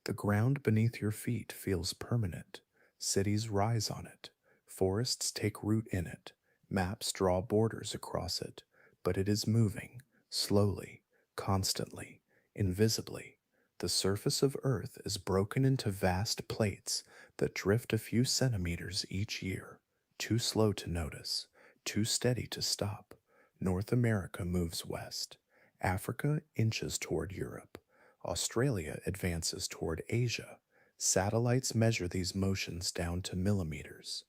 The ground beneath your feet feels permanent. Cities rise on it. Forests take root in it. Maps draw borders across it. But it is moving, slowly, constantly, invisibly. The surface of Earth is broken into vast plates that drift a few centimeters each year. Too slow to notice, too steady to stop. North America moves west. Africa inches toward Europe. Australia advances toward Asia. Satellites measure these motions down to millimeters.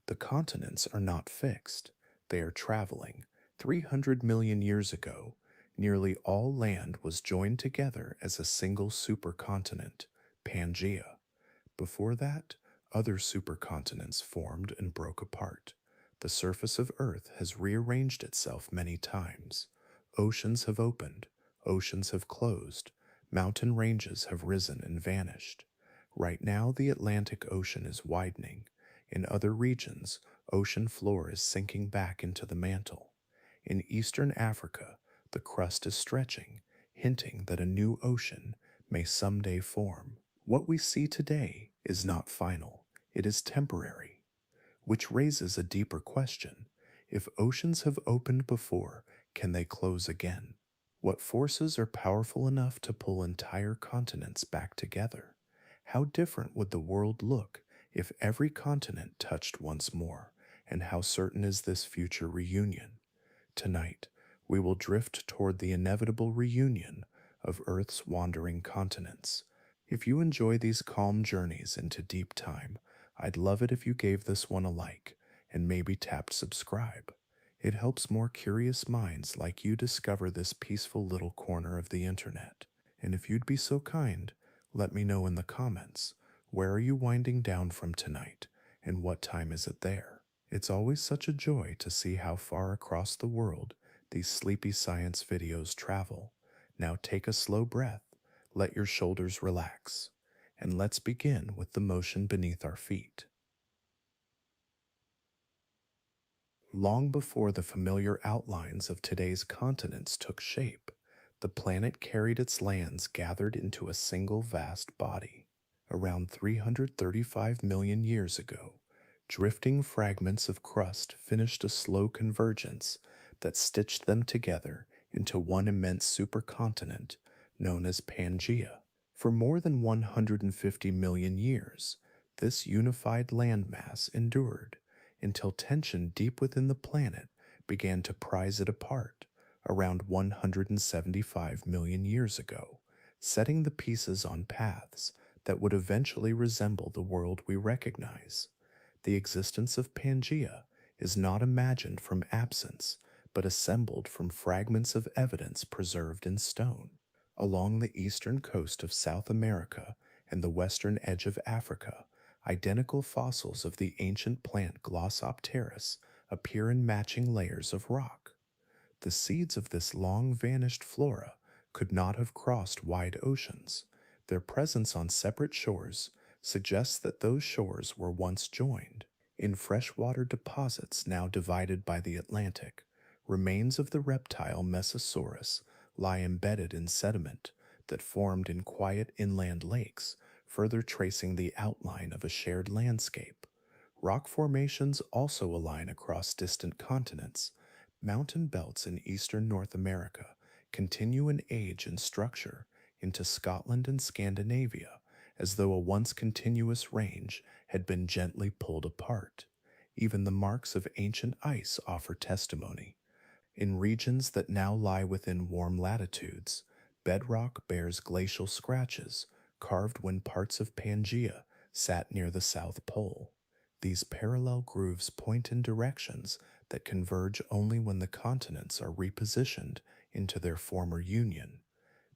The continents are not fixed. They are traveling. 300 million years ago, nearly all land was joined together as a single supercontinent, Pangaea. Before that, other supercontinents formed and broke apart. The surface of Earth has rearranged itself many times. Oceans have opened, oceans have closed, mountain ranges have risen and vanished. Right now, the Atlantic Ocean is widening. In other regions, ocean floor is sinking back into the mantle. In eastern Africa, the crust is stretching, hinting that a new ocean may someday form. What we see today is not final, it is temporary, which raises a deeper question. If oceans have opened before, can they close again? What forces are powerful enough to pull entire continents back together? How different would the world look if every continent touched once more? And how certain is this future reunion? Tonight, we will drift toward the inevitable reunion of Earth's wandering continents. If you enjoy these calm journeys into deep time, I'd love it if you gave this one a like and maybe tapped subscribe. It helps more curious minds like you discover this peaceful little corner of the internet. And if you'd be so kind, let me know in the comments, where are you winding down from tonight, and what time is it there? It's always such a joy to see how far across the world these sleepy science videos travel. Now take a slow breath, let your shoulders relax, and let's begin with the motion beneath our feet. Long before the familiar outlines of today's continents took shape, the planet carried its lands gathered into a single vast body. Around 335 million years ago, drifting fragments of crust finished a slow convergence that stitched them together into one immense supercontinent known as Pangaea. For more than 150 million years, this unified landmass endured until tension deep within the planet began to prise it apart around 175 million years ago, setting the pieces on paths that would eventually resemble the world we recognize. The existence of Pangaea is not imagined from absence, but assembled from fragments of evidence preserved in stone. Along the eastern coast of South America and the western edge of Africa, identical fossils of the ancient plant Glossopteris appear in matching layers of rock. The seeds of this long-vanished flora could not have crossed wide oceans. Their presence on separate shores suggests that those shores were once joined. In freshwater deposits now divided by the Atlantic, remains of the reptile Mesosaurus lie embedded in sediment that formed in quiet inland lakes, further tracing the outline of a shared landscape. Rock formations also align across distant continents. Mountain belts in eastern North America continue in age and structure into Scotland and Scandinavia, as though a once continuous range had been gently pulled apart. Even the marks of ancient ice offer testimony. In regions that now lie within warm latitudes, bedrock bears glacial scratches carved when parts of Pangaea sat near the South Pole. These parallel grooves point in directions that converge only when the continents are repositioned into their former union.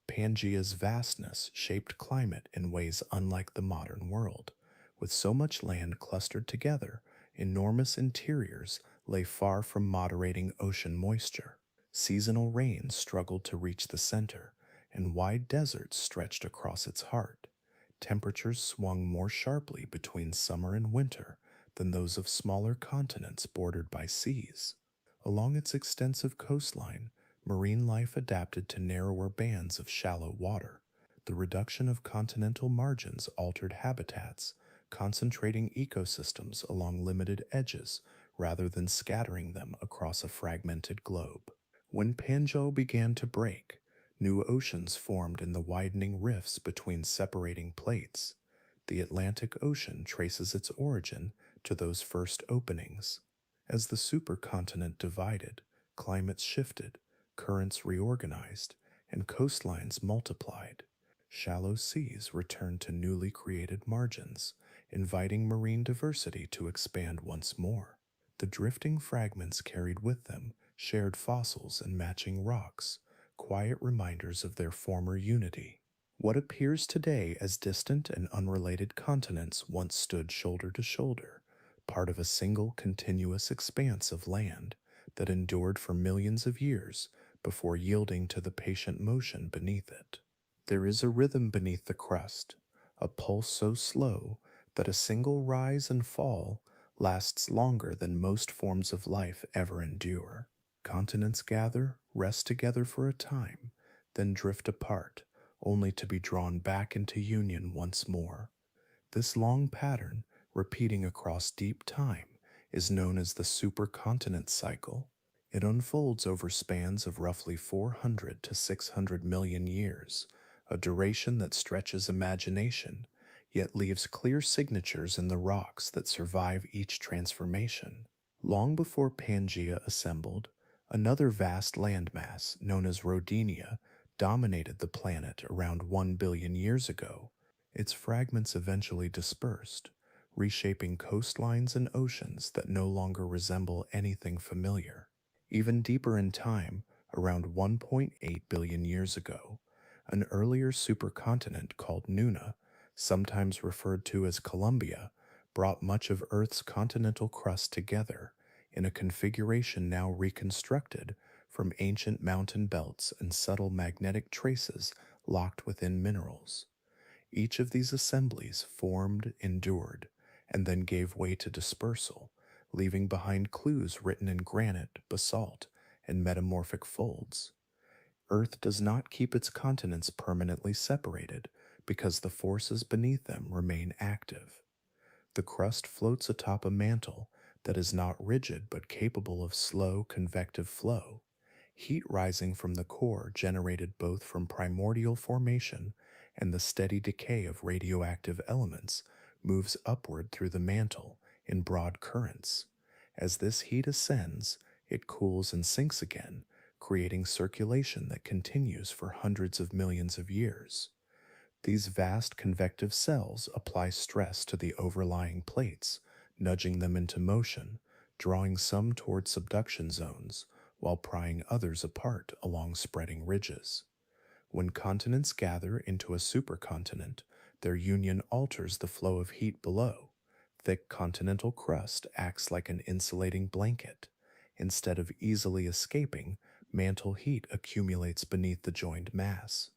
Pangaea's vastness shaped climate in ways unlike the modern world. With so much land clustered together, enormous interiors lay far from moderating ocean moisture. Seasonal rains struggled to reach the center, and wide deserts stretched across its heart. Temperatures swung more sharply between summer and winter than those of smaller continents bordered by seas. Along its extensive coastline, marine life adapted to narrower bands of shallow water. The reduction of continental margins altered habitats, concentrating ecosystems along limited edges rather than scattering them across a fragmented globe. When Pangea began to break, new oceans formed in the widening rifts between separating plates. The Atlantic Ocean traces its origin to those first openings. As the supercontinent divided, climates shifted, currents reorganized, and coastlines multiplied. Shallow seas returned to newly created margins, inviting marine diversity to expand once more. The drifting fragments carried with them shared fossils and matching rocks, quiet reminders of their former unity. What appears today as distant and unrelated continents once stood shoulder to shoulder, part of a single continuous expanse of land that endured for millions of years before yielding to the patient motion beneath it. There is a rhythm beneath the crust, a pulse so slow that a single rise and fall lasts longer than most forms of life ever endure. Continents gather, rest together for a time, then drift apart, only to be drawn back into union once more. This long pattern, repeating across deep time, is known as the supercontinent cycle. It unfolds over spans of roughly 400 to 600 million years, a duration that stretches imagination, yet leaves clear signatures in the rocks that survive each transformation. Long before Pangaea assembled, another vast landmass, known as Rodinia, dominated the planet around 1 billion years ago. Its fragments eventually dispersed, reshaping coastlines and oceans that no longer resemble anything familiar. Even deeper in time, around 1.8 billion years ago, an earlier supercontinent called Nuna, sometimes referred to as Columbia, brought much of Earth's continental crust together in a configuration now reconstructed from ancient mountain belts and subtle magnetic traces locked within minerals. Each of these assemblies formed, endured, and then gave way to dispersal, leaving behind clues written in granite, basalt, and metamorphic folds. Earth does not keep its continents permanently separated because the forces beneath them remain active. The crust floats atop a mantle that is not rigid but capable of slow convective flow. Heat rising from the core generated both from primordial formation and the steady decay of radioactive elements moves upward through the mantle in broad currents. As this heat ascends, it cools and sinks again, creating circulation that continues for hundreds of millions of years. These vast convective cells apply stress to the overlying plates, nudging them into motion, drawing some toward subduction zones, while prying others apart along spreading ridges. When continents gather into a supercontinent, their union alters the flow of heat below. Thick continental crust acts like an insulating blanket. Instead of easily escaping, mantle heat accumulates beneath the joined mass.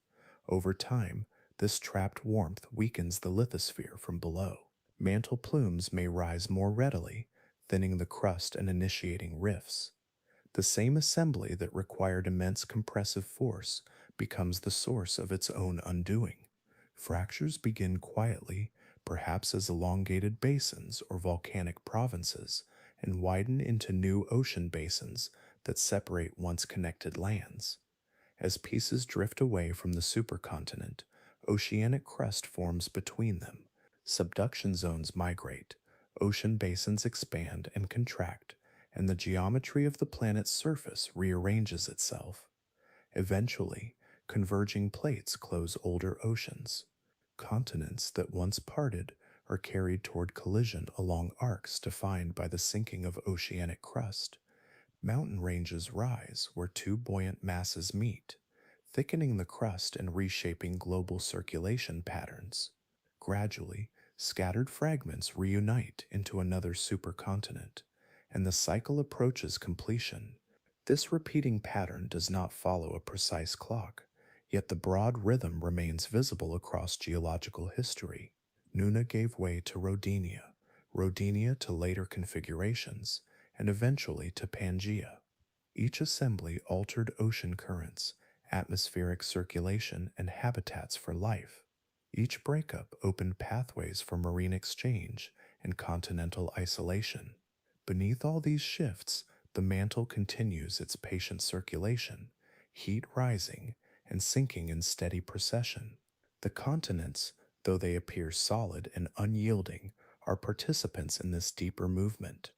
Over time, this trapped warmth weakens the lithosphere from below. Mantle plumes may rise more readily, thinning the crust and initiating rifts. The same assembly that required immense compressive force becomes the source of its own undoing. Fractures begin quietly, perhaps as elongated basins or volcanic provinces, and widen into new ocean basins that separate once connected lands. As pieces drift away from the supercontinent, oceanic crust forms between them. Subduction zones migrate, ocean basins expand and contract, and the geometry of the planet's surface rearranges itself. Eventually, converging plates close older oceans. Continents that once parted are carried toward collision along arcs defined by the sinking of oceanic crust. Mountain ranges rise where two buoyant masses meet, thickening the crust and reshaping global circulation patterns. Gradually, scattered fragments reunite into another supercontinent, and the cycle approaches completion. This repeating pattern does not follow a precise clock, yet the broad rhythm remains visible across geological history. Nuna gave way to Rodinia, Rodinia to later configurations, and eventually to Pangaea. Each assembly altered ocean currents, atmospheric circulation, and habitats for life. Each breakup opened pathways for marine exchange and continental isolation. Beneath all these shifts, the mantle continues its patient circulation, heat rising and sinking in steady procession. The continents, though they appear solid and unyielding, are participants in this deeper movement.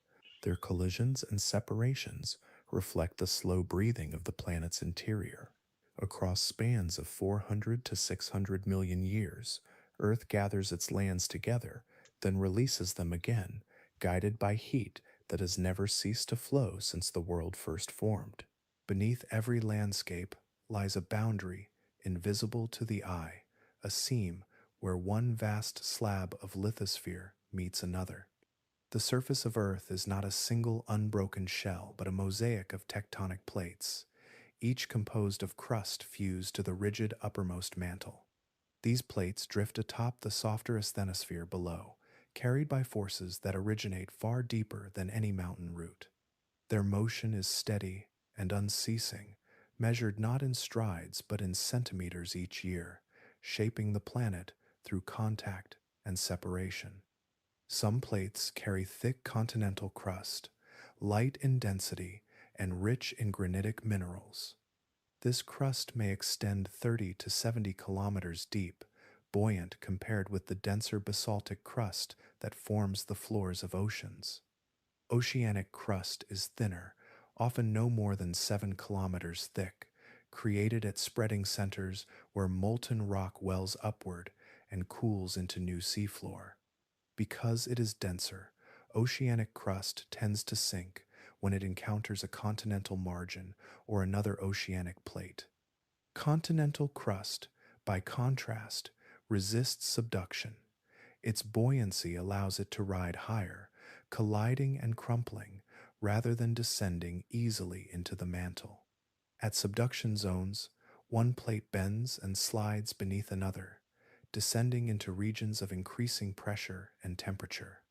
Their collisions and separations reflect the slow breathing of the planet's interior. Across spans of 400 to 600 million years, Earth gathers its lands together, then releases them again, guided by heat that has never ceased to flow since the world first formed. Beneath every landscape lies a boundary, invisible to the eye, a seam where one vast slab of lithosphere meets another. The surface of Earth is not a single unbroken shell, but a mosaic of tectonic plates, each composed of crust fused to the rigid uppermost mantle. These plates drift atop the softer asthenosphere below, carried by forces that originate far deeper than any mountain route. Their motion is steady and unceasing, measured not in strides but in centimeters each year, shaping the planet through contact and separation. Some plates carry thick continental crust, light in density and rich in granitic minerals. This crust may extend 30 to 70 kilometers deep, buoyant compared with the denser basaltic crust that forms the floors of oceans. Oceanic crust is thinner, often no more than 7 kilometers thick, created at spreading centers where molten rock wells upward and cools into new seafloor. Because it is denser, oceanic crust tends to sink when it encounters a continental margin or another oceanic plate. Continental crust, by contrast, resists subduction. Its buoyancy allows it to ride higher, colliding and crumpling rather than descending easily into the mantle. At subduction zones, one plate bends and slides beneath another, descending into regions of increasing pressure and temperature.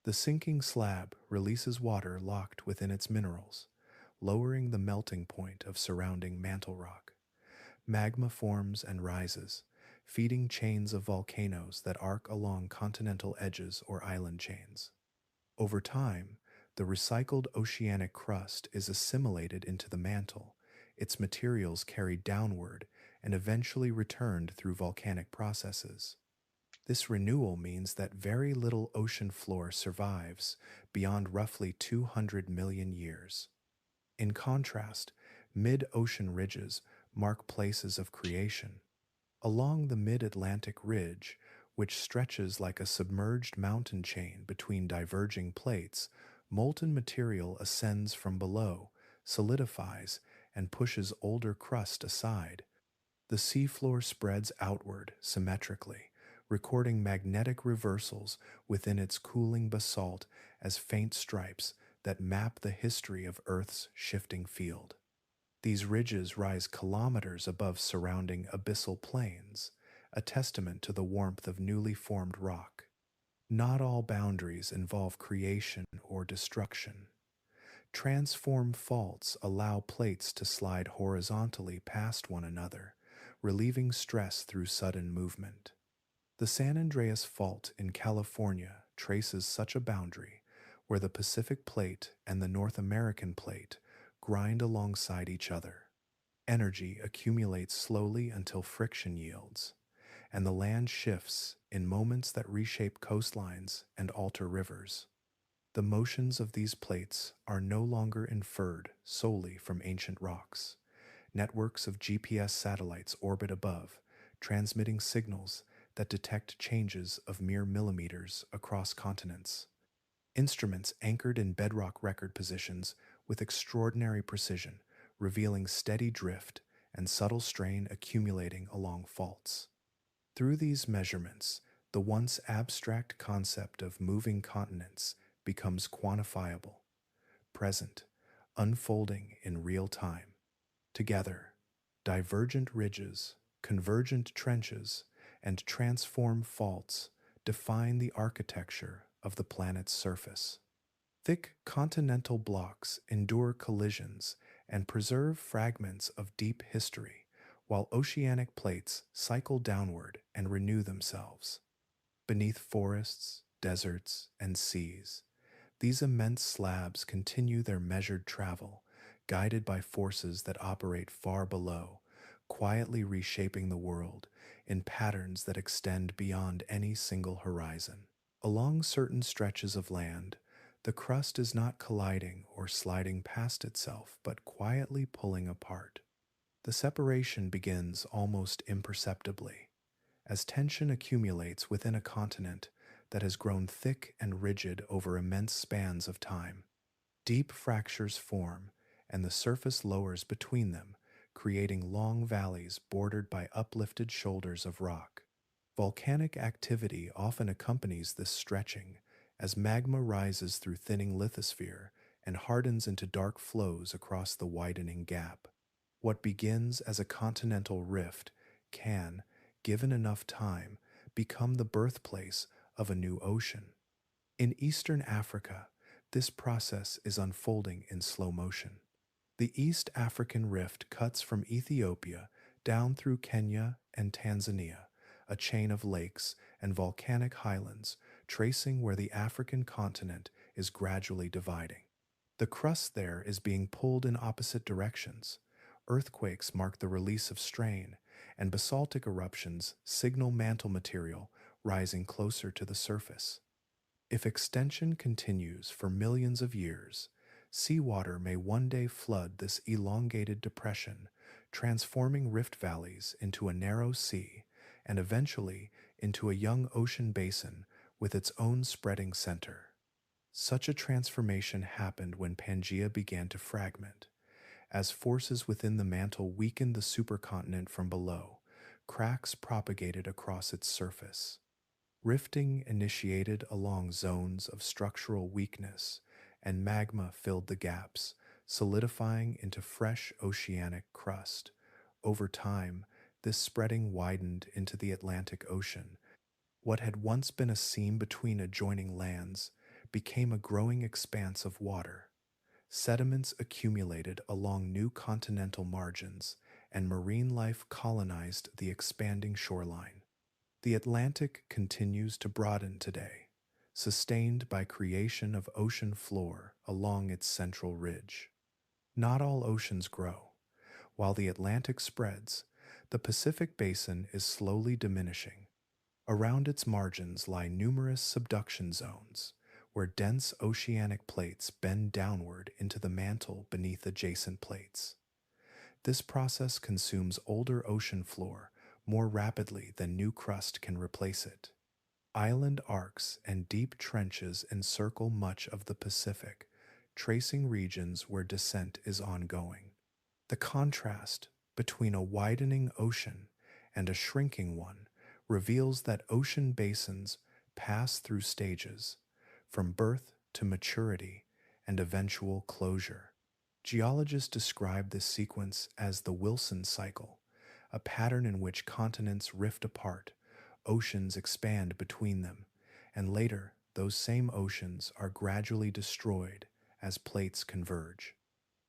The sinking slab releases water locked within its minerals, lowering the melting point of surrounding mantle rock. Magma forms and rises, feeding chains of volcanoes that arc along continental edges or island chains. Over time, the recycled oceanic crust is assimilated into the mantle, its materials carried downward and eventually returned through volcanic processes. This renewal means that very little ocean floor survives beyond roughly 200 million years. In contrast, mid-ocean ridges mark places of creation. Along the mid-Atlantic ridge, which stretches like a submerged mountain chain between diverging plates, molten material ascends from below, solidifies, and pushes older crust aside. The seafloor spreads outward symmetrically, recording magnetic reversals within its cooling basalt as faint stripes that map the history of Earth's shifting field. These ridges rise kilometers above surrounding abyssal plains, a testament to the warmth of newly formed rock. Not all boundaries involve creation or destruction. Transform faults allow plates to slide horizontally past one another, relieving stress through sudden movement. The San Andreas Fault in California traces such a boundary, where the Pacific Plate and the North American Plate grind alongside each other. Energy accumulates slowly until friction yields, and the land shifts in moments that reshape coastlines and alter rivers. The motions of these plates are no longer inferred solely from ancient rocks. Networks of GPS satellites orbit above, transmitting signals that detect changes of mere millimeters across continents. Instruments anchored in bedrock record positions with extraordinary precision, revealing steady drift and subtle strain accumulating along faults. Through these measurements, the once abstract concept of moving continents becomes quantifiable, present, unfolding in real time. Together, divergent ridges, convergent trenches, and transform faults define the architecture of the planet's surface. Thick continental blocks endure collisions and preserve fragments of deep history, while oceanic plates cycle downward and renew themselves. Beneath forests, deserts, and seas, these immense slabs continue their measured travel, guided by forces that operate far below, quietly reshaping the world in patterns that extend beyond any single horizon. Along certain stretches of land, the crust is not colliding or sliding past itself, but quietly pulling apart. The separation begins almost imperceptibly, as tension accumulates within a continent that has grown thick and rigid over immense spans of time. Deep fractures form, and the surface lowers between them, creating long valleys bordered by uplifted shoulders of rock. Volcanic activity often accompanies this stretching, as magma rises through thinning lithosphere and hardens into dark flows across the widening gap. What begins as a continental rift can, given enough time, become the birthplace of a new ocean. In eastern Africa, this process is unfolding in slow motion. The East African Rift cuts from Ethiopia down through Kenya and Tanzania, a chain of lakes and volcanic highlands tracing where the African continent is gradually dividing. The crust there is being pulled in opposite directions. Earthquakes mark the release of strain, and basaltic eruptions signal mantle material rising closer to the surface. If extension continues for millions of years, seawater may one day flood this elongated depression, transforming rift valleys into a narrow sea and eventually into a young ocean basin with its own spreading center. Such a transformation happened when Pangaea began to fragment. As forces within the mantle weakened the supercontinent from below, cracks propagated across its surface. Rifting initiated along zones of structural weakness, and magma filled the gaps, solidifying into fresh oceanic crust. Over time, this spreading widened into the Atlantic Ocean. What had once been a seam between adjoining lands became a growing expanse of water. Sediments accumulated along new continental margins, and marine life colonized the expanding shoreline. The Atlantic continues to broaden today, sustained by creation of ocean floor along its central ridge. Not all oceans grow. While the Atlantic spreads, the Pacific basin is slowly diminishing. Around its margins lie numerous subduction zones, where dense oceanic plates bend downward into the mantle beneath adjacent plates. This process consumes older ocean floor more rapidly than new crust can replace it. Island arcs and deep trenches encircle much of the Pacific, tracing regions where descent is ongoing. The contrast between a widening ocean and a shrinking one reveals that ocean basins pass through stages, from birth to maturity and eventual closure. Geologists describe this sequence as the Wilson cycle, a pattern in which continents rift apart, oceans expand between them, and later those same oceans are gradually destroyed as plates converge.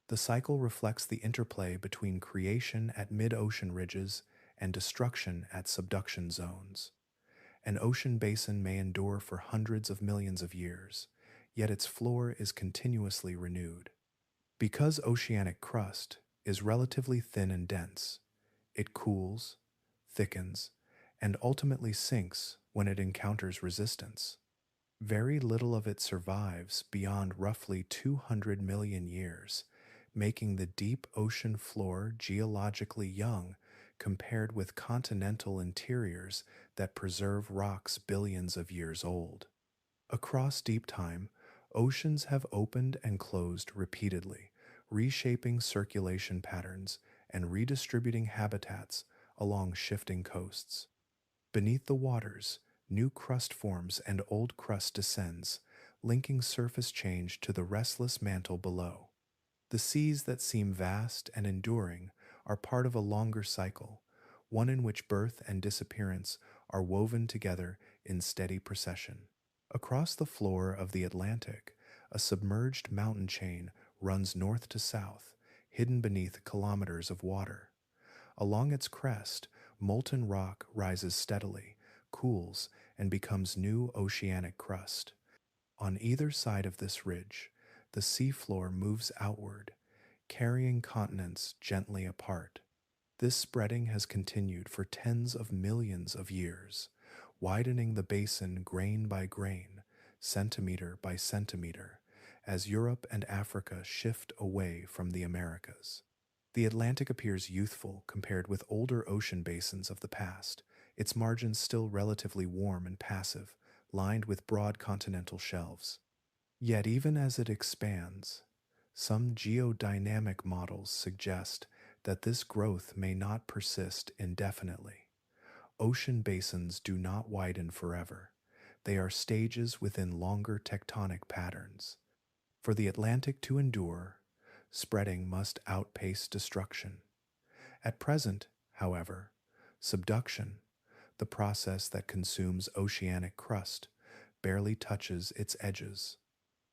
The cycle reflects the interplay between creation at mid-ocean ridges and destruction at subduction zones. An ocean basin may endure for hundreds of millions of years, yet its floor is continuously renewed. Because oceanic crust is relatively thin and dense, it cools, thickens, and ultimately sinks when it encounters resistance. Very little of it survives beyond roughly 200 million years, making the deep ocean floor geologically young compared with continental interiors that preserve rocks billions of years old. Across deep time, oceans have opened and closed repeatedly, reshaping circulation patterns and redistributing habitats along shifting coasts. Beneath the waters, new crust forms and old crust descends, linking surface change to the restless mantle below. The seas that seem vast and enduring are part of a longer cycle, one in which birth and disappearance are woven together in steady procession. Across the floor of the Atlantic, a submerged mountain chain runs north to south, hidden beneath kilometers of water. Along its crest, molten rock rises steadily, cools, and becomes new oceanic crust. On either side of this ridge, the seafloor moves outward, carrying continents gently apart. This spreading has continued for tens of millions of years, widening the basin grain by grain, centimeter by centimeter, as Europe and Africa shift away from the Americas. The Atlantic appears youthful compared with older ocean basins of the past, its margins still relatively warm and passive, lined with broad continental shelves. Yet even as it expands, some geodynamic models suggest that this growth may not persist indefinitely. Ocean basins do not widen forever. They are stages within longer tectonic patterns. For the Atlantic to endure, spreading must outpace destruction. At present, however, subduction, the process that consumes oceanic crust, barely touches its edges.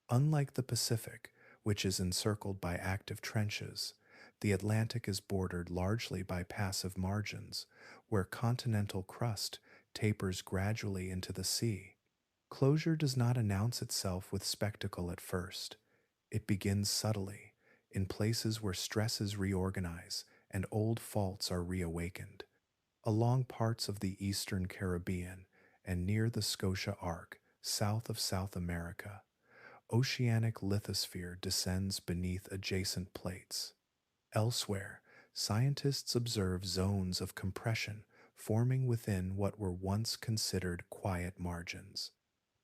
Unlike the Pacific, which is encircled by active trenches, the Atlantic is bordered largely by passive margins, where continental crust tapers gradually into the sea. Closure does not announce itself with spectacle at first. It begins subtly, in places where stresses reorganize and old faults are reawakened. Along parts of the eastern Caribbean and near the Scotia Arc, south of South America, oceanic lithosphere descends beneath adjacent plates. Elsewhere, scientists observe zones of compression forming within what were once considered quiet margins.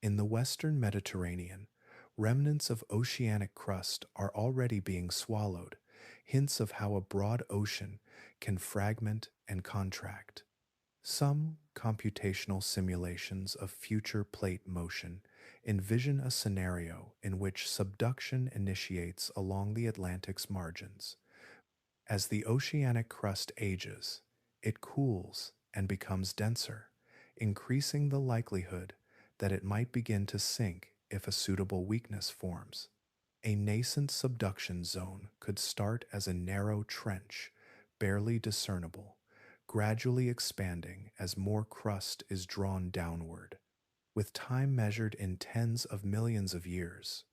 In the western Mediterranean, remnants of oceanic crust are already being swallowed, hints of how a broad ocean can fragment and contract. Some computational simulations of future plate motion envision a scenario in which subduction initiates along the Atlantic's margins. As the oceanic crust ages, it cools and becomes denser, increasing the likelihood that it might begin to sink if a suitable weakness forms. A nascent subduction zone could start as a narrow trench, barely discernible, gradually expanding as more crust is drawn downward. With time measured in tens of millions of years,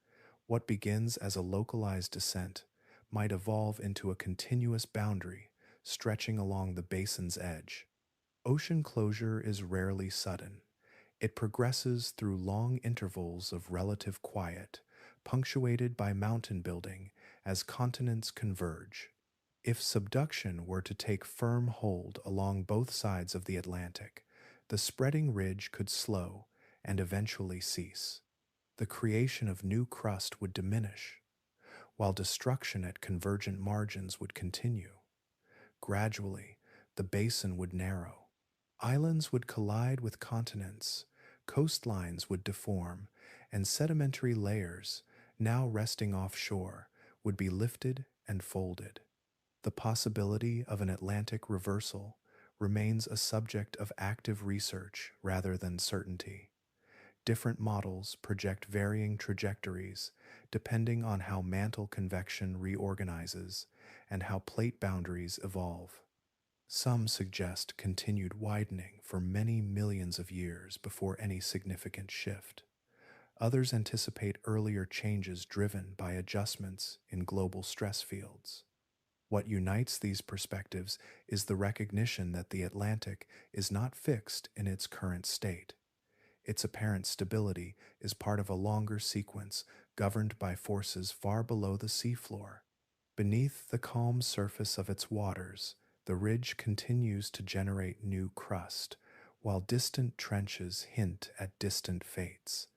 what begins as a localized descent might evolve into a continuous boundary stretching along the basin's edge. Ocean closure is rarely sudden. It progresses through long intervals of relative quiet, punctuated by mountain building as continents converge. If subduction were to take firm hold along both sides of the Atlantic, the spreading ridge could slow and eventually cease. The creation of new crust would diminish, while destruction at convergent margins would continue. Gradually, the basin would narrow. Islands would collide with continents, coastlines would deform, and sedimentary layers, now resting offshore, would be lifted and folded. The possibility of an Atlantic reversal remains a subject of active research rather than certainty. Different models project varying trajectories depending on how mantle convection reorganizes and how plate boundaries evolve. Some suggest continued widening for many millions of years before any significant shift. Others anticipate earlier changes driven by adjustments in global stress fields. What unites these perspectives is the recognition that the Atlantic is not fixed in its current state. Its apparent stability is part of a longer sequence governed by forces far below the seafloor. Beneath the calm surface of its waters, the ridge continues to generate new crust, while distant trenches hint at distant fates.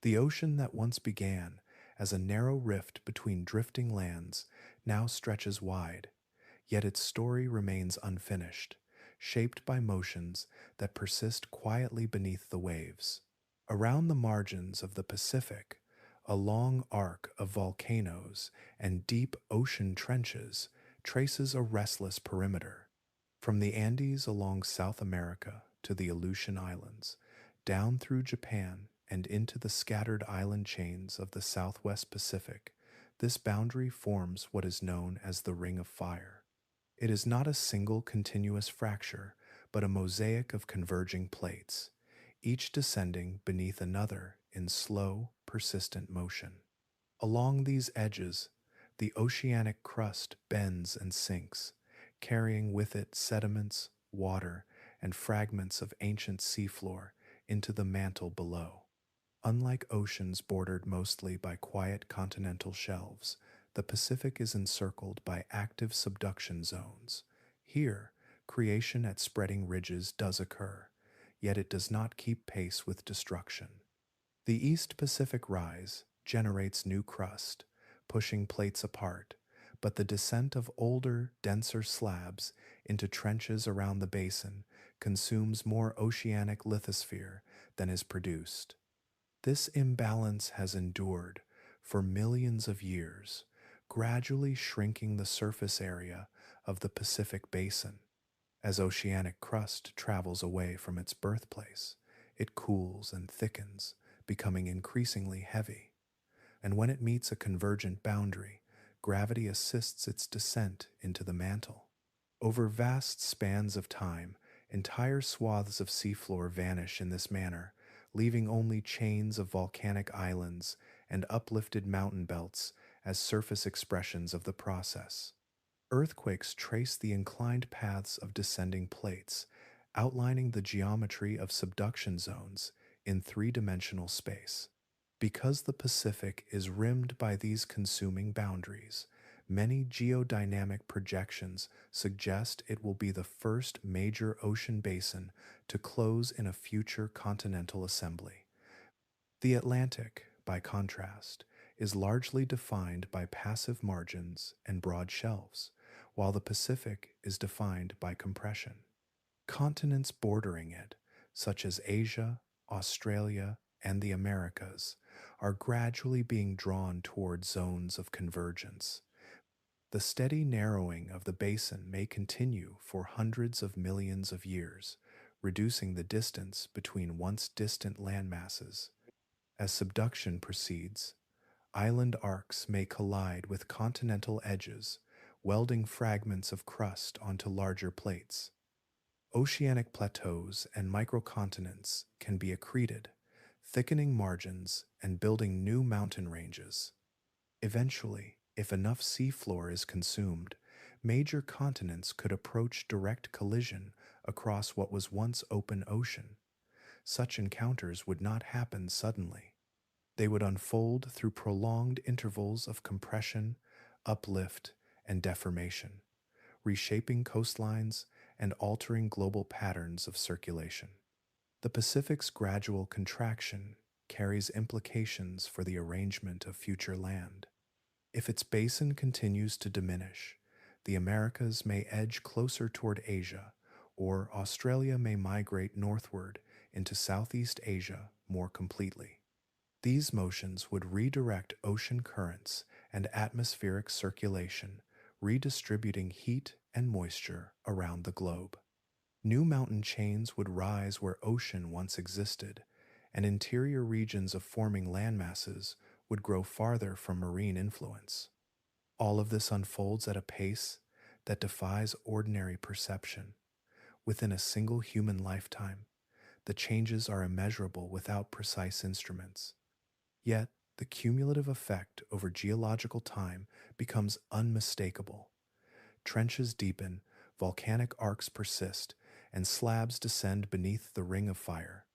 The ocean that once began as a narrow rift between drifting lands now stretches wide, yet its story remains unfinished, shaped by motions that persist quietly beneath the waves. Around the margins of the Pacific, a long arc of volcanoes and deep ocean trenches traces a restless perimeter. From the Andes along South America to the Aleutian Islands, down through Japan and into the scattered island chains of the Southwest Pacific, this boundary forms what is known as the Ring of Fire. It is not a single continuous fracture, but a mosaic of converging plates, each descending beneath another in slow, persistent motion. Along these edges, the oceanic crust bends and sinks, carrying with it sediments, water, and fragments of ancient seafloor into the mantle below. Unlike oceans bordered mostly by quiet continental shelves, the Pacific is encircled by active subduction zones. Here, creation at spreading ridges does occur, yet it does not keep pace with destruction. The East Pacific rise generates new crust, pushing plates apart, but the descent of older, denser slabs into trenches around the basin consumes more oceanic lithosphere than is produced. This imbalance has endured for millions of years, gradually shrinking the surface area of the Pacific basin. As oceanic crust travels away from its birthplace, it cools and thickens, becoming increasingly heavy. And when it meets a convergent boundary, gravity assists its descent into the mantle. Over vast spans of time, entire swaths of seafloor vanish in this manner, leaving only chains of volcanic islands and uplifted mountain belts as surface expressions of the process. Earthquakes trace the inclined paths of descending plates, outlining the geometry of subduction zones in three-dimensional space. Because the Pacific is rimmed by these consuming boundaries, many geodynamic projections suggest it will be the first major ocean basin to close in a future continental assembly. The Atlantic, by contrast, is largely defined by passive margins and broad shelves, while the Pacific is defined by compression. Continents bordering it, such as Asia, Australia, and the Americas, are gradually being drawn toward zones of convergence. The steady narrowing of the basin may continue for hundreds of millions of years, reducing the distance between once distant landmasses. As subduction proceeds, island arcs may collide with continental edges, welding fragments of crust onto larger plates. Oceanic plateaus and microcontinents can be accreted, thickening margins and building new mountain ranges. Eventually, if enough seafloor is consumed, major continents could approach direct collision across what was once open ocean. Such encounters would not happen suddenly. They would unfold through prolonged intervals of compression, uplift, and deformation, reshaping coastlines and altering global patterns of circulation. The Pacific's gradual contraction carries implications for the arrangement of future land. If its basin continues to diminish, the Americas may edge closer toward Asia, or Australia may migrate northward into Southeast Asia more completely. These motions would redirect ocean currents and atmospheric circulation, redistributing heat and moisture around the globe. New mountain chains would rise where ocean once existed, and interior regions of forming landmasses would grow farther from marine influence. All of this unfolds at a pace that defies ordinary perception. Within a single human lifetime, the changes are immeasurable without precise instruments. Yet, the cumulative effect over geological time becomes unmistakable. Trenches deepen, volcanic arcs persist, and slabs descend beneath the ring of fire.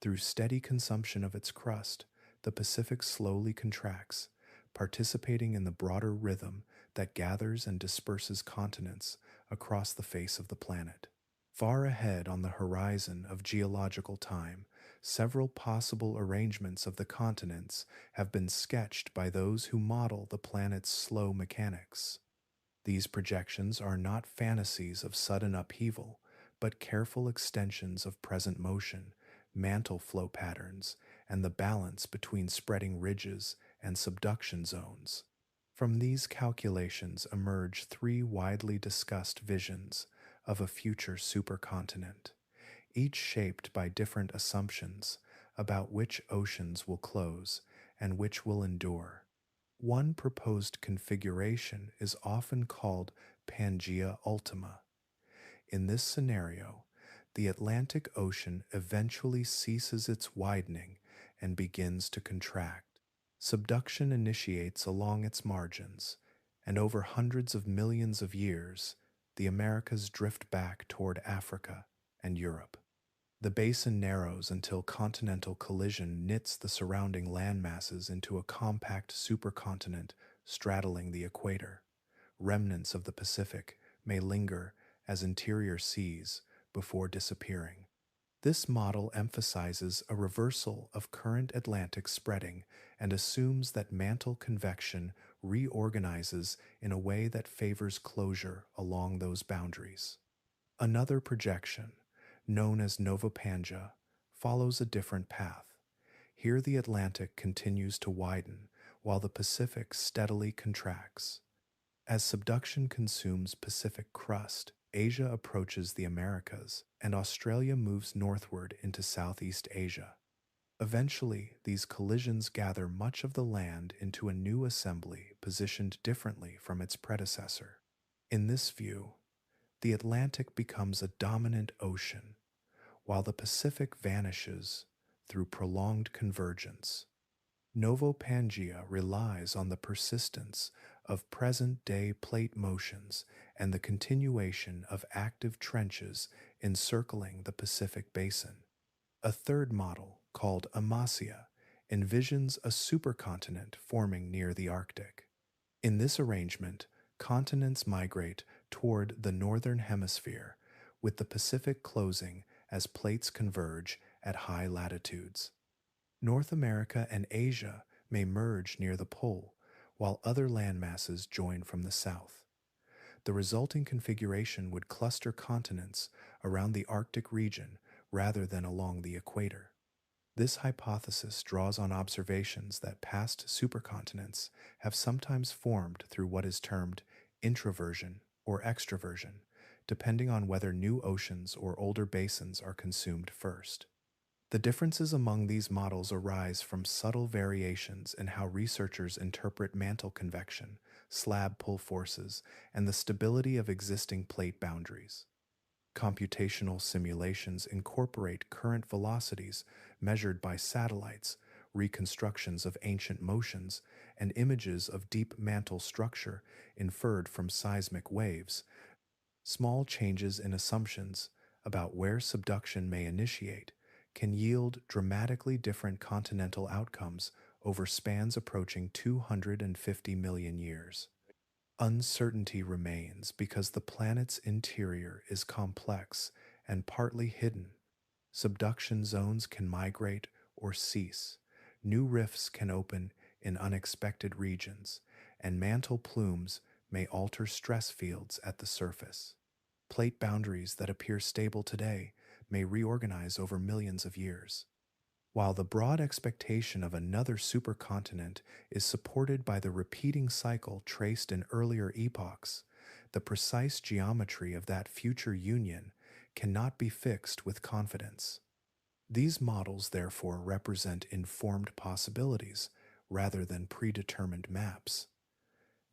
Through steady consumption of its crust, the Pacific slowly contracts, participating in the broader rhythm that gathers and disperses continents across the face of the planet. Far ahead on the horizon of geological time, several possible arrangements of the continents have been sketched by those who model the planet's slow mechanics. These projections are not fantasies of sudden upheaval, but careful extensions of present motion, mantle flow patterns, and the balance between spreading ridges and subduction zones. From these calculations emerge three widely discussed visions of a future supercontinent, each shaped by different assumptions about which oceans will close and which will endure. One proposed configuration is often called Pangea Ultima. In this scenario, the Atlantic Ocean eventually ceases its widening and begins to contract. Subduction initiates along its margins, and over hundreds of millions of years, the Americas drift back toward Africa and Europe. The basin narrows until continental collision knits the surrounding landmasses into a compact supercontinent straddling the equator. Remnants of the Pacific may linger as interior seas before disappearing. This model emphasizes a reversal of current Atlantic spreading and assumes that mantle convection reorganizes in a way that favors closure along those boundaries. Another projection, known as Nova Pangea, follows a different path. Here the Atlantic continues to widen while the Pacific steadily contracts. As subduction consumes Pacific crust, Asia approaches the Americas, and Australia moves northward into Southeast Asia. Eventually, these collisions gather much of the land into a new assembly positioned differently from its predecessor. In this view, the Atlantic becomes a dominant ocean, while the Pacific vanishes through prolonged convergence. Novopangea relies on the persistence of present-day plate motions and the continuation of active trenches encircling the Pacific basin. A third model, called Amasia, envisions a supercontinent forming near the Arctic. In this arrangement, continents migrate toward the northern hemisphere, with the Pacific closing as plates converge at high latitudes. North America and Asia may merge near the pole, while other landmasses join from the south. The resulting configuration would cluster continents around the Arctic region rather than along the equator. This hypothesis draws on observations that past supercontinents have sometimes formed through what is termed introversion or extroversion, depending on whether new oceans or older basins are consumed first. The differences among these models arise from subtle variations in how researchers interpret mantle convection, slab pull forces, and the stability of existing plate boundaries. Computational simulations incorporate current velocities measured by satellites, reconstructions of ancient motions, and images of deep mantle structure inferred from seismic waves. Small changes in assumptions about where subduction may initiate can yield dramatically different continental outcomes over spans approaching 250 million years. Uncertainty remains because the planet's interior is complex and partly hidden. Subduction zones can migrate or cease, new rifts can open in unexpected regions, and mantle plumes may alter stress fields at the surface. Plate boundaries that appear stable today may reorganize over millions of years. While the broad expectation of another supercontinent is supported by the repeating cycle traced in earlier epochs, the precise geometry of that future union cannot be fixed with confidence. These models therefore represent informed possibilities rather than predetermined maps.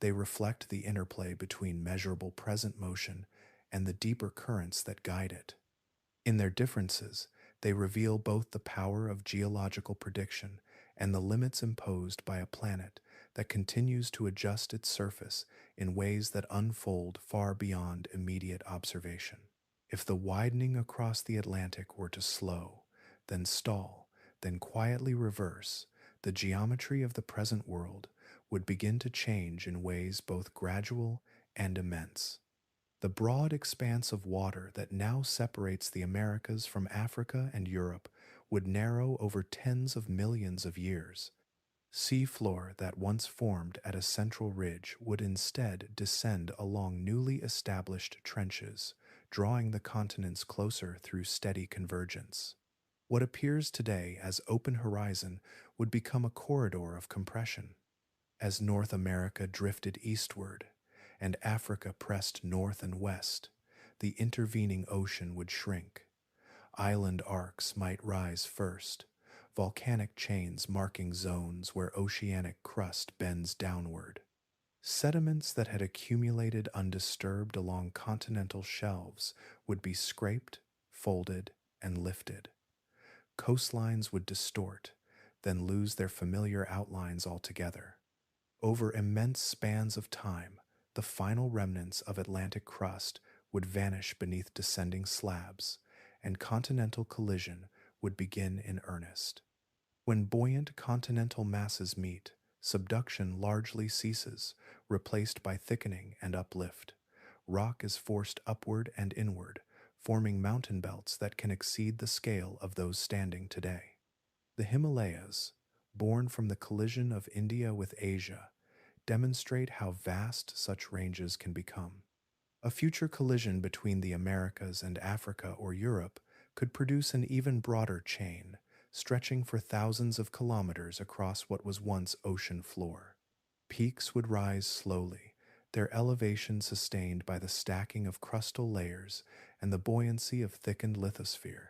They reflect the interplay between measurable present motion and the deeper currents that guide it. In their differences, they reveal both the power of geological prediction and the limits imposed by a planet that continues to adjust its surface in ways that unfold far beyond immediate observation. If the widening across the Atlantic were to slow, then stall, then quietly reverse, the geometry of the present world would begin to change in ways both gradual and immense. The broad expanse of water that now separates the Americas from Africa and Europe would narrow over tens of millions of years. Seafloor that once formed at a central ridge would instead descend along newly established trenches, drawing the continents closer through steady convergence. What appears today as open horizon would become a corridor of compression. As North America drifted eastward, and Africa pressed north and west, the intervening ocean would shrink. Island arcs might rise first, volcanic chains marking zones where oceanic crust bends downward. Sediments that had accumulated undisturbed along continental shelves would be scraped, folded, and lifted. Coastlines would distort, then lose their familiar outlines altogether. Over immense spans of time, the final remnants of Atlantic crust would vanish beneath descending slabs, and continental collision would begin in earnest. When buoyant continental masses meet, subduction largely ceases, replaced by thickening and uplift. Rock is forced upward and inward, forming mountain belts that can exceed the scale of those standing today. The Himalayas, born from the collision of India with Asia, demonstrate how vast such ranges can become. A future collision between the Americas and Africa or Europe could produce an even broader chain, stretching for thousands of kilometers across what was once ocean floor. Peaks would rise slowly, their elevation sustained by the stacking of crustal layers and the buoyancy of thickened lithosphere.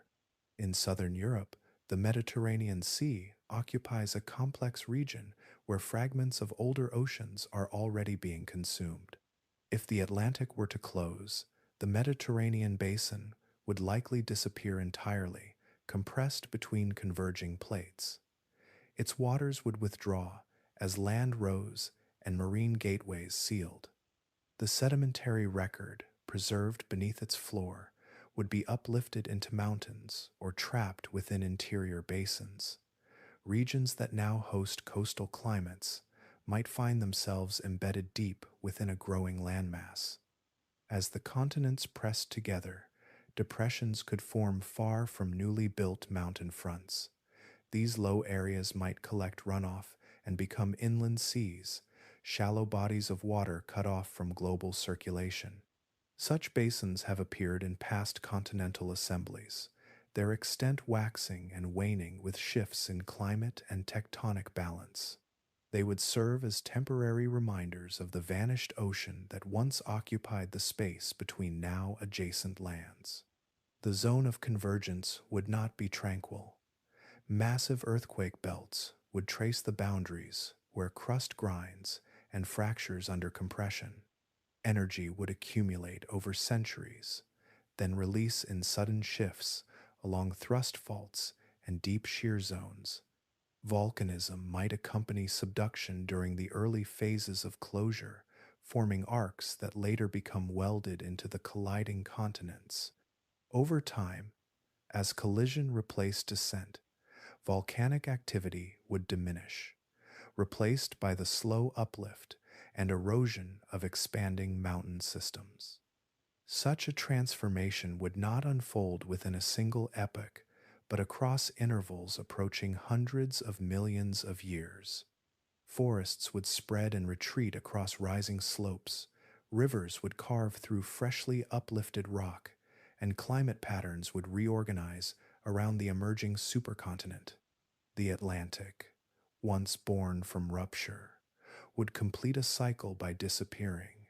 In southern Europe, the Mediterranean Sea occupies a complex region where fragments of older oceans are already being consumed. If the Atlantic were to close, the Mediterranean basin would likely disappear entirely, compressed between converging plates. Its waters would withdraw as land rose and marine gateways sealed. The sedimentary record, preserved beneath its floor, would be uplifted into mountains or trapped within interior basins. Regions that now host coastal climates might find themselves embedded deep within a growing landmass. As the continents pressed together, depressions could form far from newly built mountain fronts. These low areas might collect runoff and become inland seas, shallow bodies of water cut off from global circulation. Such basins have appeared in past continental assemblies, their extent waxing and waning with shifts in climate and tectonic balance. They would serve as temporary reminders of the vanished ocean that once occupied the space between now adjacent lands. The zone of convergence would not be tranquil. Massive earthquake belts would trace the boundaries where crust grinds and fractures under compression. Energy would accumulate over centuries, then release in sudden shifts along thrust faults and deep shear zones. Volcanism might accompany subduction during the early phases of closure, forming arcs that later become welded into the colliding continents. Over time, as collision replaced descent, volcanic activity would diminish, replaced by the slow uplift and erosion of expanding mountain systems. Such a transformation would not unfold within a single epoch, but across intervals approaching hundreds of millions of years. Forests would spread and retreat across rising slopes, rivers would carve through freshly uplifted rock, and climate patterns would reorganize around the emerging supercontinent. The Atlantic, once born from rupture, would complete a cycle by disappearing,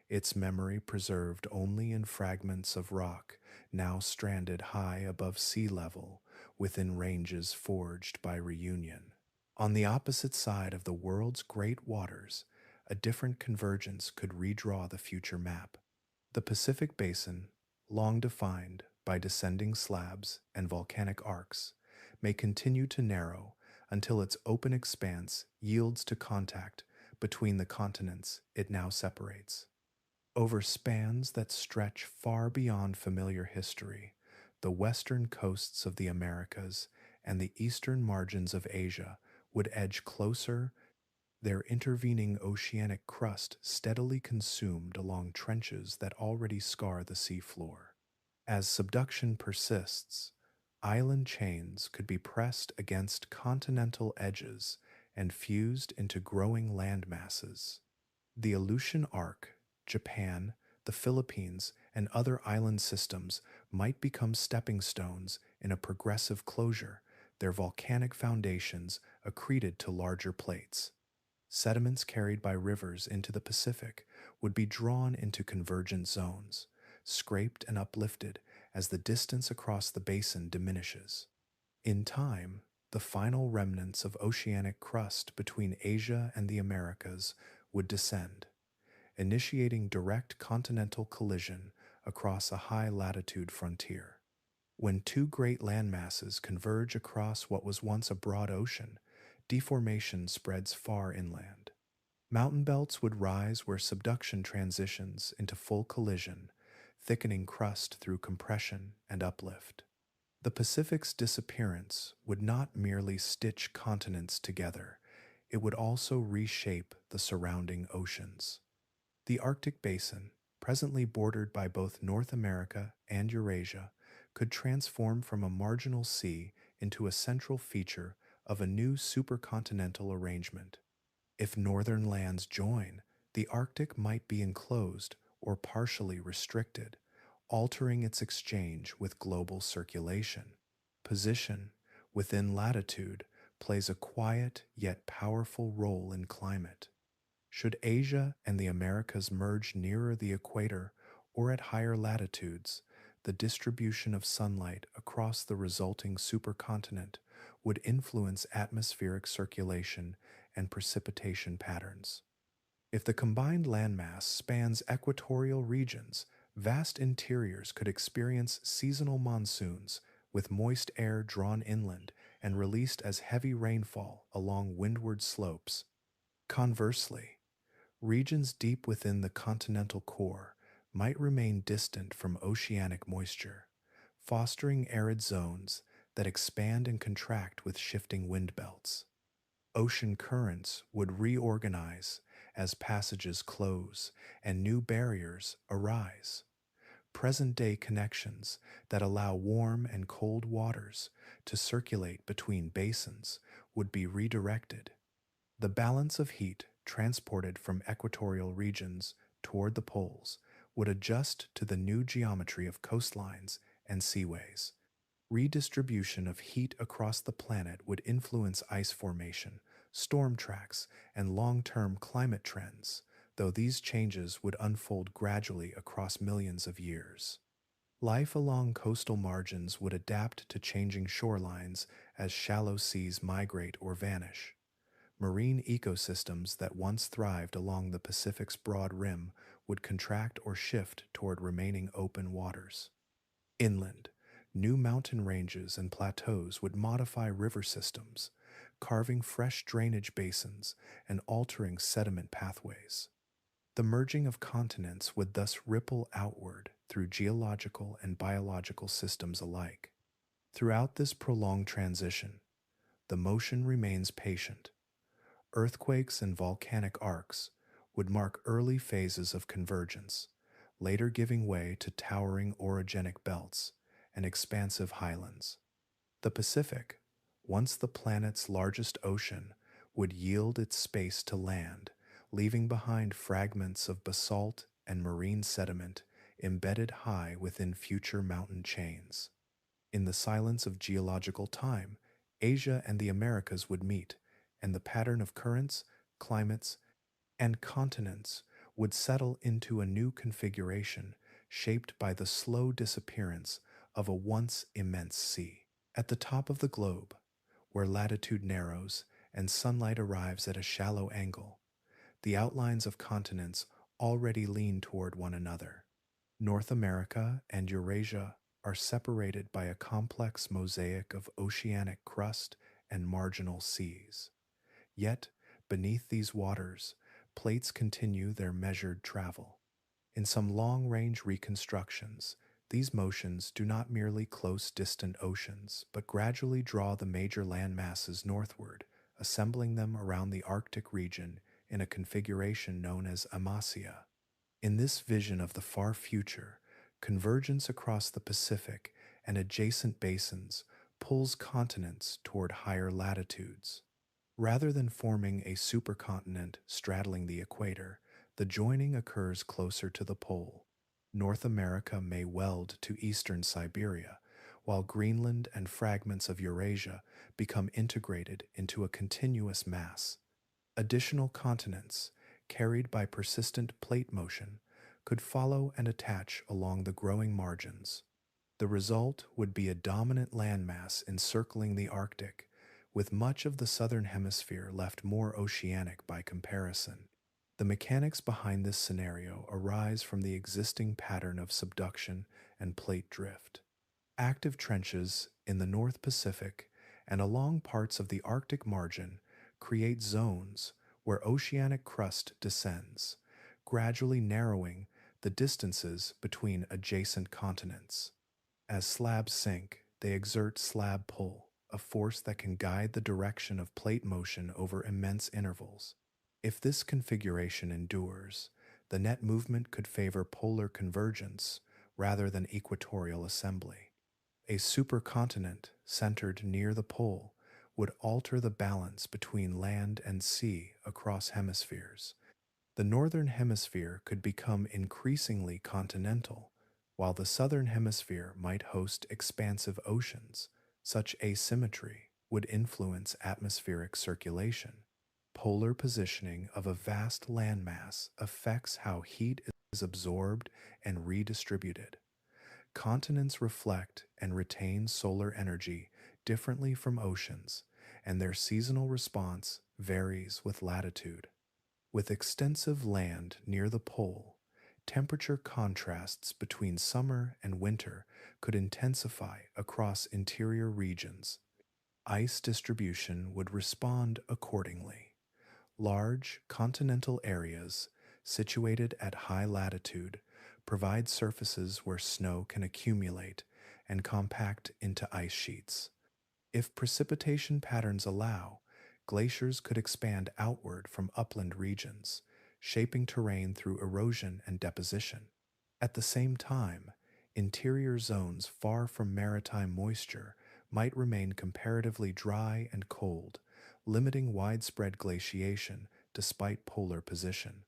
its memory preserved only in fragments of rock now stranded high above sea level within ranges forged by reunion. On the opposite side of the world's great waters, a different convergence could redraw the future map. The Pacific Basin, long defined by descending slabs and volcanic arcs, may continue to narrow until its open expanse yields to contact between the continents it now separates. Over spans that stretch far beyond familiar history, the western coasts of the Americas and the eastern margins of Asia would edge closer, their intervening oceanic crust steadily consumed along trenches that already scar the seafloor. As subduction persists, island chains could be pressed against continental edges and fused into growing land masses. The Aleutian Arc, Japan, the Philippines, and other island systems might become stepping stones in a progressive closure, their volcanic foundations accreted to larger plates. Sediments carried by rivers into the Pacific would be drawn into convergent zones, scraped and uplifted as the distance across the basin diminishes. In time, the final remnants of oceanic crust between Asia and the Americas would descend, initiating direct continental collision across a high latitude frontier. When two great landmasses converge across what was once a broad ocean, deformation spreads far inland. Mountain belts would rise where subduction transitions into full collision, thickening crust through compression and uplift. The Pacific's disappearance would not merely stitch continents together, it would also reshape the surrounding oceans. The Arctic Basin, presently bordered by both North America and Eurasia, could transform from a marginal sea into a central feature of a new supercontinental arrangement. If northern lands join, the Arctic might be enclosed or partially restricted, altering its exchange with global circulation. Position within latitude plays a quiet yet powerful role in climate. Should Asia and the Americas merge nearer the equator or at higher latitudes, the distribution of sunlight across the resulting supercontinent would influence atmospheric circulation and precipitation patterns. If the combined landmass spans equatorial regions, vast interiors could experience seasonal monsoons, with moist air drawn inland and released as heavy rainfall along windward slopes. Conversely, regions deep within the continental core might remain distant from oceanic moisture, fostering arid zones that expand and contract with shifting wind belts. Ocean currents would reorganize as passages close and new barriers arise. Present-day connections that allow warm and cold waters to circulate between basins would be redirected. The balance of heat transported from equatorial regions toward the poles would adjust to the new geometry of coastlines and seaways. Redistribution of heat across the planet would influence ice formation, storm tracks, and long-term climate trends, though these changes would unfold gradually across millions of years. Life along coastal margins would adapt to changing shorelines as shallow seas migrate or vanish. Marine ecosystems that once thrived along the Pacific's broad rim would contract or shift toward remaining open waters. Inland, new mountain ranges and plateaus would modify river systems, carving fresh drainage basins and altering sediment pathways. The merging of continents would thus ripple outward through geological and biological systems alike. Throughout this prolonged transition, the motion remains patient. Earthquakes and volcanic arcs would mark early phases of convergence, later giving way to towering orogenic belts and expansive highlands. The Pacific, once the planet's largest ocean, would yield its space to land, leaving behind fragments of basalt and marine sediment embedded high within future mountain chains. In the silence of geological time, Asia and the Americas would meet, and the pattern of currents, climates, and continents would settle into a new configuration shaped by the slow disappearance of a once immense sea. At the top of the globe, where latitude narrows and sunlight arrives at a shallow angle, the outlines of continents already lean toward one another. North America and Eurasia are separated by a complex mosaic of oceanic crust and marginal seas. Yet, beneath these waters, plates continue their measured travel. In some long-range reconstructions, these motions do not merely close distant oceans, but gradually draw the major land masses northward, assembling them around the Arctic region in a configuration known as Amasia. In this vision of the far future, convergence across the Pacific and adjacent basins pulls continents toward higher latitudes. Rather than forming a supercontinent straddling the equator, the joining occurs closer to the pole. North America may weld to eastern Siberia, while Greenland and fragments of Eurasia become integrated into a continuous mass. Additional continents, carried by persistent plate motion, could follow and attach along the growing margins. The result would be a dominant landmass encircling the Arctic, with much of the southern hemisphere left more oceanic by comparison. The mechanics behind this scenario arise from the existing pattern of subduction and plate drift. Active trenches in the North Pacific and along parts of the Arctic margin create zones where oceanic crust descends, gradually narrowing the distances between adjacent continents. As slabs sink, they exert slab pull, a force that can guide the direction of plate motion over immense intervals. If this configuration endures, the net movement could favor polar convergence rather than equatorial assembly. A supercontinent centered near the pole would alter the balance between land and sea across hemispheres. The northern hemisphere could become increasingly continental, while the southern hemisphere might host expansive oceans. Such asymmetry would influence atmospheric circulation. Polar positioning of a vast landmass affects how heat is absorbed and redistributed. Continents reflect and retain solar energy differently from oceans, and their seasonal response varies with latitude. With extensive land near the pole, temperature contrasts between summer and winter could intensify across interior regions. Ice distribution would respond accordingly. Large continental areas situated at high latitude provide surfaces where snow can accumulate and compact into ice sheets. If precipitation patterns allow, glaciers could expand outward from upland regions, shaping terrain through erosion and deposition. At the same time, interior zones far from maritime moisture might remain comparatively dry and cold, limiting widespread glaciation despite polar position.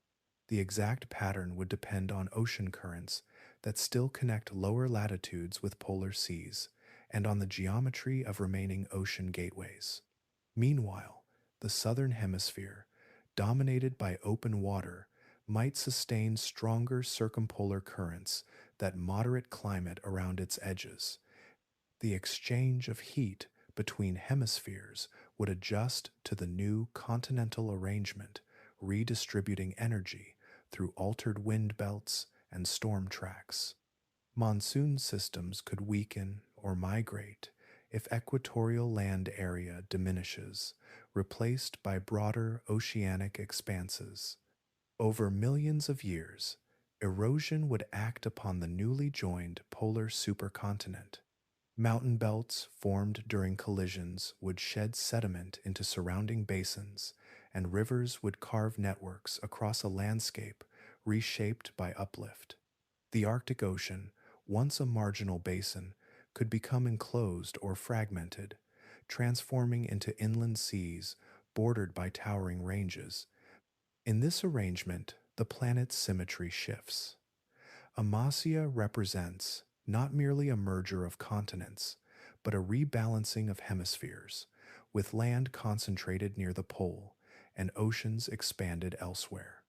The exact pattern would depend on ocean currents that still connect lower latitudes with polar seas and on the geometry of remaining ocean gateways. Meanwhile, the southern hemisphere, dominated by open water, might sustain stronger circumpolar currents that moderate climate around its edges. The exchange of heat between hemispheres would adjust to the new continental arrangement, redistributing energy through altered wind belts and storm tracks. Monsoon systems could weaken or migrate if equatorial land area diminishes, replaced by broader oceanic expanses. Over millions of years, erosion would act upon the newly joined polar supercontinent. Mountain belts formed during collisions would shed sediment into surrounding basins, and rivers would carve networks across a landscape reshaped by uplift. The Arctic Ocean, once a marginal basin, could become enclosed or fragmented, transforming into inland seas bordered by towering ranges. In this arrangement, the planet's symmetry shifts. Amasia represents not merely a merger of continents, but a rebalancing of hemispheres, with land concentrated near the pole and oceans expanded elsewhere.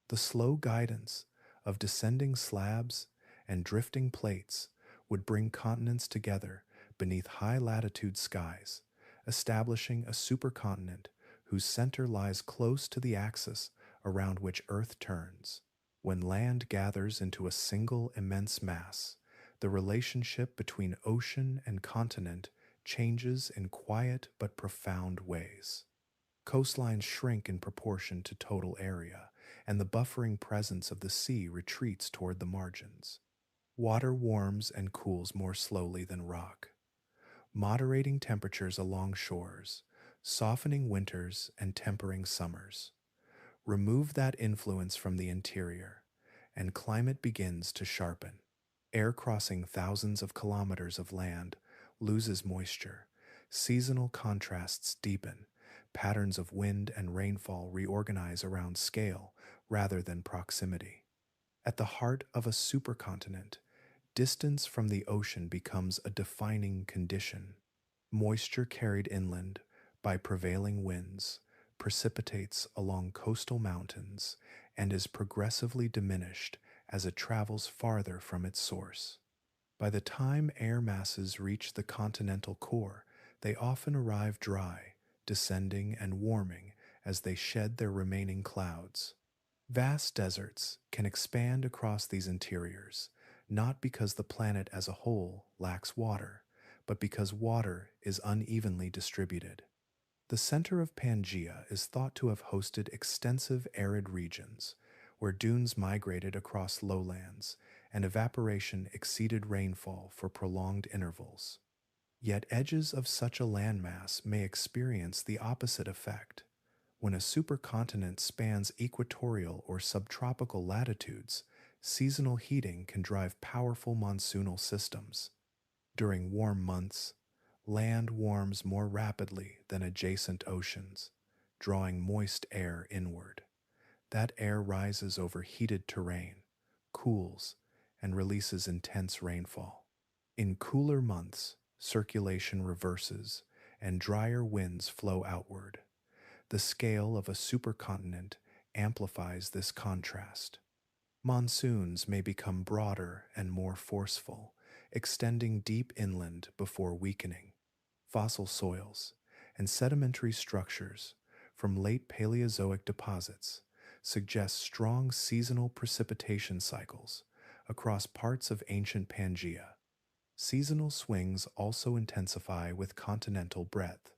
The slow guidance of descending slabs and drifting plates would bring continents together beneath high latitude skies, establishing a supercontinent whose center lies close to the axis around which Earth turns. When land gathers into a single immense mass, the relationship between ocean and continent changes in quiet but profound ways. Coastlines shrink in proportion to total area, and the buffering presence of the sea retreats toward the margins. Water warms and cools more slowly than rock, moderating temperatures along shores, softening winters and tempering summers. Remove that influence from the interior, and climate begins to sharpen. Air crossing thousands of kilometers of land loses moisture, seasonal contrasts deepen, patterns of wind and rainfall reorganize around scale rather than proximity. At the heart of a supercontinent, distance from the ocean becomes a defining condition. Moisture carried inland by prevailing winds precipitates along coastal mountains and is progressively diminished as it travels farther from its source. By the time air masses reach the continental core, they often arrive dry, descending and warming as they shed their remaining clouds. Vast deserts can expand across these interiors, not because the planet as a whole lacks water, but because water is unevenly distributed. The center of Pangaea is thought to have hosted extensive arid regions, where dunes migrated across lowlands and evaporation exceeded rainfall for prolonged intervals. Yet edges of such a landmass may experience the opposite effect. When a supercontinent spans equatorial or subtropical latitudes, seasonal heating can drive powerful monsoonal systems. During warm months, land warms more rapidly than adjacent oceans, drawing moist air inward. That air rises over heated terrain, cools, and releases intense rainfall. In cooler months, circulation reverses and drier winds flow outward. The scale of a supercontinent amplifies this contrast. Monsoons may become broader and more forceful, extending deep inland before weakening. Fossil soils and sedimentary structures from late Paleozoic deposits suggest strong seasonal precipitation cycles across parts of ancient Pangaea. Seasonal swings also intensify with continental breadth.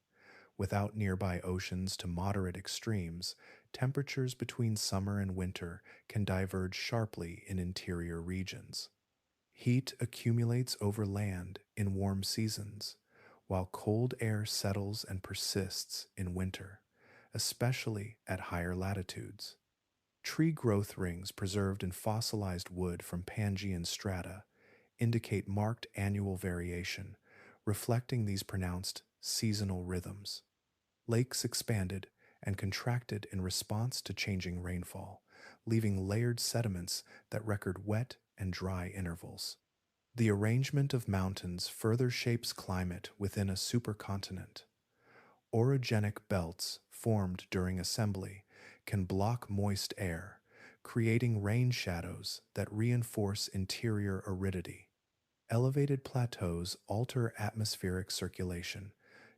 Without nearby oceans to moderate extremes, temperatures between summer and winter can diverge sharply in interior regions. Heat accumulates over land in warm seasons, while cold air settles and persists in winter, especially at higher latitudes. Tree growth rings preserved in fossilized wood from Pangean strata indicate marked annual variation, reflecting these pronounced seasonal rhythms. Lakes expanded and contracted in response to changing rainfall, leaving layered sediments that record wet and dry intervals. The arrangement of mountains further shapes climate within a supercontinent. Orogenic belts formed during assembly can block moist air, creating rain shadows that reinforce interior aridity. Elevated plateaus alter atmospheric circulation,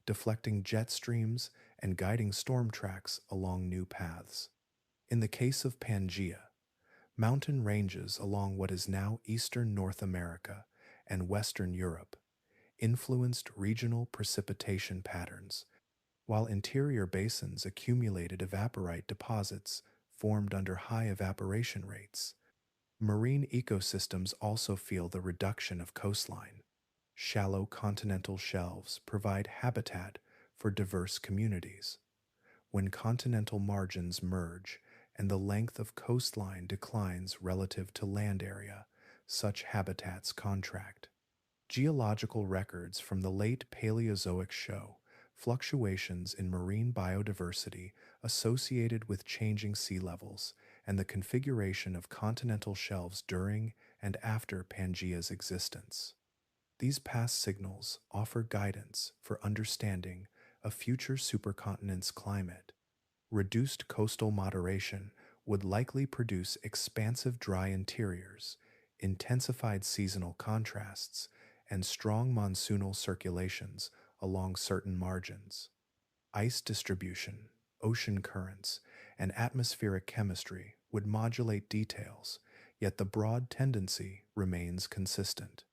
deflecting jet streams and guiding storm tracks along new paths. In the case of Pangaea, mountain ranges along what is now eastern North America and western Europe influenced regional precipitation patterns, while interior basins accumulated evaporite deposits formed under high evaporation rates. Marine ecosystems also feel the reduction of coastline. Shallow continental shelves provide habitat for diverse communities. When continental margins merge and the length of coastline declines relative to land area, such habitats contract. Geological records from the late Paleozoic show fluctuations in marine biodiversity associated with changing sea levels and the configuration of continental shelves during and after Pangaea's existence. These past signals offer guidance for understanding a future supercontinent's climate. Reduced coastal moderation would likely produce expansive dry interiors, intensified seasonal contrasts, and strong monsoonal circulations along certain margins. Ice distribution, ocean currents, and atmospheric chemistry would modulate details, yet the broad tendency remains consistent.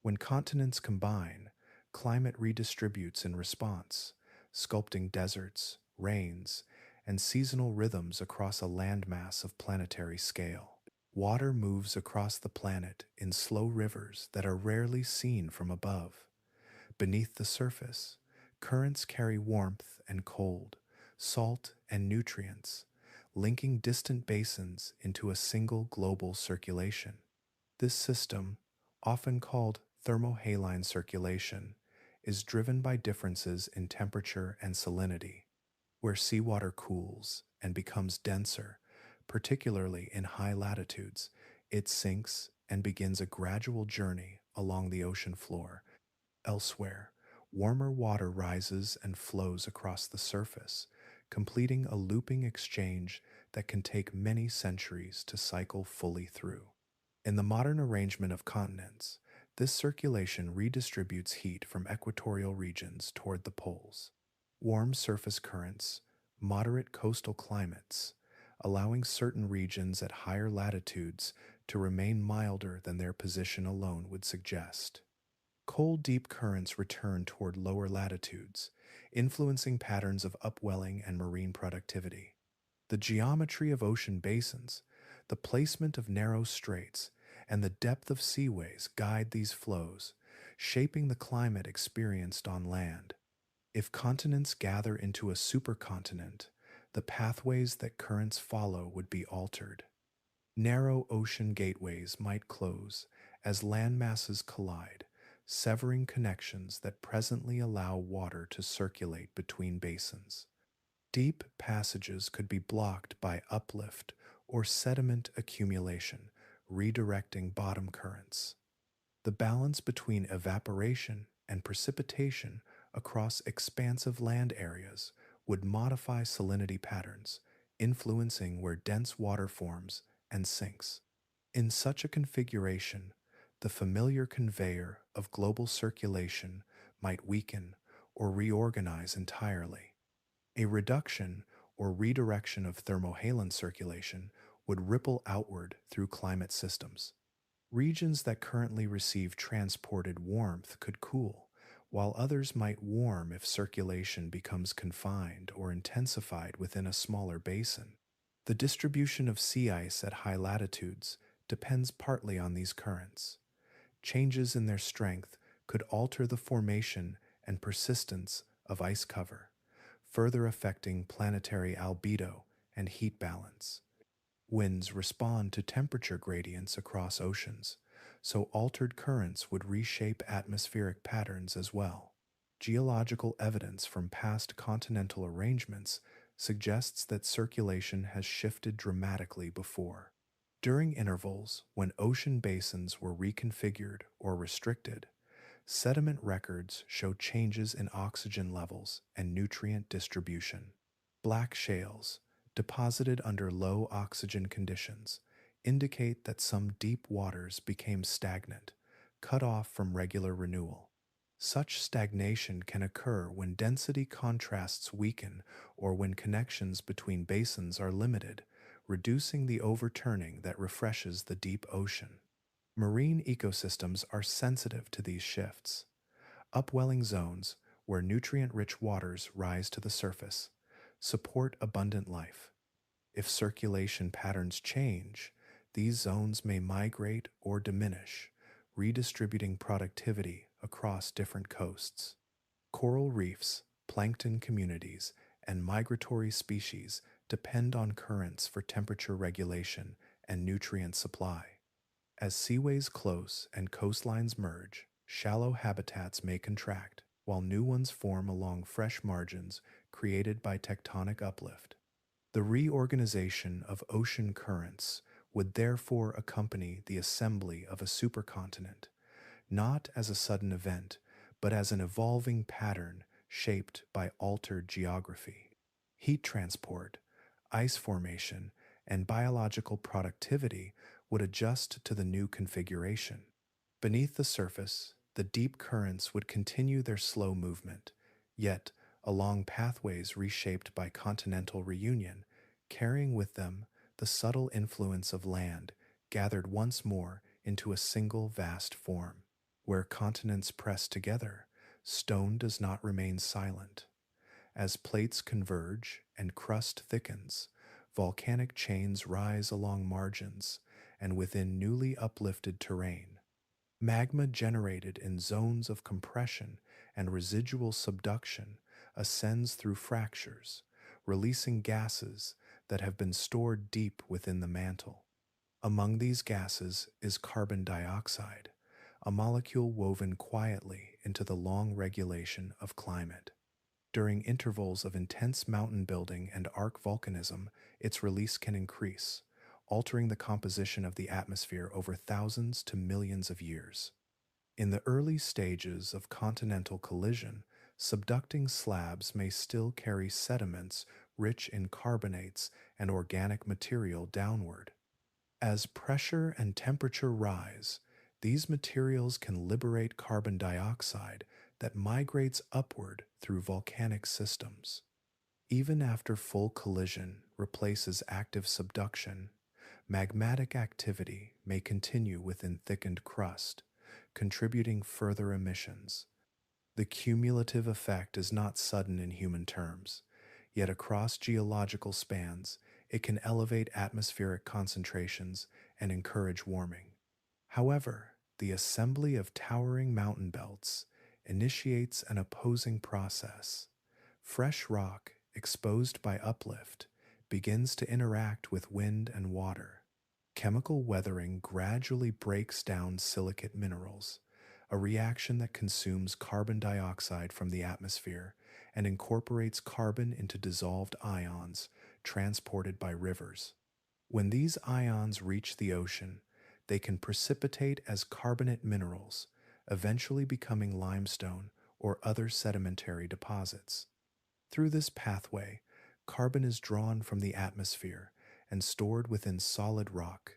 When continents combine, climate redistributes in response, sculpting deserts, rains, and seasonal rhythms across a landmass of planetary scale. Water moves across the planet in slow rivers that are rarely seen from above. Beneath the surface, currents carry warmth and cold, salt and nutrients, linking distant basins into a single global circulation. This system, often called thermohaline circulation, is driven by differences in temperature and salinity. Where seawater cools and becomes denser, particularly in high latitudes, it sinks and begins a gradual journey along the ocean floor. Elsewhere, warmer water rises and flows across the surface, completing a looping exchange that can take many centuries to cycle fully through. In the modern arrangement of continents, this circulation redistributes heat from equatorial regions toward the poles. warm surface currents, moderate coastal climates, allowing certain regions at higher latitudes to remain milder than their position alone would suggest. Cold deep currents return toward lower latitudes, influencing patterns of upwelling and marine productivity. The geometry of ocean basins, the placement of narrow straits, and the depth of seaways guide these flows, shaping the climate experienced on land. If continents gather into a supercontinent, the pathways that currents follow would be altered. Narrow ocean gateways might close as land masses collide, severing connections that presently allow water to circulate between basins. Deep passages could be blocked by uplift or sediment accumulation, redirecting bottom currents. The balance between evaporation and precipitation across expansive land areas would modify salinity patterns, influencing where dense water forms and sinks. In such a configuration, the familiar conveyor of global circulation might weaken or reorganize entirely. A reduction or redirection of thermohaline circulation would ripple outward through climate systems. Regions that currently receive transported warmth could cool, while others might warm if circulation becomes confined or intensified within a smaller basin. The distribution of sea ice at high latitudes depends partly on these currents. Changes in their strength could alter the formation and persistence of ice cover, further affecting planetary albedo and heat balance. Winds respond to temperature gradients across oceans, so altered currents would reshape atmospheric patterns as well. Geological evidence from past continental arrangements suggests that circulation has shifted dramatically before. During intervals when ocean basins were reconfigured or restricted, sediment records show changes in oxygen levels and nutrient distribution. Black shales, deposited under low oxygen conditions, indicate that some deep waters became stagnant, cut off from regular renewal. Such stagnation can occur when density contrasts weaken or when connections between basins are limited, reducing the overturning that refreshes the deep ocean. Marine ecosystems are sensitive to these shifts. Upwelling zones, where nutrient-rich waters rise to the surface, support abundant life. If circulation patterns change, these zones may migrate or diminish, redistributing productivity across different coasts. Coral reefs, plankton communities, and migratory species depend on currents for temperature regulation and nutrient supply. As seaways close and coastlines merge, shallow habitats may contract, while new ones form along fresh margins created by tectonic uplift. The reorganization of ocean currents would therefore accompany the assembly of a supercontinent, not as a sudden event, but as an evolving pattern shaped by altered geography. Heat transport, ice formation, and biological productivity would adjust to the new configuration. Beneath the surface, the deep currents would continue their slow movement, yet along pathways reshaped by continental reunion, carrying with them the subtle influence of land gathered once more into a single vast form. Where continents press together, stone does not remain silent. As plates converge and crust thickens, volcanic chains rise along margins and within newly uplifted terrain. Magma generated in zones of compression and residual subduction ascends through fractures, releasing gases that have been stored deep within the mantle. Among these gases is carbon dioxide, a molecule woven quietly into the long regulation of climate. During intervals of intense mountain building and arc volcanism, its release can increase, altering the composition of the atmosphere over thousands to millions of years. In the early stages of continental collision, subducting slabs may still carry sediments rich in carbonates and organic material downward. As pressure and temperature rise, these materials can liberate carbon dioxide that migrates upward through volcanic systems. Even after full collision replaces active subduction, magmatic activity may continue within thickened crust, contributing further emissions. The cumulative effect is not sudden in human terms, yet across geological spans, it can elevate atmospheric concentrations and encourage warming. However, the assembly of towering mountain belts initiates an opposing process. Fresh rock, exposed by uplift, begins to interact with wind and water. Chemical weathering gradually breaks down silicate minerals, a reaction that consumes carbon dioxide from the atmosphere and incorporates carbon into dissolved ions transported by rivers. When these ions reach the ocean, they can precipitate as carbonate minerals, eventually becoming limestone or other sedimentary deposits. Through this pathway, carbon is drawn from the atmosphere and stored within solid rock.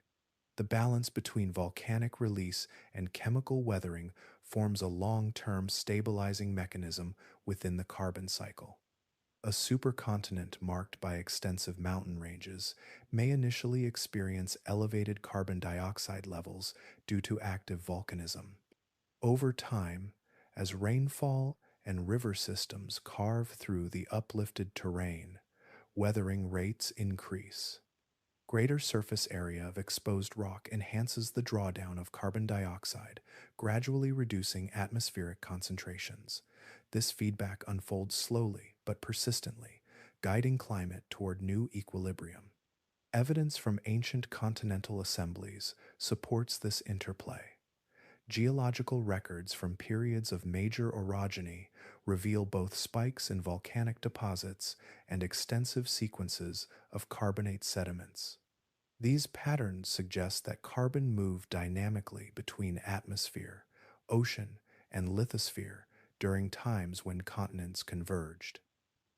The balance between volcanic release and chemical weathering forms a long-term stabilizing mechanism within the carbon cycle. A supercontinent marked by extensive mountain ranges may initially experience elevated carbon dioxide levels due to active volcanism. Over time, as rainfall and river systems carve through the uplifted terrain, weathering rates increase. Greater surface area of exposed rock enhances the drawdown of carbon dioxide, gradually reducing atmospheric concentrations. This feedback unfolds slowly but persistently, guiding climate toward new equilibrium. Evidence from ancient continental assemblies supports this interplay. Geological records from periods of major orogeny reveal both spikes in volcanic deposits and extensive sequences of carbonate sediments. These patterns suggest that carbon moved dynamically between atmosphere, ocean, and lithosphere during times when continents converged.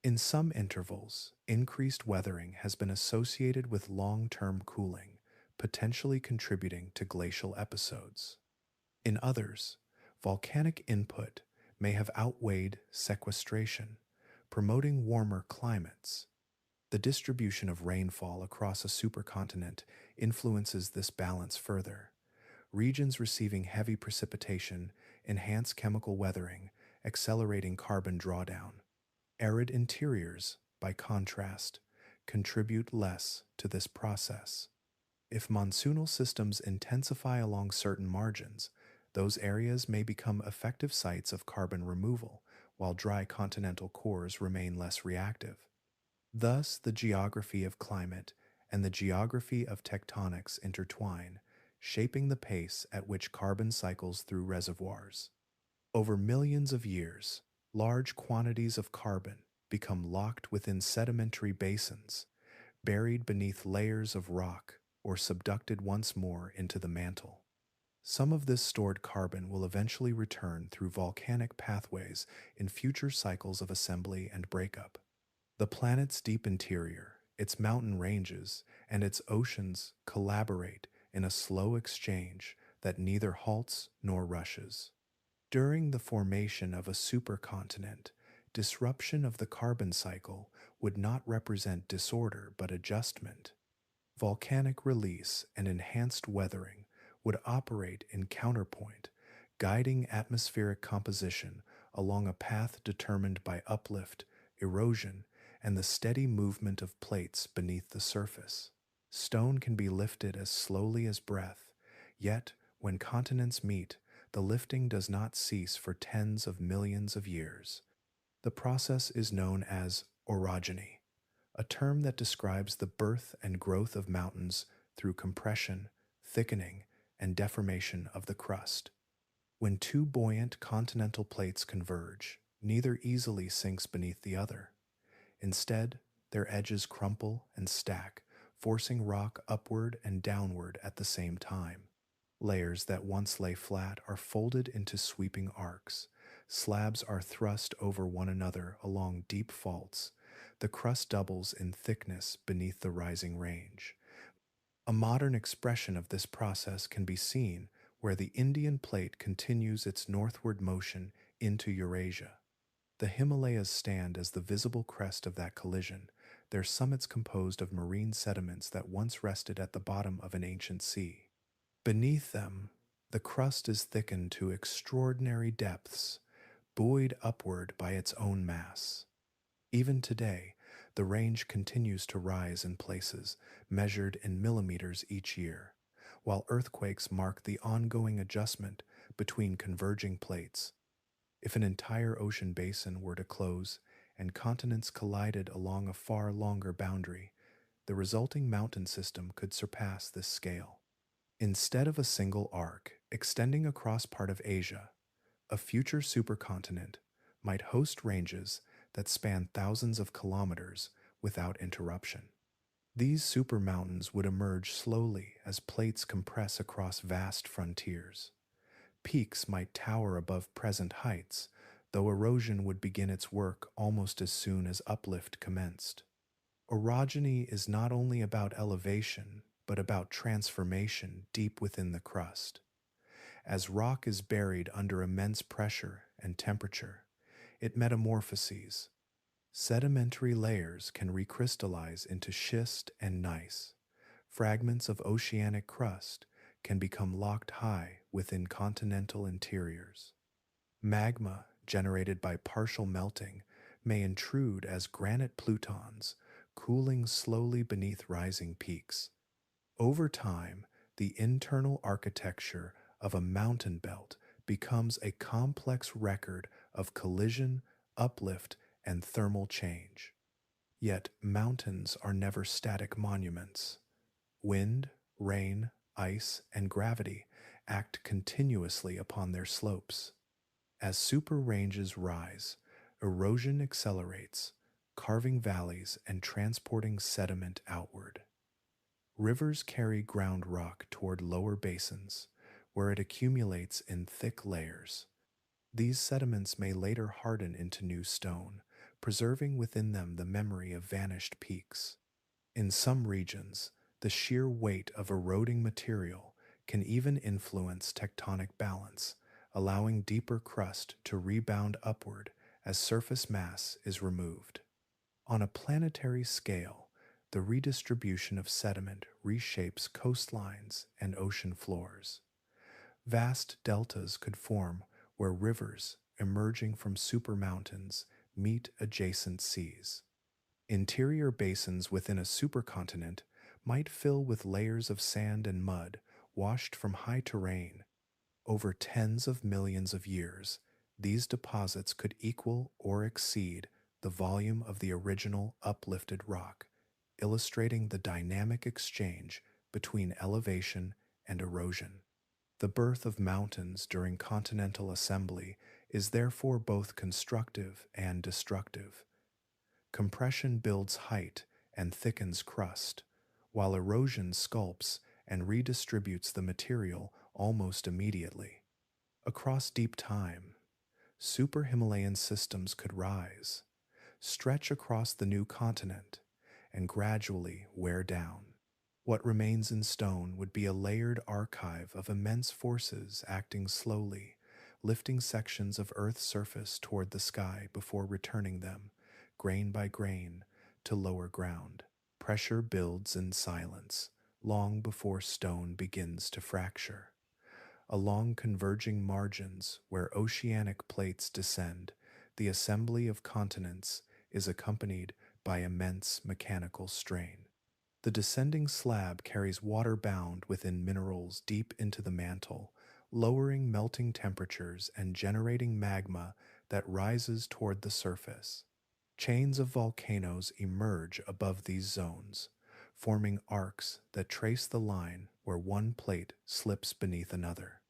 In some intervals, increased weathering has been associated with long-term cooling, potentially contributing to glacial episodes. In others, volcanic input may have outweighed sequestration, promoting warmer climates. The distribution of rainfall across a supercontinent influences this balance further. Regions receiving heavy precipitation enhance chemical weathering, accelerating carbon drawdown. Arid interiors, by contrast, contribute less to this process. If monsoonal systems intensify along certain margins, those areas may become effective sites of carbon removal, while dry continental cores remain less reactive. Thus, the geography of climate and the geography of tectonics intertwine, shaping the pace at which carbon cycles through reservoirs. Over millions of years, large quantities of carbon become locked within sedimentary basins, buried beneath layers of rock, or subducted once more into the mantle. Some of this stored carbon will eventually return through volcanic pathways in future cycles of assembly and breakup. The planet's deep interior, its mountain ranges, and its oceans collaborate in a slow exchange that neither halts nor rushes. During the formation of a supercontinent, disruption of the carbon cycle would not represent disorder but adjustment. Volcanic release and enhanced weathering would operate in counterpoint, guiding atmospheric composition along a path determined by uplift, erosion, and the steady movement of plates beneath the surface. Stone can be lifted as slowly as breath, yet when continents meet, the lifting does not cease for tens of millions of years. The process is known as orogeny, a term that describes the birth and growth of mountains through compression, thickening, and deformation of the crust. When two buoyant continental plates converge, neither easily sinks beneath the other. Instead, their edges crumple and stack, forcing rock upward and downward at the same time. Layers that once lay flat are folded into sweeping arcs. Slabs are thrust over one another along deep faults. The crust doubles in thickness beneath the rising range. A modern expression of this process can be seen where the Indian plate continues its northward motion into Eurasia. The Himalayas stand as the visible crest of that collision, their summits composed of marine sediments that once rested at the bottom of an ancient sea. Beneath them, the crust is thickened to extraordinary depths, buoyed upward by its own mass. Even today, the range continues to rise in places measured in millimeters each year, while earthquakes mark the ongoing adjustment between converging plates. If an entire ocean basin were to close and continents collided along a far longer boundary, the resulting mountain system could surpass this scale. Instead of a single arc extending across part of Asia, a future supercontinent might host ranges that span thousands of kilometers without interruption. These supermountains would emerge slowly as plates compress across vast frontiers. Peaks might tower above present heights, though erosion would begin its work almost as soon as uplift commenced. Orogeny is not only about elevation, but about transformation deep within the crust. As rock is buried under immense pressure and temperature, it metamorphoses. Sedimentary layers can recrystallize into schist and gneiss. Fragments of oceanic crust can become locked high within continental interiors. Magma, generated by partial melting, may intrude as granite plutons, cooling slowly beneath rising peaks. Over time, the internal architecture of a mountain belt becomes a complex record of collision, uplift, and thermal change. Yet mountains are never static monuments. Wind, rain, ice, and gravity act continuously upon their slopes. As super ranges rise, erosion accelerates, carving valleys and transporting sediment outward. Rivers carry ground rock toward lower basins, where it accumulates in thick layers. These sediments may later harden into new stone, preserving within them the memory of vanished peaks. In some regions, the sheer weight of eroding material can even influence tectonic balance, allowing deeper crust to rebound upward as surface mass is removed. On a planetary scale, the redistribution of sediment reshapes coastlines and ocean floors. Vast deltas could form where rivers, emerging from supermountains, meet adjacent seas. Interior basins within a supercontinent might fill with layers of sand and mud washed from high terrain. Over tens of millions of years, these deposits could equal or exceed the volume of the original uplifted rock, illustrating the dynamic exchange between elevation and erosion. The birth of mountains during continental assembly is therefore both constructive and destructive. Compression builds height and thickens crust, while erosion sculpts and redistributes the material almost immediately. Across deep time, super Himalayan systems could rise, stretch across the new continent, and gradually wear down. What remains in stone would be a layered archive of immense forces acting slowly, lifting sections of Earth's surface toward the sky before returning them, grain by grain, to lower ground. Pressure builds in silence, long before stone begins to fracture. Along converging margins where oceanic plates descend, the assembly of continents is accompanied by immense mechanical strain. The descending slab carries water bound within minerals deep into the mantle, lowering melting temperatures and generating magma that rises toward the surface. Chains of volcanoes emerge above these zones, forming arcs that trace the line where one plate slips beneath another.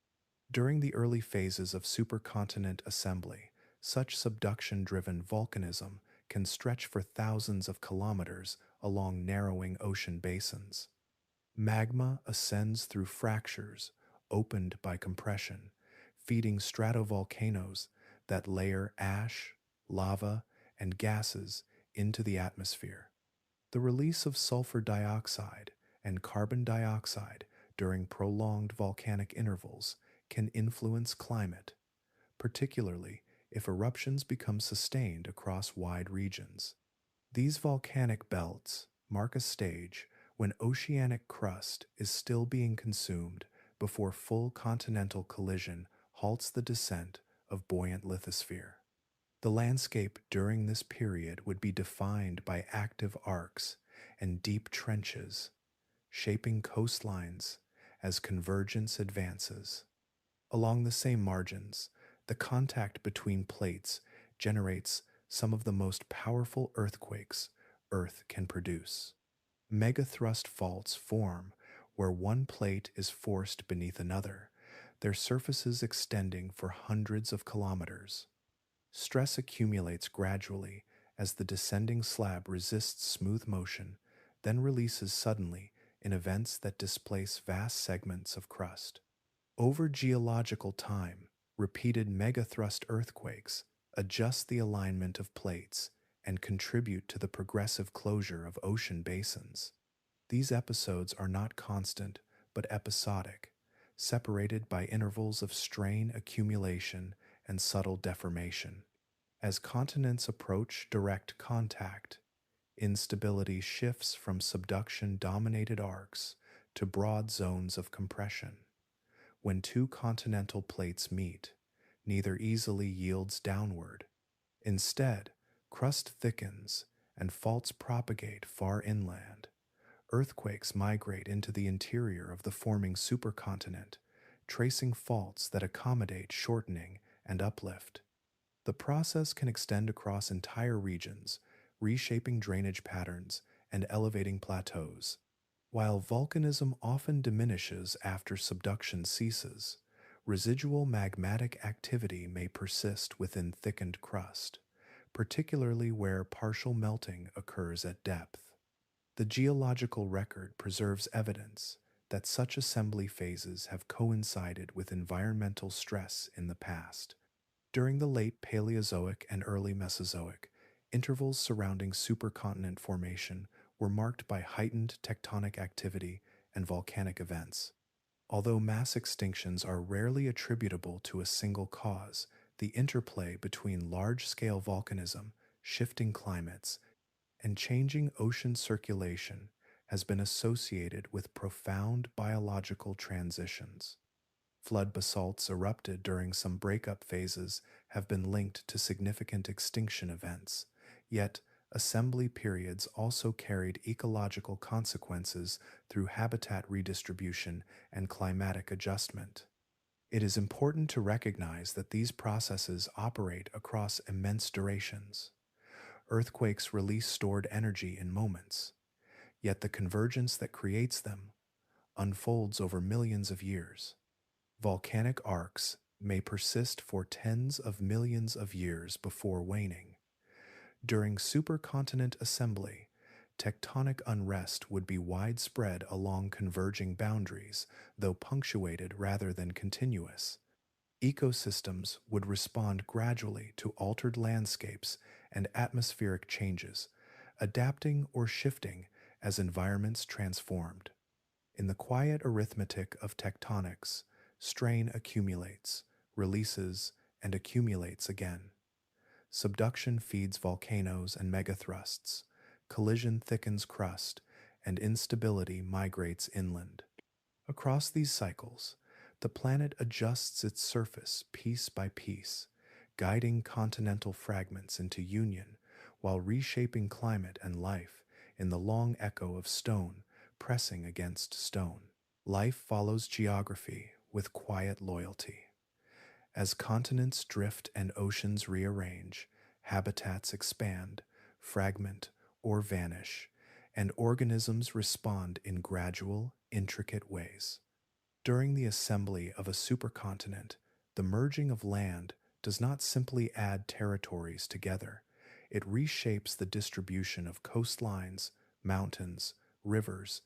During the early phases of supercontinent assembly, such subduction-driven volcanism can stretch for thousands of kilometers along narrowing ocean basins. Magma ascends through fractures opened by compression, feeding stratovolcanoes that layer ash, lava, and gases into the atmosphere. The release of sulfur dioxide and carbon dioxide during prolonged volcanic intervals can influence climate, particularly if eruptions become sustained across wide regions. These volcanic belts mark a stage when oceanic crust is still being consumed before full continental collision halts the descent of buoyant lithosphere. The landscape during this period would be defined by active arcs and deep trenches, shaping coastlines as convergence advances. Along the same margins, the contact between plates generates some of the most powerful earthquakes Earth can produce. Megathrust faults form where one plate is forced beneath another, their surfaces extending for hundreds of kilometers. Stress accumulates gradually as the descending slab resists smooth motion, then releases suddenly in events that displace vast segments of crust. Over geological time, repeated megathrust earthquakes adjust the alignment of plates and contribute to the progressive closure of ocean basins. These episodes are not constant but episodic, separated by intervals of strain accumulation and subtle deformation. As continents approach direct contact, instability shifts from subduction-dominated arcs to broad zones of compression. When two continental plates meet, neither easily yields downward. Instead, crust thickens and faults propagate far inland. Earthquakes migrate into the interior of the forming supercontinent, tracing faults that accommodate shortening and uplift. The process can extend across entire regions, reshaping drainage patterns and elevating plateaus. While volcanism often diminishes after subduction ceases, residual magmatic activity may persist within thickened crust, particularly where partial melting occurs at depth. The geological record preserves evidence that such assembly phases have coincided with environmental stress in the past. During the late Paleozoic and early Mesozoic, intervals surrounding supercontinent formation were marked by heightened tectonic activity and volcanic events. Although mass extinctions are rarely attributable to a single cause, the interplay between large-scale volcanism, shifting climates, and changing ocean circulation has been associated with profound biological transitions. Flood basalts erupted during some breakup phases have been linked to significant extinction events, yet assembly periods also carried ecological consequences through habitat redistribution and climatic adjustment. It is important to recognize that these processes operate across immense durations. Earthquakes release stored energy in moments, yet the convergence that creates them unfolds over millions of years. Volcanic arcs may persist for tens of millions of years before waning. During supercontinent assembly, tectonic unrest would be widespread along converging boundaries, though punctuated rather than continuous. Ecosystems would respond gradually to altered landscapes and atmospheric changes, adapting or shifting as environments transformed. In the quiet arithmetic of tectonics, strain accumulates, releases, and accumulates again. Subduction feeds volcanoes and megathrusts, collision thickens crust, and instability migrates inland. Across these cycles, the planet adjusts its surface piece by piece, guiding continental fragments into union while reshaping climate and life in the long echo of stone pressing against stone. Life follows geography with quiet loyalty. As continents drift and oceans rearrange, habitats expand, fragment, or vanish, and organisms respond in gradual, intricate ways. During the assembly of a supercontinent, the merging of land does not simply add territories together. It reshapes the distribution of coastlines, mountains, rivers,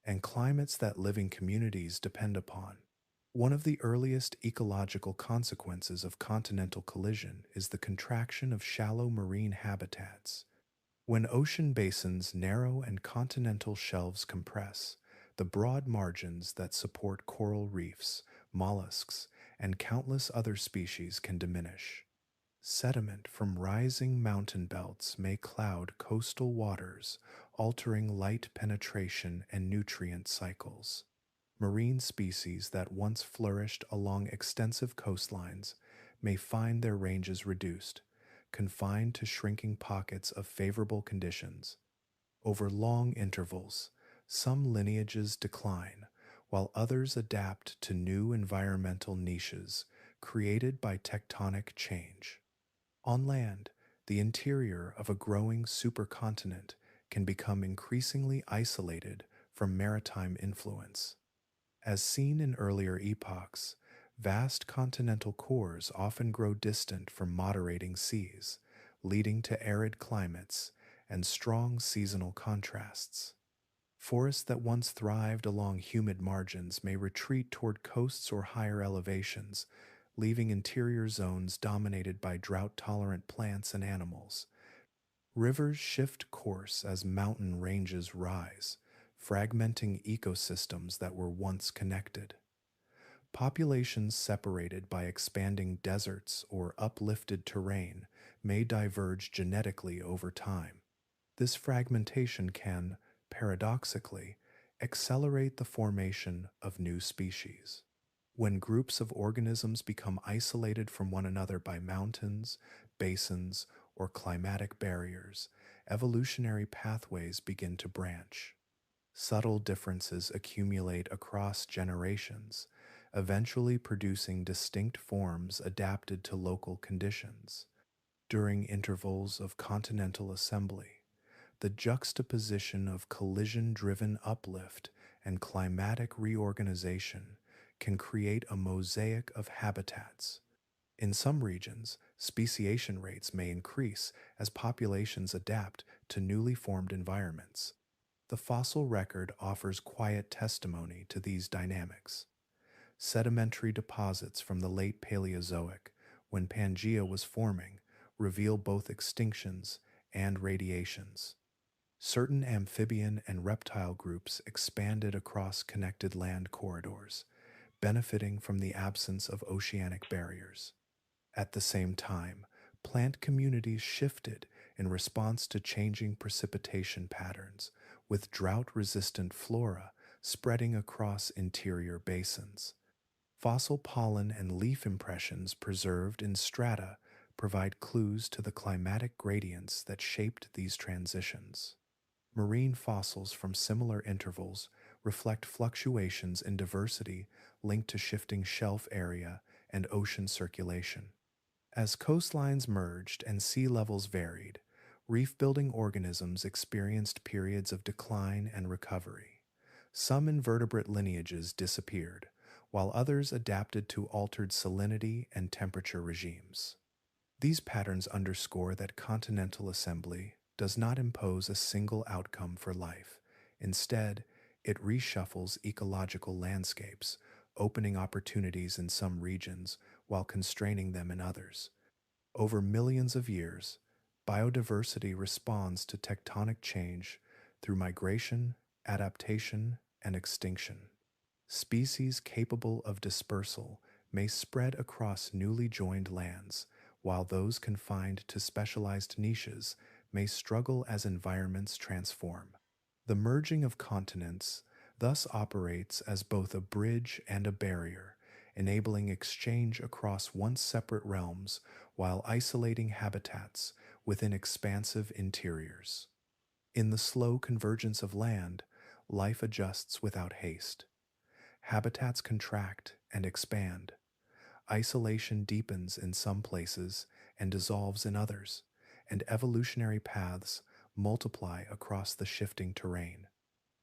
and climates that living communities depend upon. One of the earliest ecological consequences of continental collision is the contraction of shallow marine habitats. When ocean basins narrow and continental shelves compress, the broad margins that support coral reefs, mollusks, and countless other species can diminish. Sediment from rising mountain belts may cloud coastal waters, altering light penetration and nutrient cycles. Marine species that once flourished along extensive coastlines may find their ranges reduced, confined to shrinking pockets of favorable conditions. Over long intervals, some lineages decline, while others adapt to new environmental niches created by tectonic change. On land, the interior of a growing supercontinent can become increasingly isolated from maritime influence. As seen in earlier epochs, vast continental cores often grow distant from moderating seas, leading to arid climates and strong seasonal contrasts. Forests that once thrived along humid margins may retreat toward coasts or higher elevations, leaving interior zones dominated by drought-tolerant plants and animals. Rivers shift course as mountain ranges rise, fragmenting ecosystems that were once connected. Populations separated by expanding deserts or uplifted terrain may diverge genetically over time. This fragmentation can, paradoxically, accelerate the formation of new species. When groups of organisms become isolated from one another by mountains, basins, or climatic barriers, evolutionary pathways begin to branch. Subtle differences accumulate across generations, eventually producing distinct forms adapted to local conditions. During intervals of continental assembly, the juxtaposition of collision-driven uplift and climatic reorganization can create a mosaic of habitats. In some regions, speciation rates may increase as populations adapt to newly formed environments. The fossil record offers quiet testimony to these dynamics. Sedimentary deposits from the late Paleozoic, when Pangaea was forming, reveal both extinctions and radiations. Certain amphibian and reptile groups expanded across connected land corridors, benefiting from the absence of oceanic barriers. At the same time, plant communities shifted in response to changing precipitation patterns, with drought-resistant flora spreading across interior basins. Fossil pollen and leaf impressions preserved in strata provide clues to the climatic gradients that shaped these transitions. Marine fossils from similar intervals reflect fluctuations in diversity linked to shifting shelf area and ocean circulation. As coastlines merged and sea levels varied, reef-building organisms experienced periods of decline and recovery. Some invertebrate lineages disappeared, while others adapted to altered salinity and temperature regimes. These patterns underscore that continental assembly does not impose a single outcome for life. Instead, it reshuffles ecological landscapes, opening opportunities in some regions while constraining them in others. Over millions of years, biodiversity responds to tectonic change through migration, adaptation, and extinction. Species capable of dispersal may spread across newly joined lands, while those confined to specialized niches may struggle as environments transform. The merging of continents thus operates as both a bridge and a barrier, enabling exchange across once separate realms while isolating habitats within expansive interiors. In the slow convergence of land, life adjusts without haste. Habitats contract and expand. Isolation deepens in some places and dissolves in others, and evolutionary paths multiply across the shifting terrain.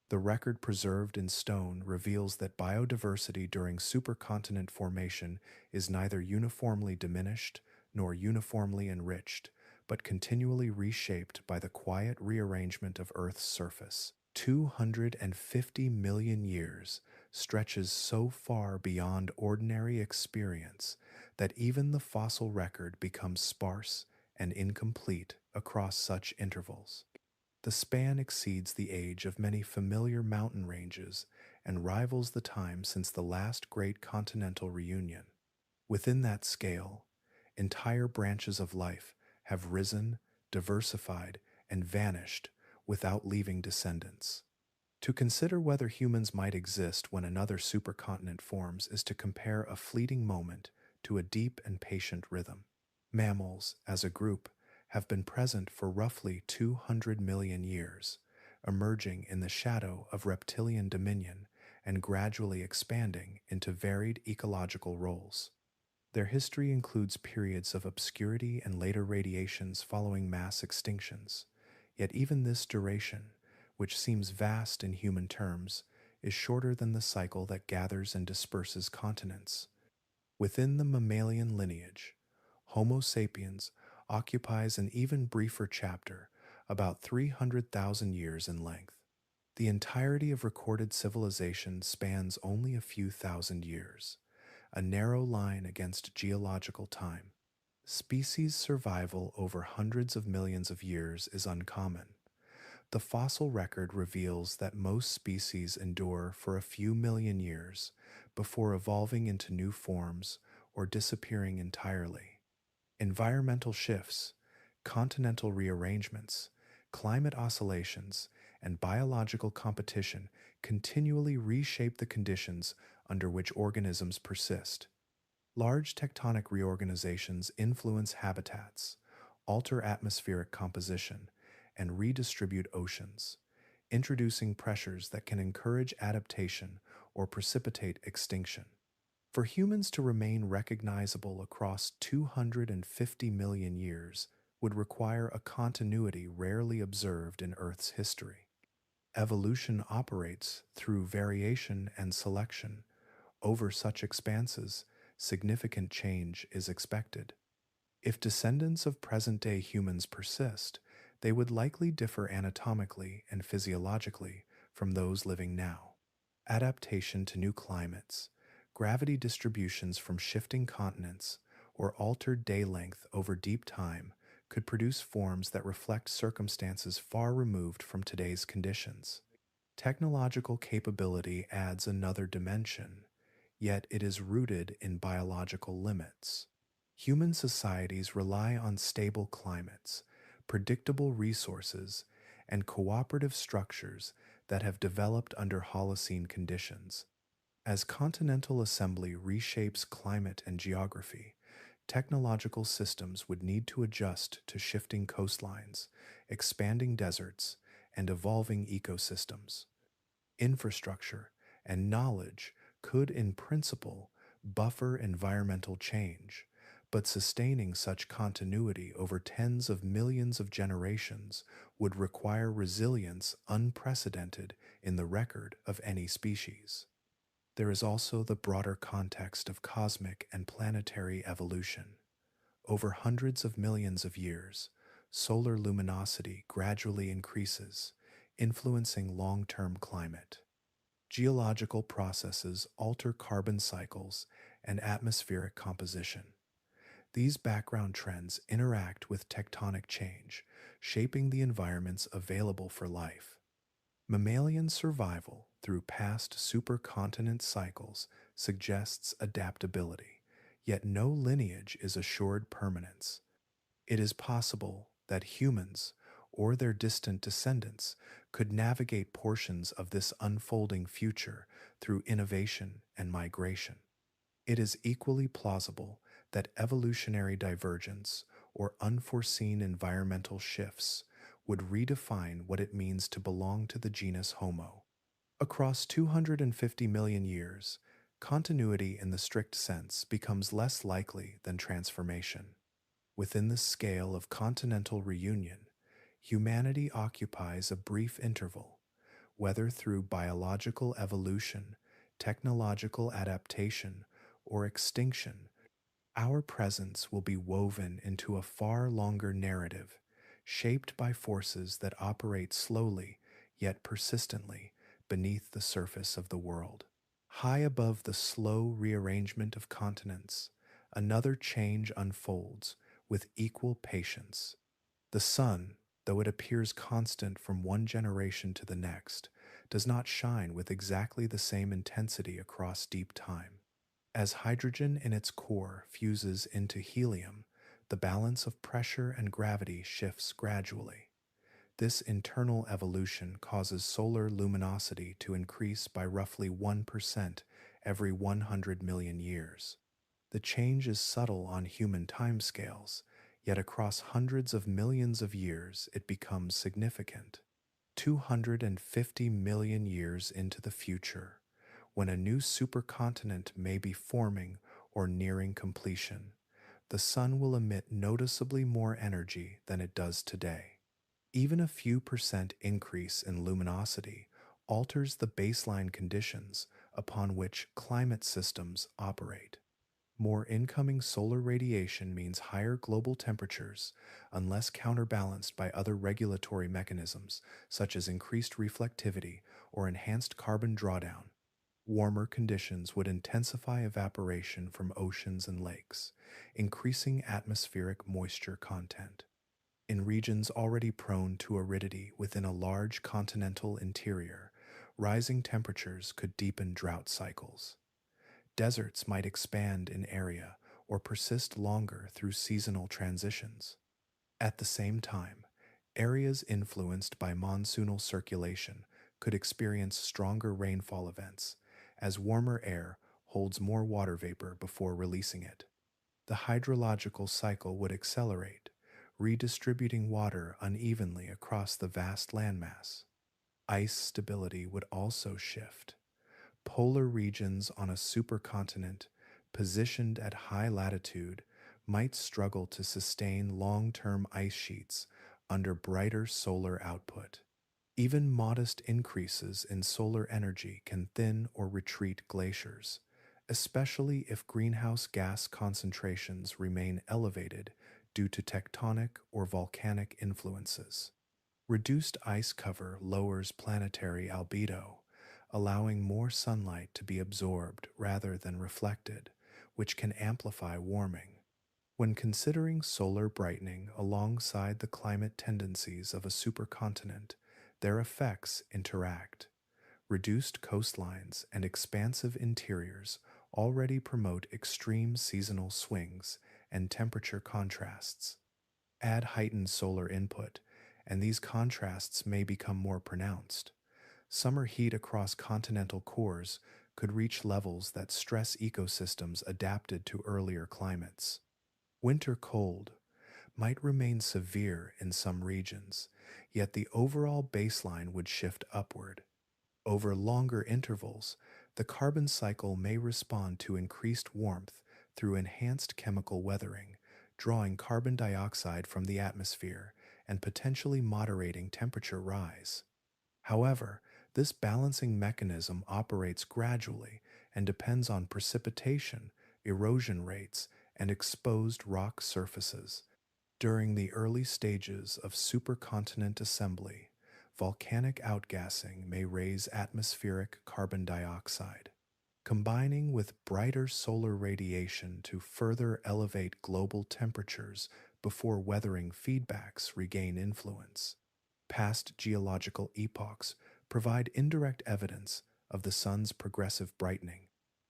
The record preserved in stone reveals that biodiversity during supercontinent formation is neither uniformly diminished nor uniformly enriched, but continually reshaped by the quiet rearrangement of Earth's surface. 250 million years stretches so far beyond ordinary experience that even the fossil record becomes sparse and incomplete across such intervals. The span exceeds the age of many familiar mountain ranges and rivals the time since the last great continental reunion. Within that scale, Entire branches of life have risen, diversified, and vanished without leaving descendants. To consider whether humans might exist when another supercontinent forms is to compare a fleeting moment to a deep and patient rhythm. Mammals, as a group, have been present for roughly 200 million years, emerging in the shadow of reptilian dominion and gradually expanding into varied ecological roles. Their history includes periods of obscurity and later radiations following mass extinctions. Yet even this duration, which seems vast in human terms, is shorter than the cycle that gathers and disperses continents. Within the mammalian lineage, Homo sapiens occupies an even briefer chapter, about 300,000 years in length. The entirety of recorded civilization spans only a few thousand years, a narrow line against geological time. Species survival over hundreds of millions of years is uncommon. The fossil record reveals that most species endure for a few million years before evolving into new forms or disappearing entirely. Environmental shifts, continental rearrangements, climate oscillations, and biological competition continually reshape the conditions under which organisms persist. Large tectonic reorganizations influence habitats, alter atmospheric composition, and redistribute oceans, introducing pressures that can encourage adaptation or precipitate extinction. For humans to remain recognizable across 250 million years would require a continuity rarely observed in Earth's history. Evolution operates through variation and selection. Over such expanses, significant change is expected. If descendants of present-day humans persist, they would likely differ anatomically and physiologically from those living now. Adaptation to new climates, gravity distributions from shifting continents, or altered day length over deep time could produce forms that reflect circumstances far removed from today's conditions. Technological capability adds another dimension, yet it is rooted in biological limits. Human societies rely on stable climates, predictable resources, and cooperative structures that have developed under Holocene conditions. As continental assembly reshapes climate and geography, technological systems would need to adjust to shifting coastlines, expanding deserts, and evolving ecosystems. Infrastructure and knowledge could, in principle, buffer environmental change, but sustaining such continuity over tens of millions of generations would require resilience unprecedented in the record of any species. There is also the broader context of cosmic and planetary evolution. Over hundreds of millions of years, solar luminosity gradually increases, influencing long-term climate. Geological processes alter carbon cycles and atmospheric composition. These background trends interact with tectonic change, shaping the environments available for life. Mammalian survival through past supercontinent cycles suggests adaptability, yet no lineage is assured permanence. It is possible that humans, or their distant descendants, could navigate portions of this unfolding future through innovation and migration. It is equally plausible that evolutionary divergence or unforeseen environmental shifts would redefine what it means to belong to the genus Homo. Across 250 million years, continuity in the strict sense becomes less likely than transformation. Within the scale of continental reunion, humanity occupies a brief interval, whether through biological evolution, technological adaptation, or extinction. Our presence will be woven into a far longer narrative, shaped by forces that operate slowly yet persistently beneath the surface of the world. High above the slow rearrangement of continents, another change unfolds with equal patience. The sun, though it appears constant from one generation to the next, does not shine with exactly the same intensity across deep time. As hydrogen in its core fuses into helium, the balance of pressure and gravity shifts gradually. This internal evolution causes solar luminosity to increase by roughly 1% every 100 million years. The change is subtle on human timescales, yet across hundreds of millions of years it becomes significant. 250 million years into the future, when a new supercontinent may be forming or nearing completion, the sun will emit noticeably more energy than it does today. Even a few percent increase in luminosity alters the baseline conditions upon which climate systems operate. More incoming solar radiation means higher global temperatures unless counterbalanced by other regulatory mechanisms such as increased reflectivity or enhanced carbon drawdown. Warmer conditions would intensify evaporation from oceans and lakes, increasing atmospheric moisture content. In regions already prone to aridity within a large continental interior, rising temperatures could deepen drought cycles. Deserts might expand in area or persist longer through seasonal transitions. At the same time, areas influenced by monsoonal circulation could experience stronger rainfall events, as warmer air holds more water vapor before releasing it. The hydrological cycle would accelerate, redistributing water unevenly across the vast landmass. Ice stability would also shift. Polar regions on a supercontinent positioned at high latitude might struggle to sustain long-term ice sheets under brighter solar output. Even modest increases in solar energy can thin or retreat glaciers, especially if greenhouse gas concentrations remain elevated due to tectonic or volcanic influences. Reduced ice cover lowers planetary albedo, allowing more sunlight to be absorbed rather than reflected, which can amplify warming. When considering solar brightening alongside the climate tendencies of a supercontinent, their effects interact. Reduced coastlines and expansive interiors already promote extreme seasonal swings and temperature contrasts. Add heightened solar input, and these contrasts may become more pronounced. Summer heat across continental cores could reach levels that stress ecosystems adapted to earlier climates. Winter cold might remain severe in some regions, yet the overall baseline would shift upward. Over longer intervals, the carbon cycle may respond to increased warmth through enhanced chemical weathering, drawing carbon dioxide from the atmosphere and potentially moderating temperature rise. However, this balancing mechanism operates gradually and depends on precipitation, erosion rates, and exposed rock surfaces. During the early stages of supercontinent assembly, volcanic outgassing may raise atmospheric carbon dioxide, combining with brighter solar radiation to further elevate global temperatures before weathering feedbacks regain influence. Past geological epochs provide indirect evidence of the sun's progressive brightening.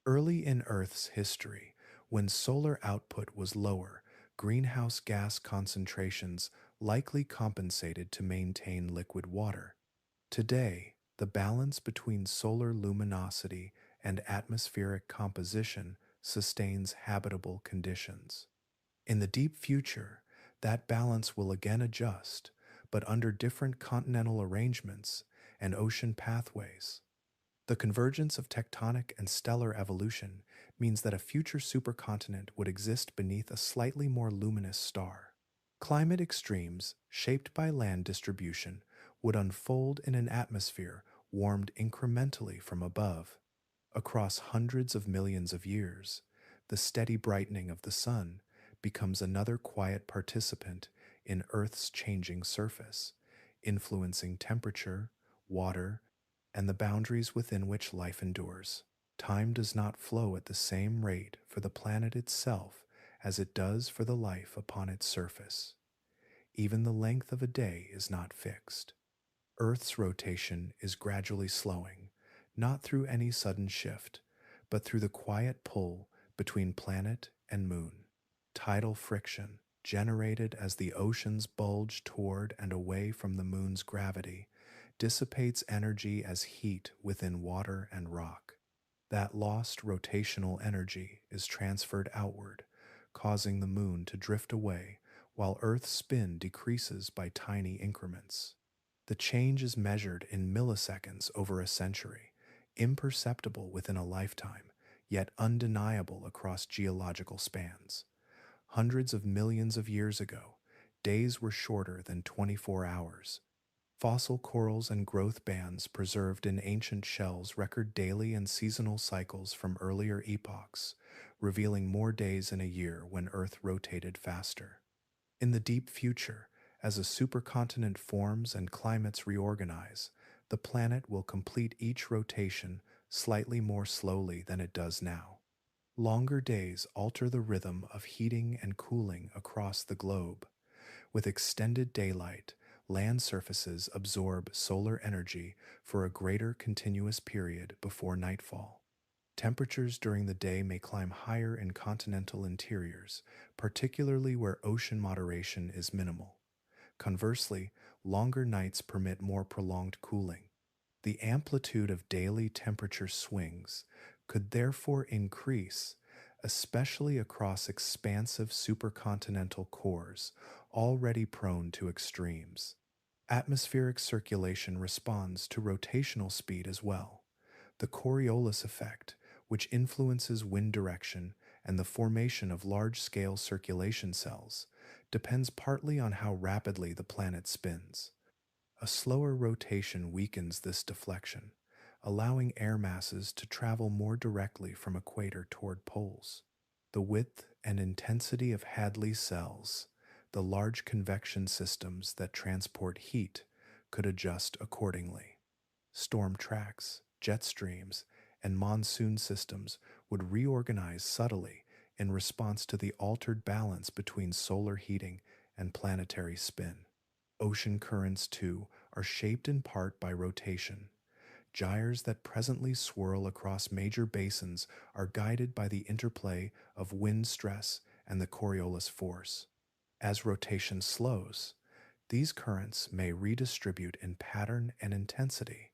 Early in Earth's history, when solar output was lower, greenhouse gas concentrations likely compensated to maintain liquid water. Today, the balance between solar luminosity and atmospheric composition sustains habitable conditions. In the deep future, that balance will again adjust, but under different continental arrangements and ocean pathways. The convergence of tectonic and stellar evolution means that a future supercontinent would exist beneath a slightly more luminous star. Climate extremes, shaped by land distribution, would unfold in an atmosphere warmed incrementally from above. Across hundreds of millions of years, the steady brightening of the sun becomes another quiet participant in Earth's changing surface, influencing temperature, water, and the boundaries within which life endures. Time does not flow at the same rate for the planet itself as it does for the life upon its surface. Even the length of a day is not fixed. Earth's rotation is gradually slowing, not through any sudden shift, but through the quiet pull between planet and moon. Tidal friction, generated as the oceans bulge toward and away from the moon's gravity, dissipates energy as heat within water and rock. That lost rotational energy is transferred outward, causing the moon to drift away while Earth's spin decreases by tiny increments. The change is measured in milliseconds over a century, imperceptible within a lifetime, yet undeniable across geological spans. Hundreds of millions of years ago, days were shorter than 24 hours. Fossil corals and growth bands preserved in ancient shells record daily and seasonal cycles from earlier epochs, revealing more days in a year when Earth rotated faster. In the deep future, as a supercontinent forms and climates reorganize, the planet will complete each rotation slightly more slowly than it does now. Longer days alter the rhythm of heating and cooling across the globe. With extended daylight, land surfaces absorb solar energy for a greater continuous period before nightfall. Temperatures during the day may climb higher in continental interiors, particularly where ocean moderation is minimal. Conversely, longer nights permit more prolonged cooling. The amplitude of daily temperature swings could therefore increase, especially across expansive supercontinental cores already prone to extremes. Atmospheric circulation responds to rotational speed as well. The Coriolis effect, which influences wind direction and the formation of large-scale circulation cells, depends partly on how rapidly the planet spins. A slower rotation weakens this deflection, allowing air masses to travel more directly from equator toward poles. The width and intensity of Hadley cells, the large convection systems that transport heat, could adjust accordingly. Storm tracks, jet streams, and monsoon systems would reorganize subtly in response to the altered balance between solar heating and planetary spin. Ocean currents, too, are shaped in part by rotation. Gyres that presently swirl across major basins are guided by the interplay of wind stress and the Coriolis force. As rotation slows, these currents may redistribute in pattern and intensity,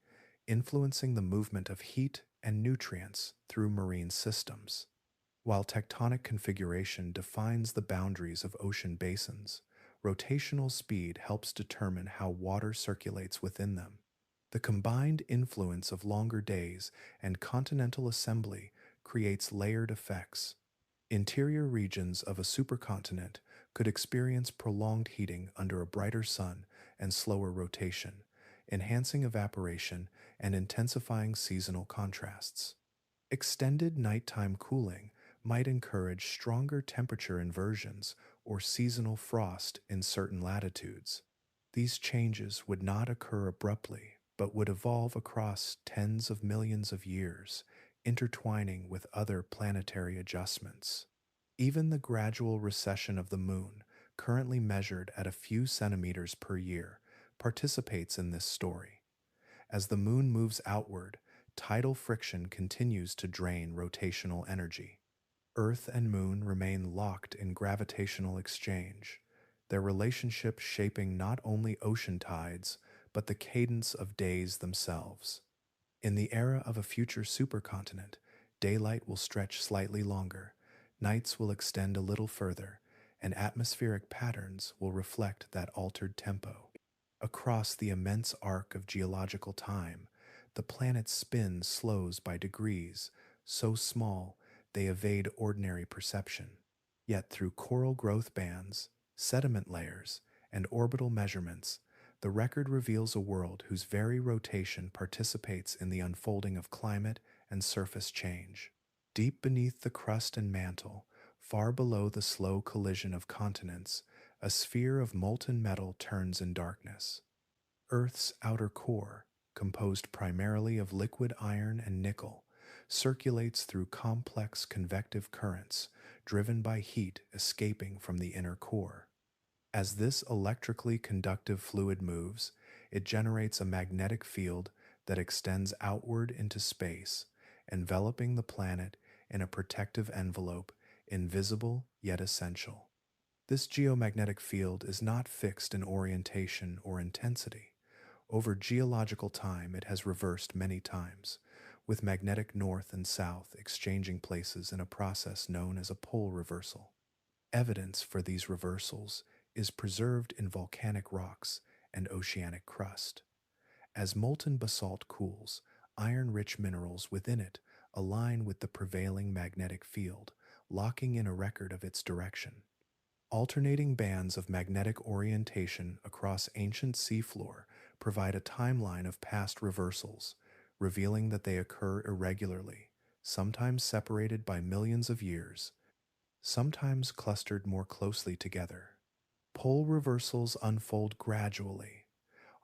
influencing the movement of heat and nutrients through marine systems. While tectonic configuration defines the boundaries of ocean basins, rotational speed helps determine how water circulates within them. The combined influence of longer days and continental assembly creates layered effects. Interior regions of a supercontinent could experience prolonged heating under a brighter sun and slower rotation, enhancing evaporation and intensifying seasonal contrasts. Extended nighttime cooling might encourage stronger temperature inversions or seasonal frost in certain latitudes. These changes would not occur abruptly, but would evolve across tens of millions of years, intertwining with other planetary adjustments. Even the gradual recession of the moon, currently measured at a few centimeters per year, participates in this story. As the moon moves outward, tidal friction continues to drain rotational energy. Earth and moon remain locked in gravitational exchange, their relationship shaping not only ocean tides, but the cadence of days themselves. In the era of a future supercontinent, daylight will stretch slightly longer, nights will extend a little further, and atmospheric patterns will reflect that altered tempo. Across the immense arc of geological time, the planet's spin slows by degrees, so small they evade ordinary perception. Yet through coral growth bands, sediment layers, and orbital measurements, the record reveals a world whose very rotation participates in the unfolding of climate and surface change. Deep beneath the crust and mantle, far below the slow collision of continents, a sphere of molten metal turns in darkness. Earth's outer core, composed primarily of liquid iron and nickel, circulates through complex convective currents driven by heat escaping from the inner core. As this electrically conductive fluid moves, it generates a magnetic field that extends outward into space, enveloping the planet in a protective envelope, invisible yet essential. This geomagnetic field is not fixed in orientation or intensity. Over geological time, it has reversed many times, with magnetic north and south exchanging places in a process known as a pole reversal. Evidence for these reversals is preserved in volcanic rocks and oceanic crust. As molten basalt cools, iron-rich minerals within it align with the prevailing magnetic field, locking in a record of its direction. Alternating bands of magnetic orientation across ancient seafloor provide a timeline of past reversals, revealing that they occur irregularly, sometimes separated by millions of years, sometimes clustered more closely together. Pole reversals unfold gradually,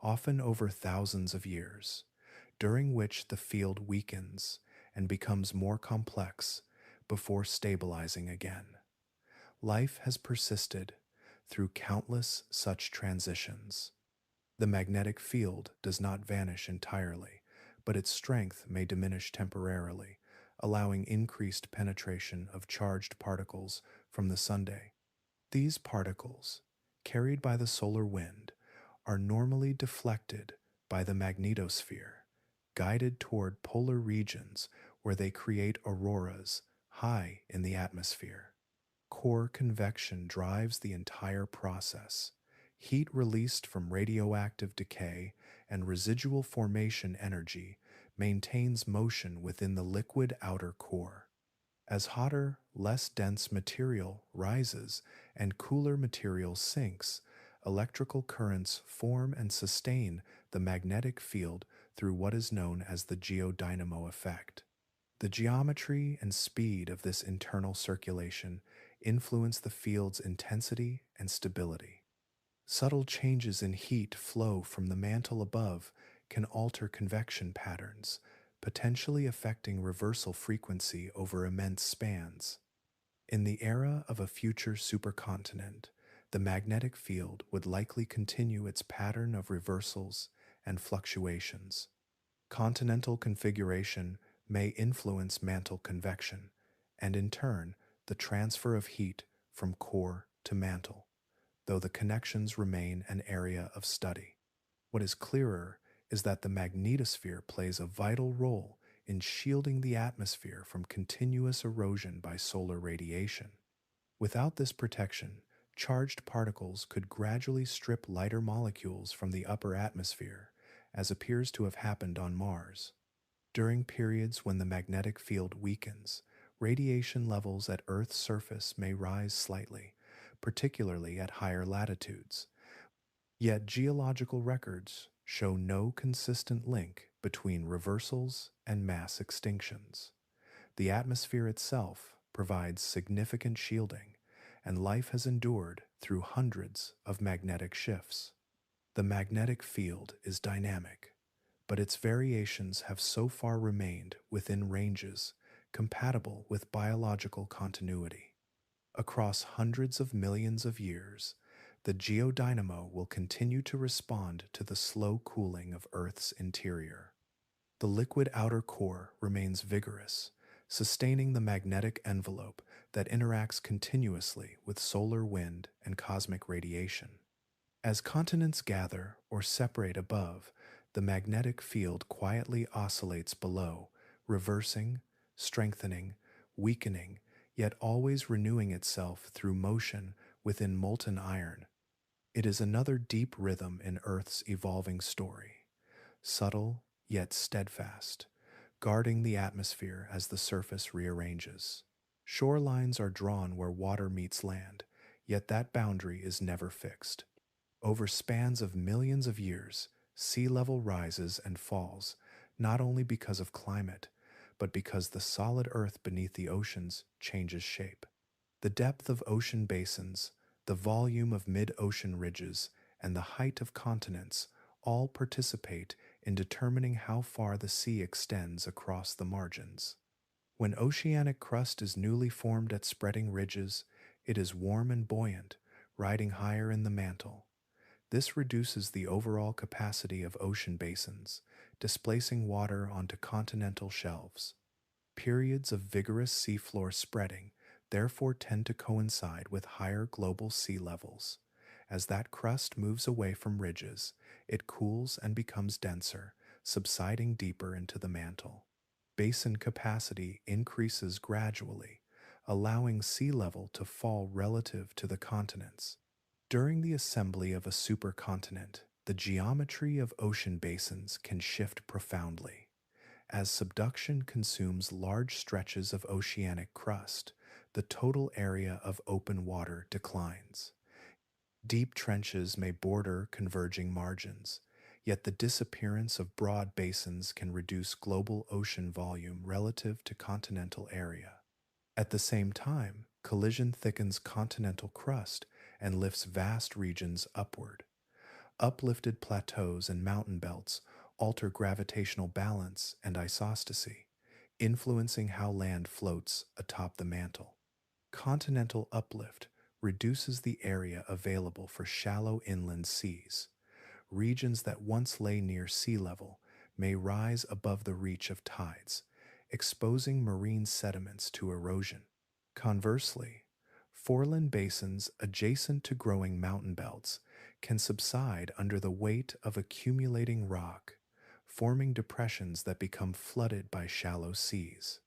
often over thousands of years, during which the field weakens and becomes more complex before stabilizing again. Life has persisted through countless such transitions. The magnetic field does not vanish entirely, but its strength may diminish temporarily, allowing increased penetration of charged particles from the sunday. These particles, carried by the solar wind, are normally deflected by the magnetosphere, guided toward polar regions where they create auroras high in the atmosphere. Core convection drives the entire process. Heat released from radioactive decay and residual formation energy maintains motion within the liquid outer core. As hotter, less dense material rises and cooler material sinks, electrical currents form and sustain the magnetic field through what is known as the Geodynamo effect. The geometry and speed of this internal circulation influence the field's intensity and stability. Subtle changes in heat flow from the mantle above can alter convection patterns, potentially affecting reversal frequency over immense spans. In the era of a future supercontinent, the magnetic field would likely continue its pattern of reversals and fluctuations. Continental configuration may influence mantle convection, and in turn, the transfer of heat from core to mantle, though the connections remain an area of study. What is clearer is that the magnetosphere plays a vital role in shielding the atmosphere from continuous erosion by solar radiation. Without this protection, charged particles could gradually strip lighter molecules from the upper atmosphere, as appears to have happened on Mars. During periods when the magnetic field weakens, radiation levels at Earth's surface may rise slightly, particularly at higher latitudes. Yet geological records show no consistent link between reversals and mass extinctions. The atmosphere itself provides significant shielding, and life has endured through hundreds of magnetic shifts. The magnetic field is dynamic, but its variations have so far remained within ranges compatible with biological continuity. Across hundreds of millions of years, the geodynamo will continue to respond to the slow cooling of Earth's interior. The liquid outer core remains vigorous, sustaining the magnetic envelope that interacts continuously with solar wind and cosmic radiation. As continents gather or separate above, the magnetic field quietly oscillates below, reversing, strengthening, weakening, yet always renewing itself through motion within molten iron. It is another deep rhythm in Earth's evolving story, subtle yet steadfast, guarding the atmosphere as the surface rearranges. Shorelines are drawn where water meets land, yet that boundary is never fixed. Over spans of millions of years, sea level rises and falls, not only because of climate, but because the solid earth beneath the oceans changes shape. The depth of ocean basins, the volume of mid-ocean ridges, and the height of continents all participate in determining how far the sea extends across the margins. When oceanic crust is newly formed at spreading ridges, it is warm and buoyant, riding higher in the mantle. This reduces the overall capacity of ocean basins, displacing water onto continental shelves. Periods of vigorous seafloor spreading therefore tend to coincide with higher global sea levels. As that crust moves away from ridges, it cools and becomes denser, subsiding deeper into the mantle. Basin capacity increases gradually, allowing sea level to fall relative to the continents. During the assembly of a supercontinent, the geometry of ocean basins can shift profoundly. As subduction consumes large stretches of oceanic crust, the total area of open water declines. Deep trenches may border converging margins, yet the disappearance of broad basins can reduce global ocean volume relative to continental area. At the same time, collision thickens continental crust and lifts vast regions upward. Uplifted plateaus and mountain belts alter gravitational balance and isostasy, influencing how land floats atop the mantle. Continental uplift reduces the area available for shallow inland seas. Regions that once lay near sea level may rise above the reach of tides, exposing marine sediments to erosion. Conversely, foreland basins adjacent to growing mountain belts can subside under the weight of accumulating rock, forming depressions that become flooded by shallow seas.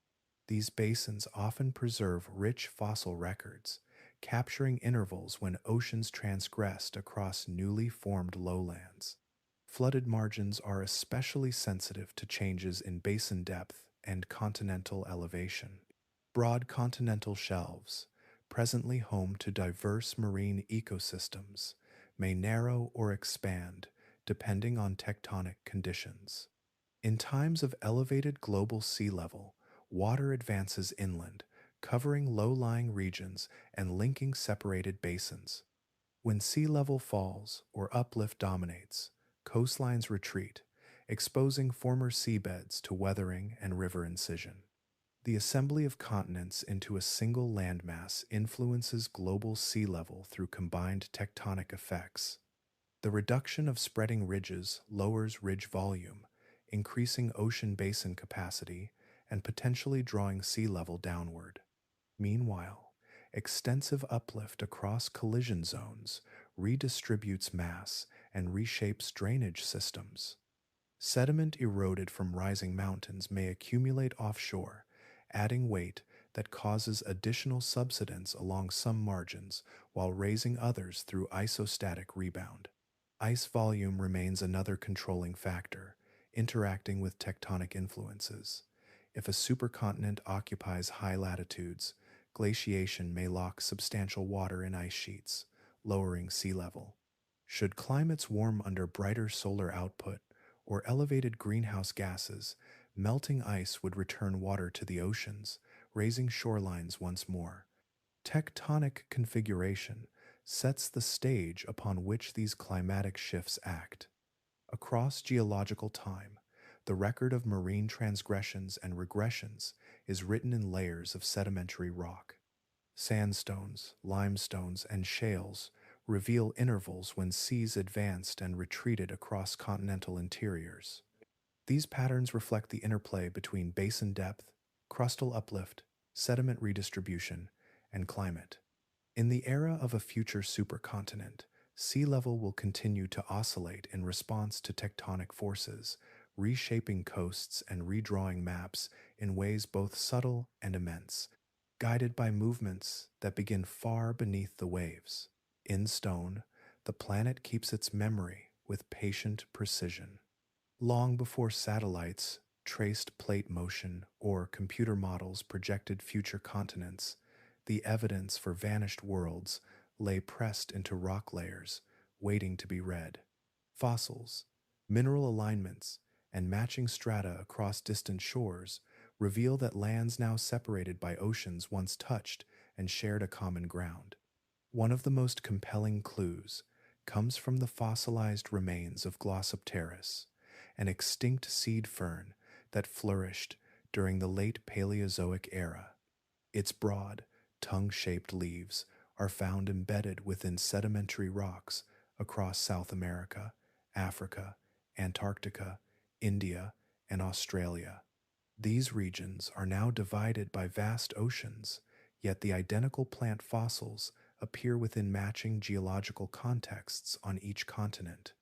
These basins often preserve rich fossil records, capturing intervals when oceans transgressed across newly formed lowlands. Flooded margins are especially sensitive to changes in basin depth and continental elevation. Broad continental shelves, presently home to diverse marine ecosystems, may narrow or expand depending on tectonic conditions. In times of elevated global sea level, water advances inland, covering low-lying regions and linking separated basins. When sea level falls or uplift dominates, coastlines retreat, exposing former seabeds to weathering and river incision. The assembly of continents into a single landmass influences global sea level through combined tectonic effects. The reduction of spreading ridges lowers ridge volume, increasing ocean basin capacity and potentially drawing sea level downward. Meanwhile, extensive uplift across collision zones redistributes mass and reshapes drainage systems. Sediment eroded from rising mountains may accumulate offshore, adding weight that causes additional subsidence along some margins while raising others through isostatic rebound. Ice volume remains another controlling factor, interacting with tectonic influences. If a supercontinent occupies high latitudes, glaciation may lock substantial water in ice sheets, lowering sea level. Should climates warm under brighter solar output or elevated greenhouse gases, melting ice would return water to the oceans, raising shorelines once more. Tectonic configuration sets the stage upon which these climatic shifts act. Across geological time, the record of marine transgressions and regressions is written in layers of sedimentary rock. Sandstones, limestones, and shales reveal intervals when seas advanced and retreated across continental interiors. These patterns reflect the interplay between basin depth, crustal uplift, sediment redistribution, and climate. In the era of a future supercontinent, sea level will continue to oscillate in response to tectonic forces, reshaping coasts and redrawing maps in ways both subtle and immense, guided by movements that begin far beneath the waves. In stone, the planet keeps its memory with patient precision. Long before satellites traced plate motion or computer models projected future continents, the evidence for vanished worlds lay pressed into rock layers, waiting to be read. Fossils, mineral alignments, and matching strata across distant shores reveal that lands now separated by oceans once touched and shared a common ground. One of the most compelling clues comes from the fossilized remains of Glossopteris, an extinct seed fern that flourished during the late Paleozoic era. Its broad, tongue-shaped leaves are found embedded within sedimentary rocks across South America, Africa, Antarctica, India, and Australia. These regions are now divided by vast oceans, yet the identical plant fossils appear within matching geological contexts on each continent.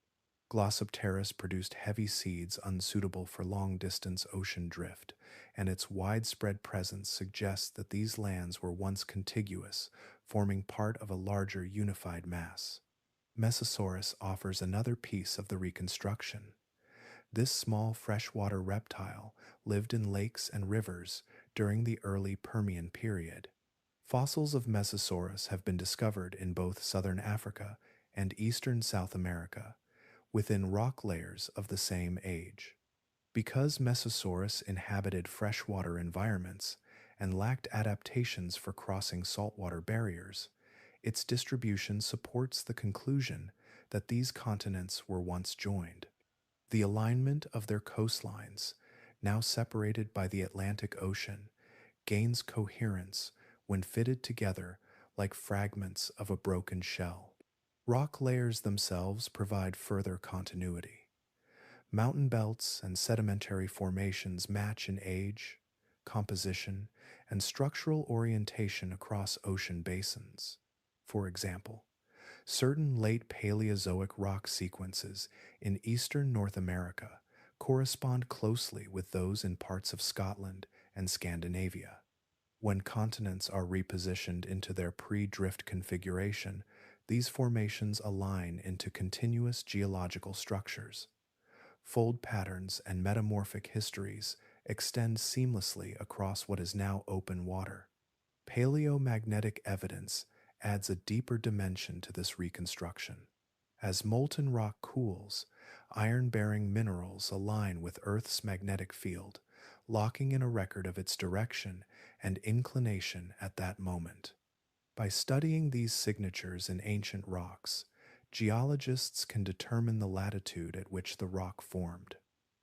Glossopteris produced heavy seeds unsuitable for long-distance ocean drift, and its widespread presence suggests that these lands were once contiguous, forming part of a larger unified mass. Mesosaurus offers another piece of the reconstruction. This small freshwater reptile lived in lakes and rivers during the early Permian period. Fossils of Mesosaurus have been discovered in both southern Africa and eastern South America, within rock layers of the same age. Because Mesosaurus inhabited freshwater environments and lacked adaptations for crossing saltwater barriers, its distribution supports the conclusion that these continents were once joined. The alignment of their coastlines, now separated by the Atlantic Ocean, gains coherence when fitted together like fragments of a broken shell. Rock layers themselves provide further continuity. Mountain belts and sedimentary formations match in age, composition, and structural orientation across ocean basins. For example, certain late Paleozoic rock sequences in eastern North America correspond closely with those in parts of Scotland and Scandinavia. When continents are repositioned into their pre-drift configuration, these formations align into continuous geological structures. Fold patterns and metamorphic histories extend seamlessly across what is now open water. Paleomagnetic evidence adds a deeper dimension to this reconstruction. As molten rock cools, iron-bearing minerals align with Earth's magnetic field, locking in a record of its direction and inclination at that moment. By studying these signatures in ancient rocks, geologists can determine the latitude at which the rock formed.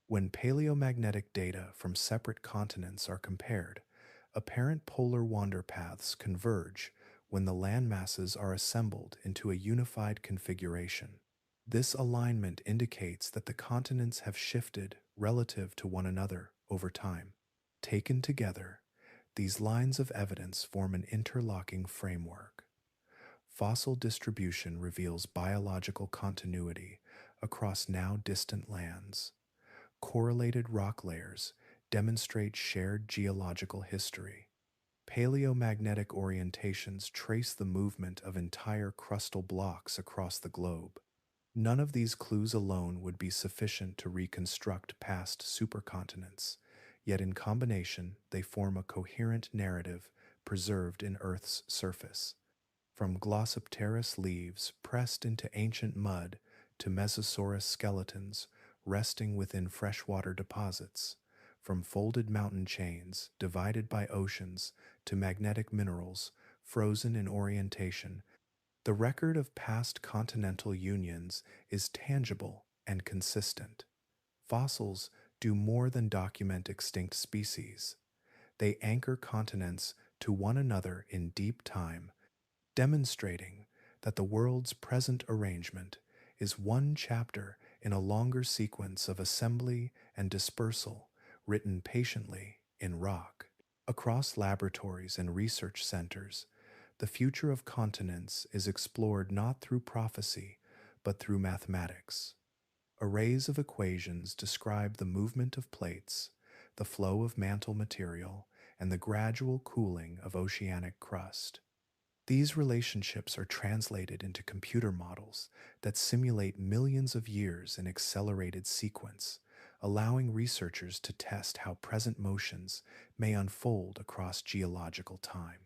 When paleomagnetic data from separate continents are compared, apparent polar wander paths converge when the landmasses are assembled into a unified configuration. This alignment indicates that the continents have shifted relative to one another over time. Taken together, these lines of evidence form an interlocking framework. Fossil distribution reveals biological continuity across now distant lands. Correlated rock layers demonstrate shared geological history. Paleomagnetic orientations trace the movement of entire crustal blocks across the globe. None of these clues alone would be sufficient to reconstruct past supercontinents, yet in combination they form a coherent narrative preserved in Earth's surface. From Glossopteris leaves pressed into ancient mud to Mesosaurus skeletons resting within freshwater deposits, from folded mountain chains divided by oceans to magnetic minerals frozen in orientation, the record of past continental unions is tangible and consistent. Fossils do more than document extinct species. They anchor continents to one another in deep time, demonstrating that the world's present arrangement is one chapter in a longer sequence of assembly and dispersal written patiently in rock. Across laboratories and research centers, the future of continents is explored not through prophecy, but through mathematics. Arrays of equations describe the movement of plates, the flow of mantle material, and the gradual cooling of oceanic crust. These relationships are translated into computer models that simulate millions of years in accelerated sequence, allowing researchers to test how present motions may unfold across geological time.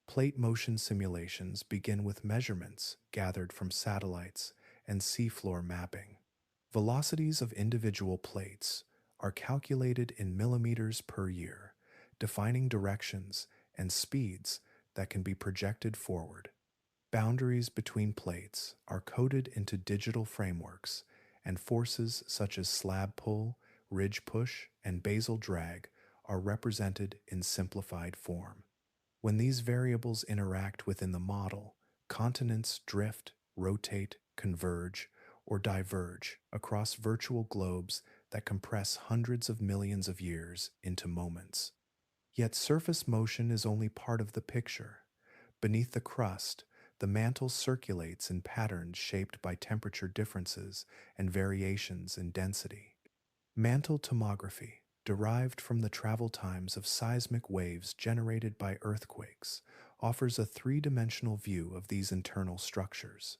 Plate motion simulations begin with measurements gathered from satellites and seafloor mapping. Velocities of individual plates are calculated in millimeters per year, defining directions and speeds that can be projected forward. Boundaries between plates are coded into digital frameworks, and forces such as slab pull, ridge push, and basal drag are represented in simplified form. When these variables interact within the model, continents drift, rotate, converge, or diverge across virtual globes that compress hundreds of millions of years into moments. Yet surface motion is only part of the picture. Beneath the crust, the mantle circulates in patterns shaped by temperature differences and variations in density. Mantle tomography, derived from the travel times of seismic waves generated by earthquakes, offers a three-dimensional view of these internal structures.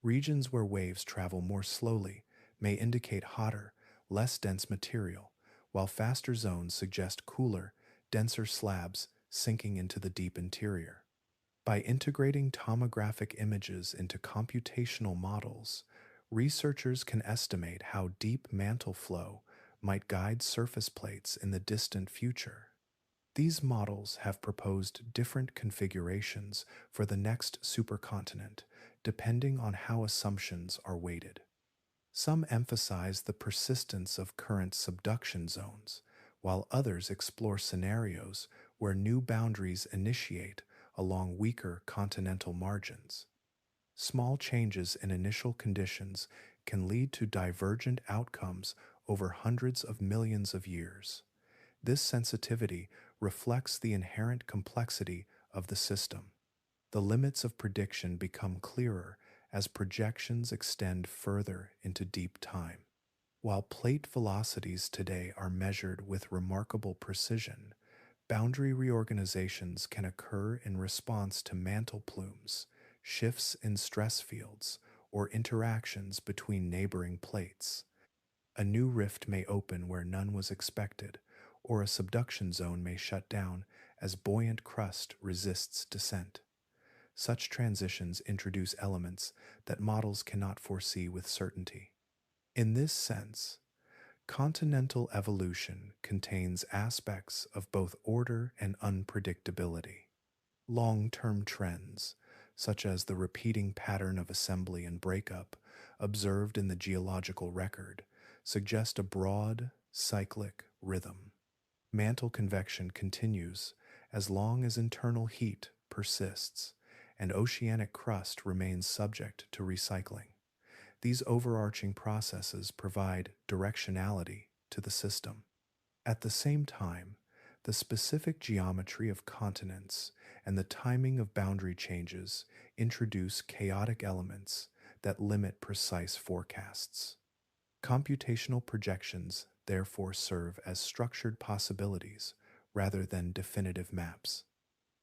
Regions where waves travel more slowly may indicate hotter, less dense material, while faster zones suggest cooler, denser slabs sinking into the deep interior. By integrating tomographic images into computational models, researchers can estimate how deep mantle flow might guide surface plates in the distant future. These models have proposed different configurations for the next supercontinent, depending on how assumptions are weighted. Some emphasize the persistence of current subduction zones, while others explore scenarios where new boundaries initiate along weaker continental margins. Small changes in initial conditions can lead to divergent outcomes over hundreds of millions of years. This sensitivity reflects the inherent complexity of the system. The limits of prediction become clearer as projections extend further into deep time. While plate velocities today are measured with remarkable precision, boundary reorganizations can occur in response to mantle plumes, shifts in stress fields, or interactions between neighboring plates. A new rift may open where none was expected, or a subduction zone may shut down as buoyant crust resists descent. Such transitions introduce elements that models cannot foresee with certainty. In this sense, continental evolution contains aspects of both order and unpredictability. Long-term trends, such as the repeating pattern of assembly and breakup observed in the geological record, suggest a broad, cyclic rhythm. Mantle convection continues as long as internal heat persists, and oceanic crust remains subject to recycling. These overarching processes provide directionality to the system. At the same time, the specific geometry of continents and the timing of boundary changes introduce chaotic elements that limit precise forecasts. Computational projections therefore serve as structured possibilities rather than definitive maps.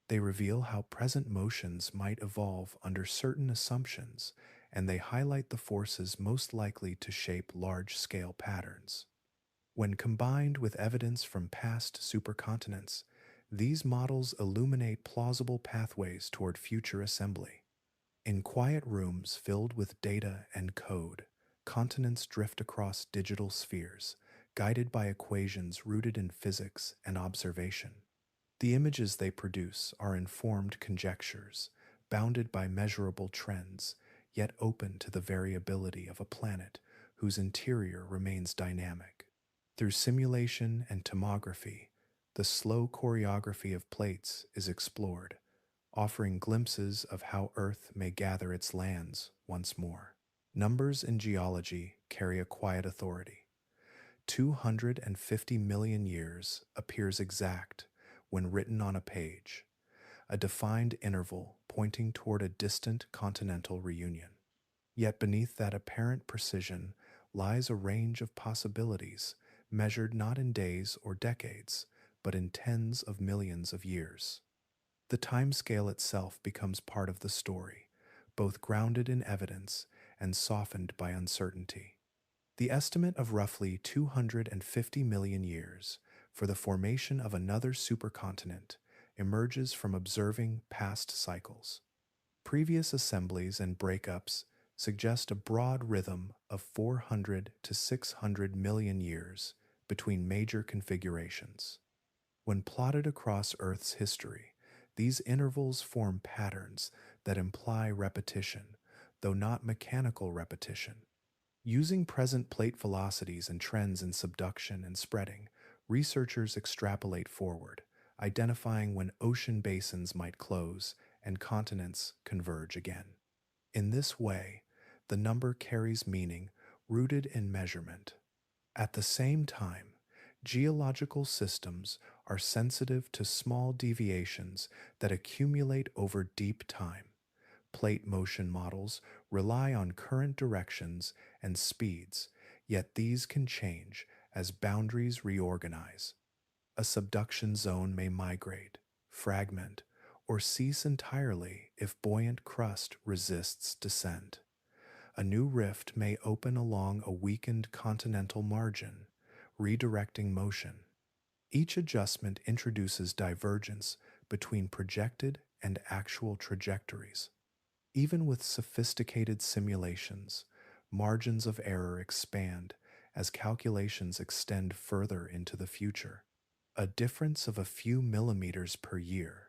They reveal how present motions might evolve under certain assumptions, and they highlight the forces most likely to shape large-scale patterns. When combined with evidence from past supercontinents, these models illuminate plausible pathways toward future assembly. In quiet rooms filled with data and code, continents drift across digital spheres, guided by equations rooted in physics and observation. The images they produce are informed conjectures, bounded by measurable trends, yet open to the variability of a planet whose interior remains dynamic. Through simulation and tomography, the slow choreography of plates is explored, offering glimpses of how Earth may gather its lands once more. Numbers in geology carry a quiet authority. 250 million years appears exact when written on a page, a defined interval pointing toward a distant continental reunion. Yet beneath that apparent precision lies a range of possibilities measured not in days or decades, but in tens of millions of years. The timescale itself becomes part of the story, both grounded in evidence and softened by uncertainty. The estimate of roughly 250 million years for the formation of another supercontinent emerges from observing past cycles. Previous assemblies and breakups suggest a broad rhythm of 400 to 600 million years between major configurations. When plotted across Earth's history, these intervals form patterns that imply repetition, though not mechanical repetition. Using present plate velocities and trends in subduction and spreading, researchers extrapolate forward, identifying when ocean basins might close and continents converge again. In this way, the number carries meaning rooted in measurement. At the same time, geological systems are sensitive to small deviations that accumulate over deep time. Plate motion models rely on current directions and speeds, yet these can change as boundaries reorganize. A subduction zone may migrate, fragment, or cease entirely if buoyant crust resists descent. A new rift may open along a weakened continental margin, redirecting motion. Each adjustment introduces divergence between projected and actual trajectories. Even with sophisticated simulations, margins of error expand as calculations extend further into the future. A difference of a few millimeters per year,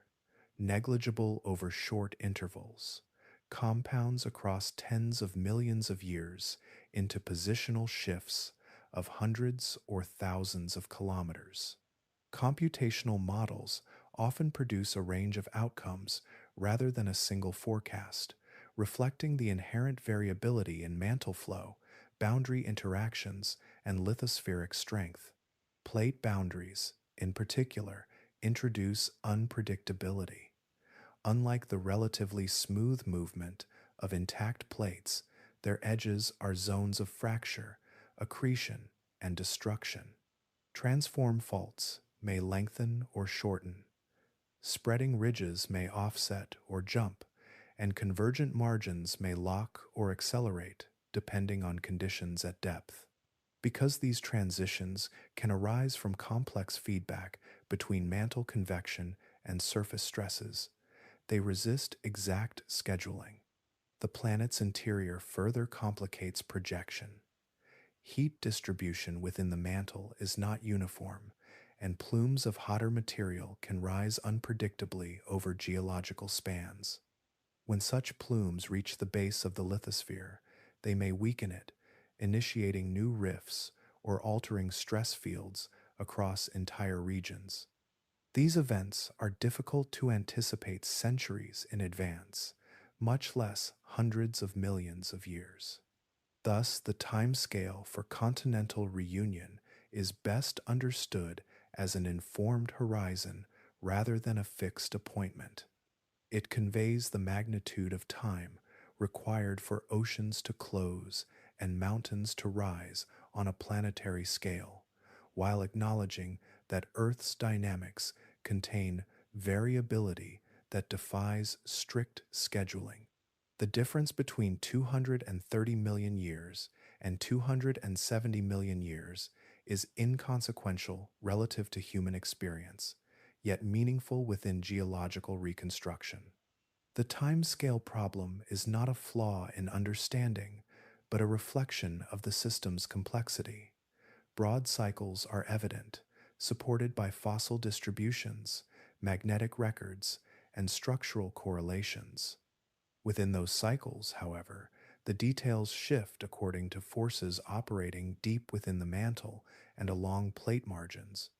negligible over short intervals, compounds across tens of millions of years into positional shifts of hundreds or thousands of kilometers. Computational models often produce a range of outcomes rather than a single forecast, reflecting the inherent variability in mantle flow, boundary interactions, and lithospheric strength. Plate boundaries, in particular, introduce unpredictability. Unlike the relatively smooth movement of intact plates, their edges are zones of fracture, accretion, and destruction. Transform faults may lengthen or shorten. Spreading ridges may offset or jump, and convergent margins may lock or accelerate depending on conditions at depth. Because these transitions can arise from complex feedback between mantle convection and surface stresses, they resist exact scheduling. The planet's interior further complicates projection. Heat distribution within the mantle is not uniform, and plumes of hotter material can rise unpredictably over geological spans. When such plumes reach the base of the lithosphere, they may weaken it, initiating new rifts or altering stress fields across entire regions. These events are difficult to anticipate centuries in advance, much less hundreds of millions of years. Thus, the timescale for continental reunion is best understood as an informed horizon rather than a fixed appointment. It conveys the magnitude of time required for oceans to close and mountains to rise on a planetary scale, while acknowledging that Earth's dynamics contain variability that defies strict scheduling. The difference between 230 million years and 270 million years is inconsequential relative to human experience, yet meaningful within geological reconstruction. The timescale problem is not a flaw in understanding, but a reflection of the system's complexity. Broad cycles are evident, supported by fossil distributions, magnetic records, and structural correlations. Within those cycles, however, the details shift according to forces operating deep within the mantle and along plate margins.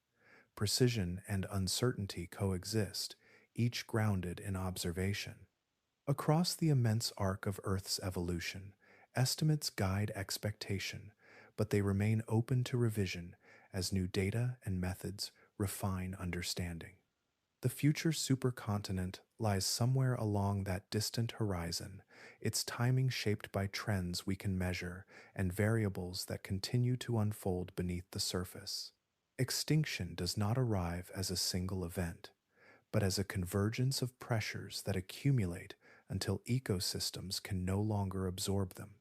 Precision and uncertainty coexist, each grounded in observation. Across the immense arc of Earth's evolution, estimates guide expectation, but they remain open to revision as new data and methods refine understanding. The future supercontinent lies somewhere along that distant horizon, its timing shaped by trends we can measure and variables that continue to unfold beneath the surface. Extinction does not arrive as a single event, but as a convergence of pressures that accumulate until ecosystems can no longer absorb them.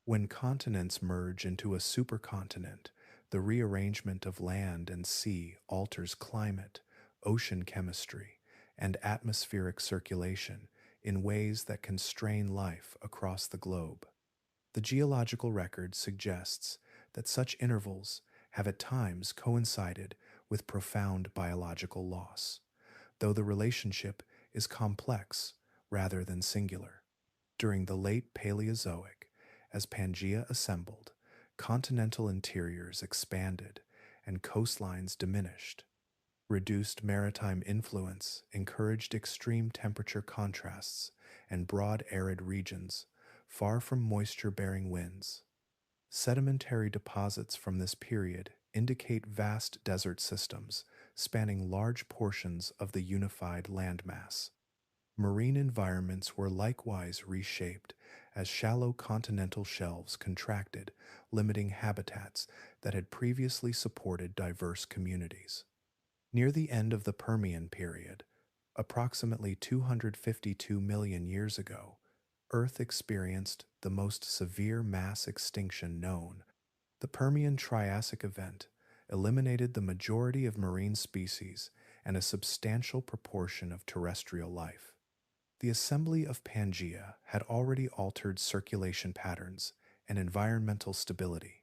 When continents merge into a supercontinent, the rearrangement of land and sea alters climate, ocean chemistry, and atmospheric circulation in ways that constrain life across the globe. The geological record suggests that such intervals have at times coincided with profound biological loss, though the relationship is complex rather than singular. During the late Paleozoic, as Pangaea assembled, continental interiors expanded and coastlines diminished. Reduced maritime influence encouraged extreme temperature contrasts and broad arid regions, far from moisture-bearing winds. Sedimentary deposits from this period indicate vast desert systems spanning large portions of the unified landmass. Marine environments were likewise reshaped as shallow continental shelves contracted, limiting habitats that had previously supported diverse communities. Near the end of the Permian period, approximately 252 million years ago, Earth experienced the most severe mass extinction known. The Permian Triassic event eliminated the majority of marine species and a substantial proportion of terrestrial life. The assembly of Pangea had already altered circulation patterns and environmental stability,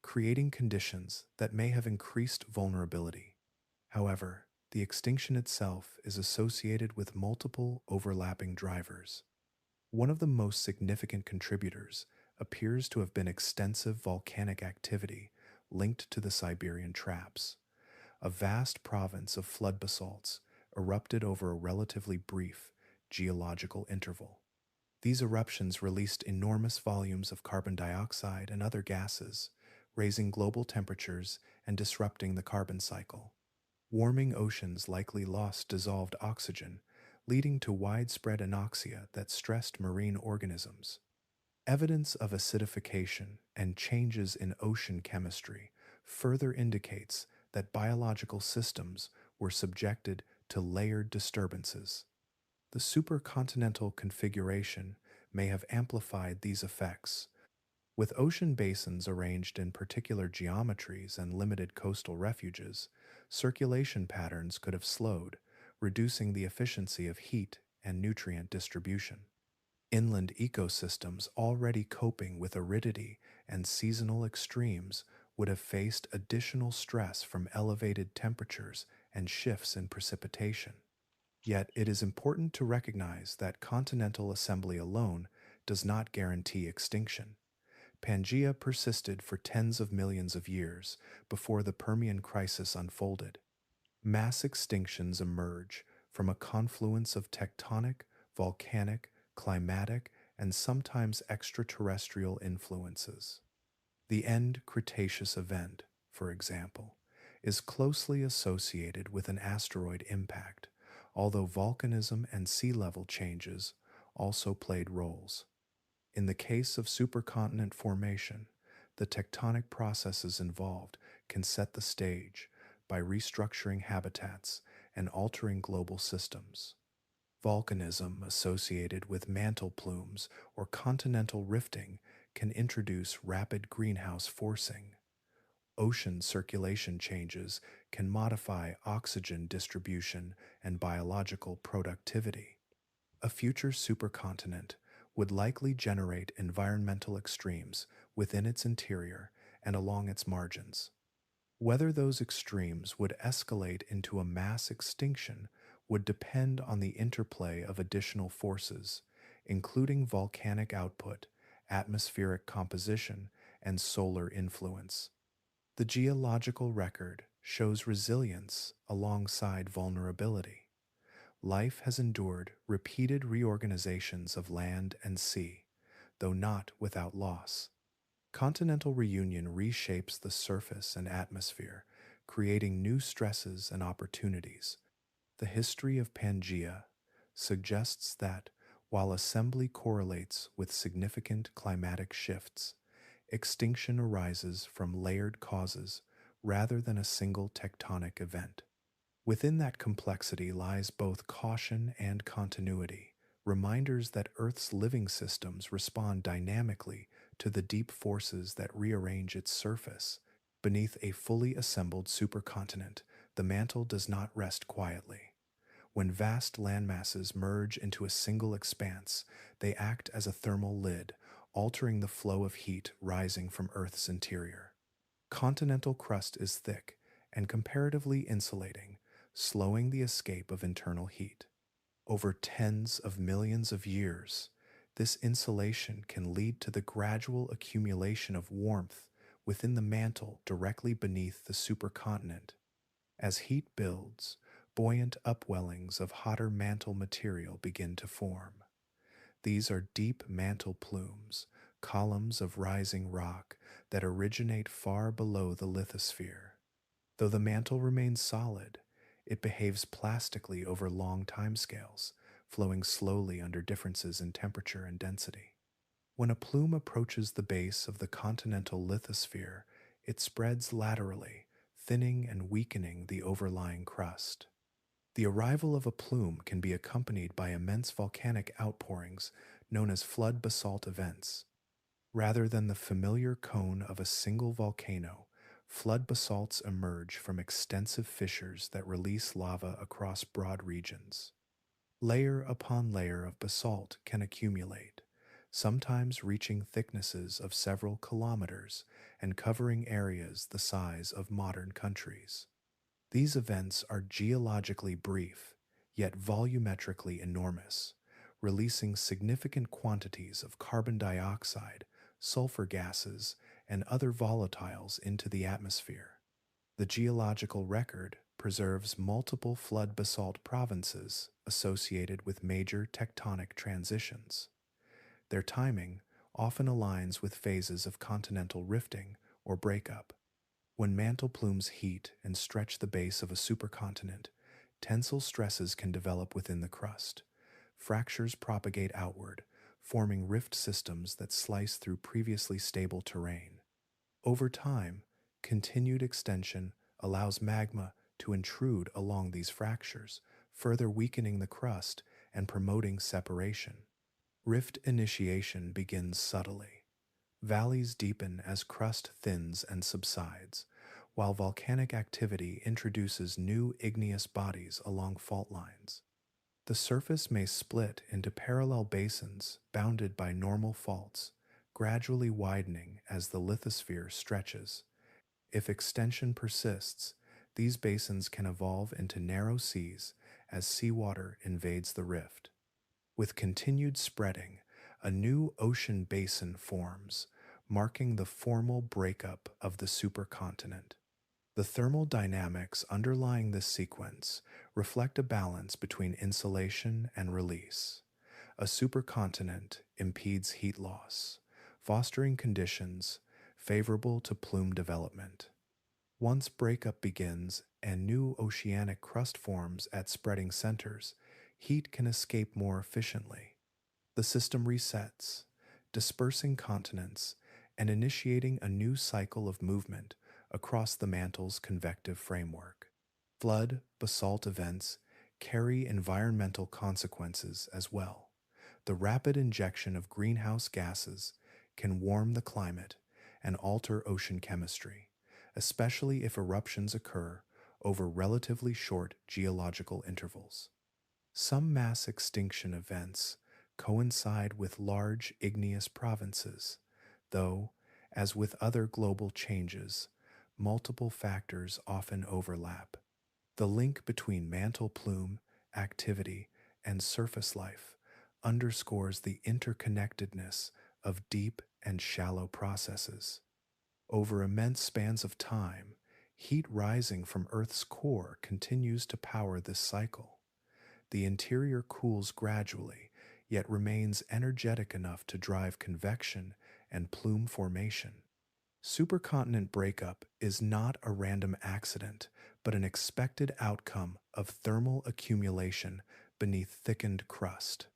creating conditions that may have increased vulnerability. However, the extinction itself is associated with multiple overlapping drivers. One of the most significant contributors appears to have been extensive volcanic activity linked to the Siberian traps. A vast province of flood basalts erupted over a relatively brief geological interval. These eruptions released enormous volumes of carbon dioxide and other gases, raising global temperatures and disrupting the carbon cycle. Warming oceans likely lost dissolved oxygen, leading to widespread anoxia that stressed marine organisms. Evidence of acidification and changes in ocean chemistry further indicates that biological systems were subjected to layered disturbances. The supercontinental configuration may have amplified these effects. With ocean basins arranged in particular geometries and limited coastal refuges, circulation patterns could have slowed, reducing the efficiency of heat and nutrient distribution. Inland ecosystems already coping with aridity and seasonal extremes would have faced additional stress from elevated temperatures and shifts in precipitation. Yet it is important to recognize that continental assembly alone does not guarantee extinction. Pangaea persisted for tens of millions of years before the Permian crisis unfolded. Mass extinctions emerge from a confluence of tectonic, volcanic, climatic, and sometimes extraterrestrial influences. The end Cretaceous event, for example, is closely associated with an asteroid impact, although volcanism and sea level changes also played roles. In the case of supercontinent formation, the tectonic processes involved can set the stage by restructuring habitats and altering global systems. Volcanism associated with mantle plumes or continental rifting can introduce rapid greenhouse forcing. Ocean circulation changes can modify oxygen distribution and biological productivity. A future supercontinent would likely generate environmental extremes within its interior and along its margins. Whether those extremes would escalate into a mass extinction would depend on the interplay of additional forces, including volcanic output, atmospheric composition, and solar influence. The geological record shows resilience alongside vulnerability. Life has endured repeated reorganizations of land and sea, though not without loss. Continental reunion reshapes the surface and atmosphere, creating new stresses and opportunities. The history of Pangaea suggests that, while assembly correlates with significant climatic shifts, extinction arises from layered causes rather than a single tectonic event. Within that complexity lies both caution and continuity, reminders that Earth's living systems respond dynamically to the deep forces that rearrange its surface. Beneath a fully assembled supercontinent, the mantle does not rest quietly. When vast landmasses merge into a single expanse, they act as a thermal lid, altering the flow of heat rising from Earth's interior. Continental crust is thick and comparatively insulating, slowing the escape of internal heat. Over tens of millions of years, this insulation can lead to the gradual accumulation of warmth within the mantle directly beneath the supercontinent. As heat builds, buoyant upwellings of hotter mantle material begin to form. These are deep mantle plumes, columns of rising rock that originate far below the lithosphere. Though the mantle remains solid, it behaves plastically over long timescales, flowing slowly under differences in temperature and density. When a plume approaches the base of the continental lithosphere, it spreads laterally, thinning and weakening the overlying crust. The arrival of a plume can be accompanied by immense volcanic outpourings known as flood basalt events. Rather than the familiar cone of a single volcano, flood basalts emerge from extensive fissures that release lava across broad regions. Layer upon layer of basalt can accumulate, sometimes reaching thicknesses of several kilometers and covering areas the size of modern countries. These events are geologically brief, yet volumetrically enormous, releasing significant quantities of carbon dioxide, sulfur gases, and other volatiles into the atmosphere. The geological record preserves multiple flood basalt provinces associated with major tectonic transitions. Their timing often aligns with phases of continental rifting or breakup. When mantle plumes heat and stretch the base of a supercontinent, tensile stresses can develop within the crust. Fractures propagate outward, forming rift systems that slice through previously stable terrain. Over time, continued extension allows magma to intrude along these fractures, further weakening the crust and promoting separation. Rift initiation begins subtly. Valleys deepen as crust thins and subsides, while volcanic activity introduces new igneous bodies along fault lines. The surface may split into parallel basins bounded by normal faults, gradually widening as the lithosphere stretches. If extension persists, these basins can evolve into narrow seas as seawater invades the rift. With continued spreading, a new ocean basin forms, marking the formal breakup of the supercontinent. The thermal dynamics underlying this sequence reflect a balance between insulation and release. A supercontinent impedes heat loss, fostering conditions favorable to plume development. Once breakup begins and new oceanic crust forms at spreading centers, heat can escape more efficiently. The system resets, dispersing continents and initiating a new cycle of movement across the mantle's convective framework. Flood basalt events carry environmental consequences as well. The rapid injection of greenhouse gases can warm the climate and alter ocean chemistry, especially if eruptions occur over relatively short geological intervals. Some mass extinction events coincide with large igneous provinces, though, as with other global changes, multiple factors often overlap. The link between mantle plume, activity, and surface life underscores the interconnectedness of deep and shallow processes. Over immense spans of time, heat rising from Earth's core continues to power this cycle. The interior cools gradually, yet remains energetic enough to drive convection and plume formation. Supercontinent breakup is not a random accident, but an expected outcome of thermal accumulation beneath thickened crust.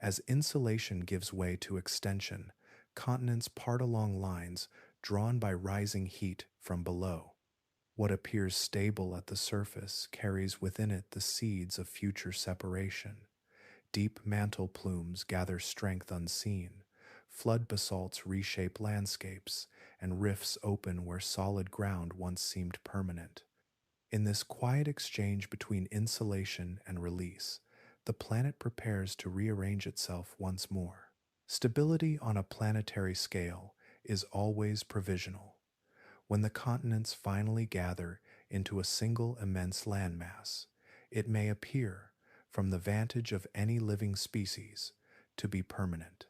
As insulation gives way to extension, continents part along lines drawn by rising heat from below. What appears stable at the surface carries within it the seeds of future separation. Deep mantle plumes gather strength unseen, flood basalts reshape landscapes, and rifts open where solid ground once seemed permanent. In this quiet exchange between insulation and release, the planet prepares to rearrange itself once more. Stability on a planetary scale is always provisional. When the continents finally gather into a single immense landmass, it may appear, from the vantage of any living species, to be permanent.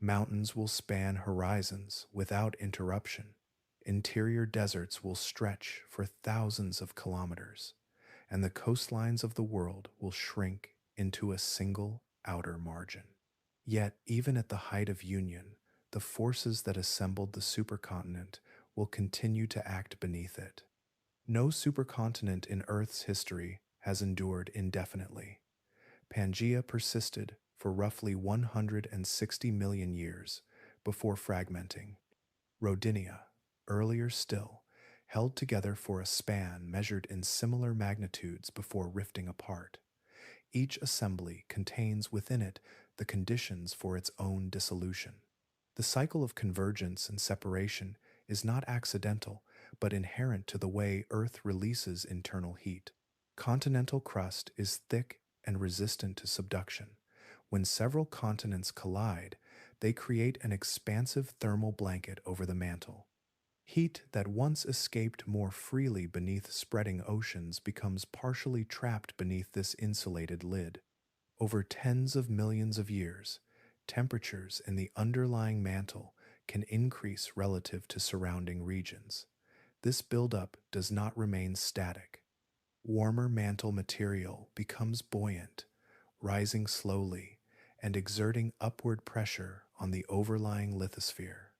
Mountains will span horizons without interruption. Interior deserts will stretch for thousands of kilometers, and the coastlines of the world will shrink into a single outer margin. Yet, even at the height of union, the forces that assembled the supercontinent will continue to act beneath it. No supercontinent in Earth's history has endured indefinitely. Pangea persisted for roughly 160 million years before fragmenting. Rodinia, earlier still, held together for a span measured in similar magnitudes before rifting apart. Each assembly contains within it the conditions for its own dissolution. The cycle of convergence and separation is not accidental, but inherent to the way Earth releases internal heat. Continental crust is thick and resistant to subduction. When several continents collide, they create an expansive thermal blanket over the mantle. Heat that once escaped more freely beneath spreading oceans becomes partially trapped beneath this insulated lid. Over tens of millions of years, temperatures in the underlying mantle can increase relative to surrounding regions. This buildup does not remain static. Warmer mantle material becomes buoyant, rising slowly and exerting upward pressure on the overlying lithosphere.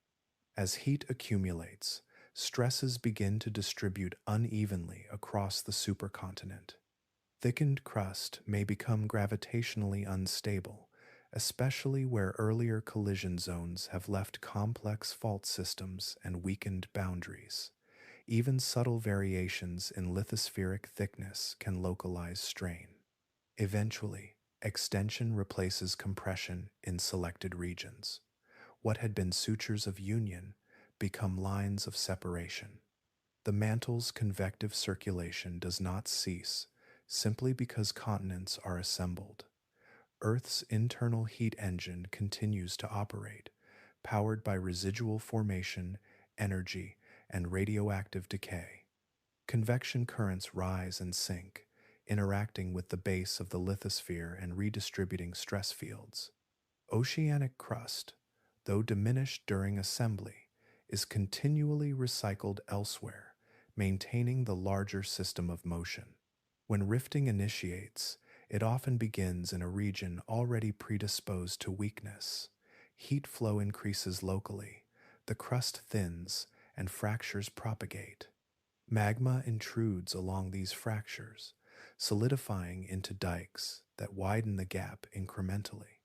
As heat accumulates, stresses begin to distribute unevenly across the supercontinent. Thickened crust may become gravitationally unstable, especially where earlier collision zones have left complex fault systems and weakened boundaries. Even subtle variations in lithospheric thickness can localize strain. Eventually, extension replaces compression in selected regions. What had been sutures of union become lines of separation. The mantle's convective circulation does not cease simply because continents are assembled. Earth's internal heat engine continues to operate, powered by residual formation, energy, and radioactive decay. Convection currents rise and sink, interacting with the base of the lithosphere and redistributing stress fields. Oceanic crust, though diminished during assembly, is continually recycled elsewhere, maintaining the larger system of motion. When rifting initiates, it often begins in a region already predisposed to weakness. Heat flow increases locally, the crust thins, and fractures propagate. Magma intrudes along these fractures, solidifying into dikes that widen the gap incrementally.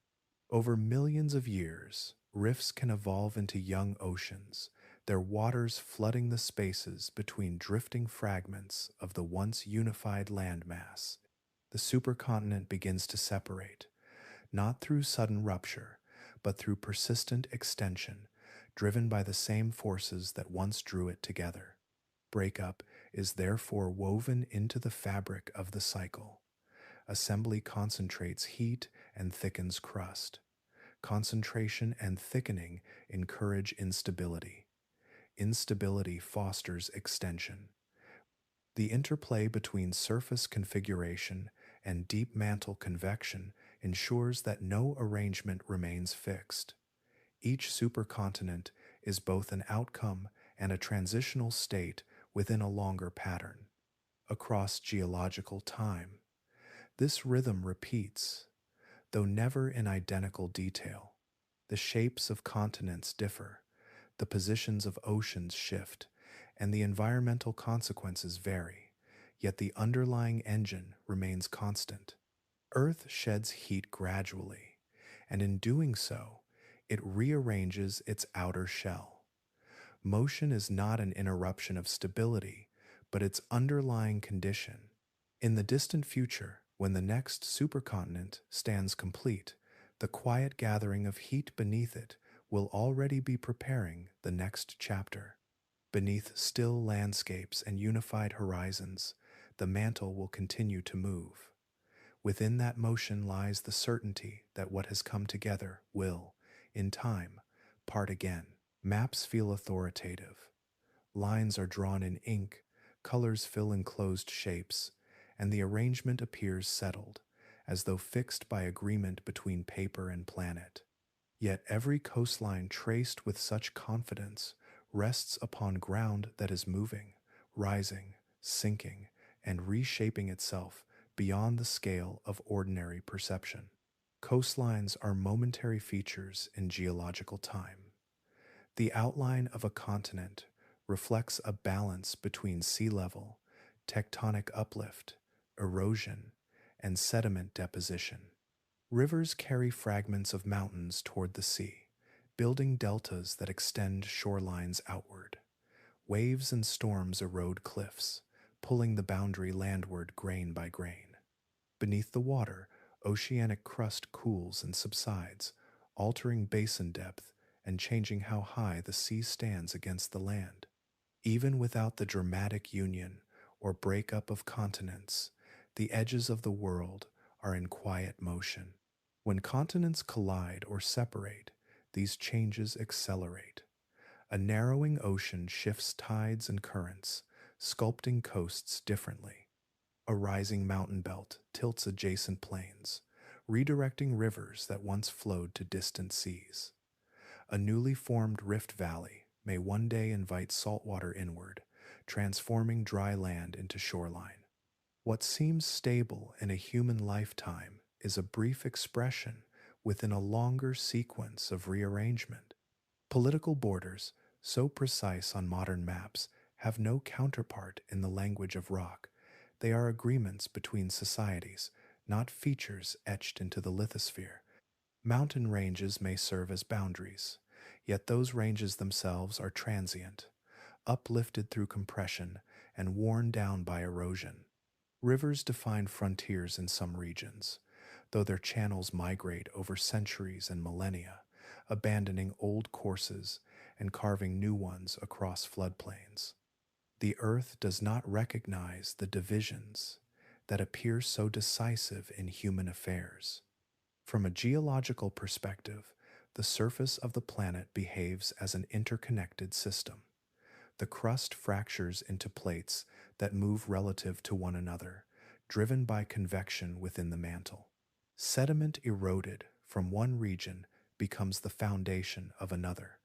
Over millions of years, rifts can evolve into young oceans, their waters flooding the spaces between drifting fragments of the once unified landmass. The supercontinent begins to separate, not through sudden rupture, but through persistent extension, driven by the same forces that once drew it together. Breakup is therefore woven into the fabric of the cycle. Assembly concentrates heat and thickens crust. Concentration and thickening encourage instability. Instability fosters extension. The interplay between surface configuration and deep mantle convection ensures that no arrangement remains fixed. Each supercontinent is both an outcome and a transitional state within a longer pattern. Across geological time, this rhythm repeats, though never in identical detail. The shapes of continents differ, the positions of oceans shift, and the environmental consequences vary, yet the underlying engine remains constant. Earth sheds heat gradually, and in doing so, it rearranges its outer shell. Motion is not an interruption of stability, but its underlying condition. In the distant future, when the next supercontinent stands complete, the quiet gathering of heat beneath it will already be preparing the next chapter. Beneath still landscapes and unified horizons, the mantle will continue to move. Within that motion lies the certainty that what has come together will, in time, part again. Maps feel authoritative. Lines are drawn in ink, colors fill enclosed shapes, and the arrangement appears settled, as though fixed by agreement between paper and planet. Yet every coastline traced with such confidence rests upon ground that is moving, rising, sinking, and reshaping itself beyond the scale of ordinary perception. Coastlines are momentary features in geological time. The outline of a continent reflects a balance between sea level, tectonic uplift, erosion, and sediment deposition. Rivers carry fragments of mountains toward the sea, building deltas that extend shorelines outward. Waves and storms erode cliffs, pulling the boundary landward grain by grain. Beneath the water, oceanic crust cools and subsides, altering basin depth and changing how high the sea stands against the land. Even without the dramatic union or breakup of continents, the edges of the world are in quiet motion. When continents collide or separate, these changes accelerate. A narrowing ocean shifts tides and currents, sculpting coasts differently. A rising mountain belt tilts adjacent plains, redirecting rivers that once flowed to distant seas. A newly formed rift valley may one day invite saltwater inward, transforming dry land into shoreline. What seems stable in a human lifetime is a brief expression within a longer sequence of rearrangement. Political borders, so precise on modern maps, have no counterpart in the language of rock. They are agreements between societies, not features etched into the lithosphere. Mountain ranges may serve as boundaries, yet those ranges themselves are transient, uplifted through compression and worn down by erosion. Rivers define frontiers in some regions, though their channels migrate over centuries and millennia, abandoning old courses and carving new ones across floodplains. The earth does not recognize the divisions that appear so decisive in human affairs. From a geological perspective, the surface of the planet behaves as an interconnected system. The crust fractures into plates that move relative to one another, driven by convection within the mantle. Sediment eroded from one region becomes the foundation of another.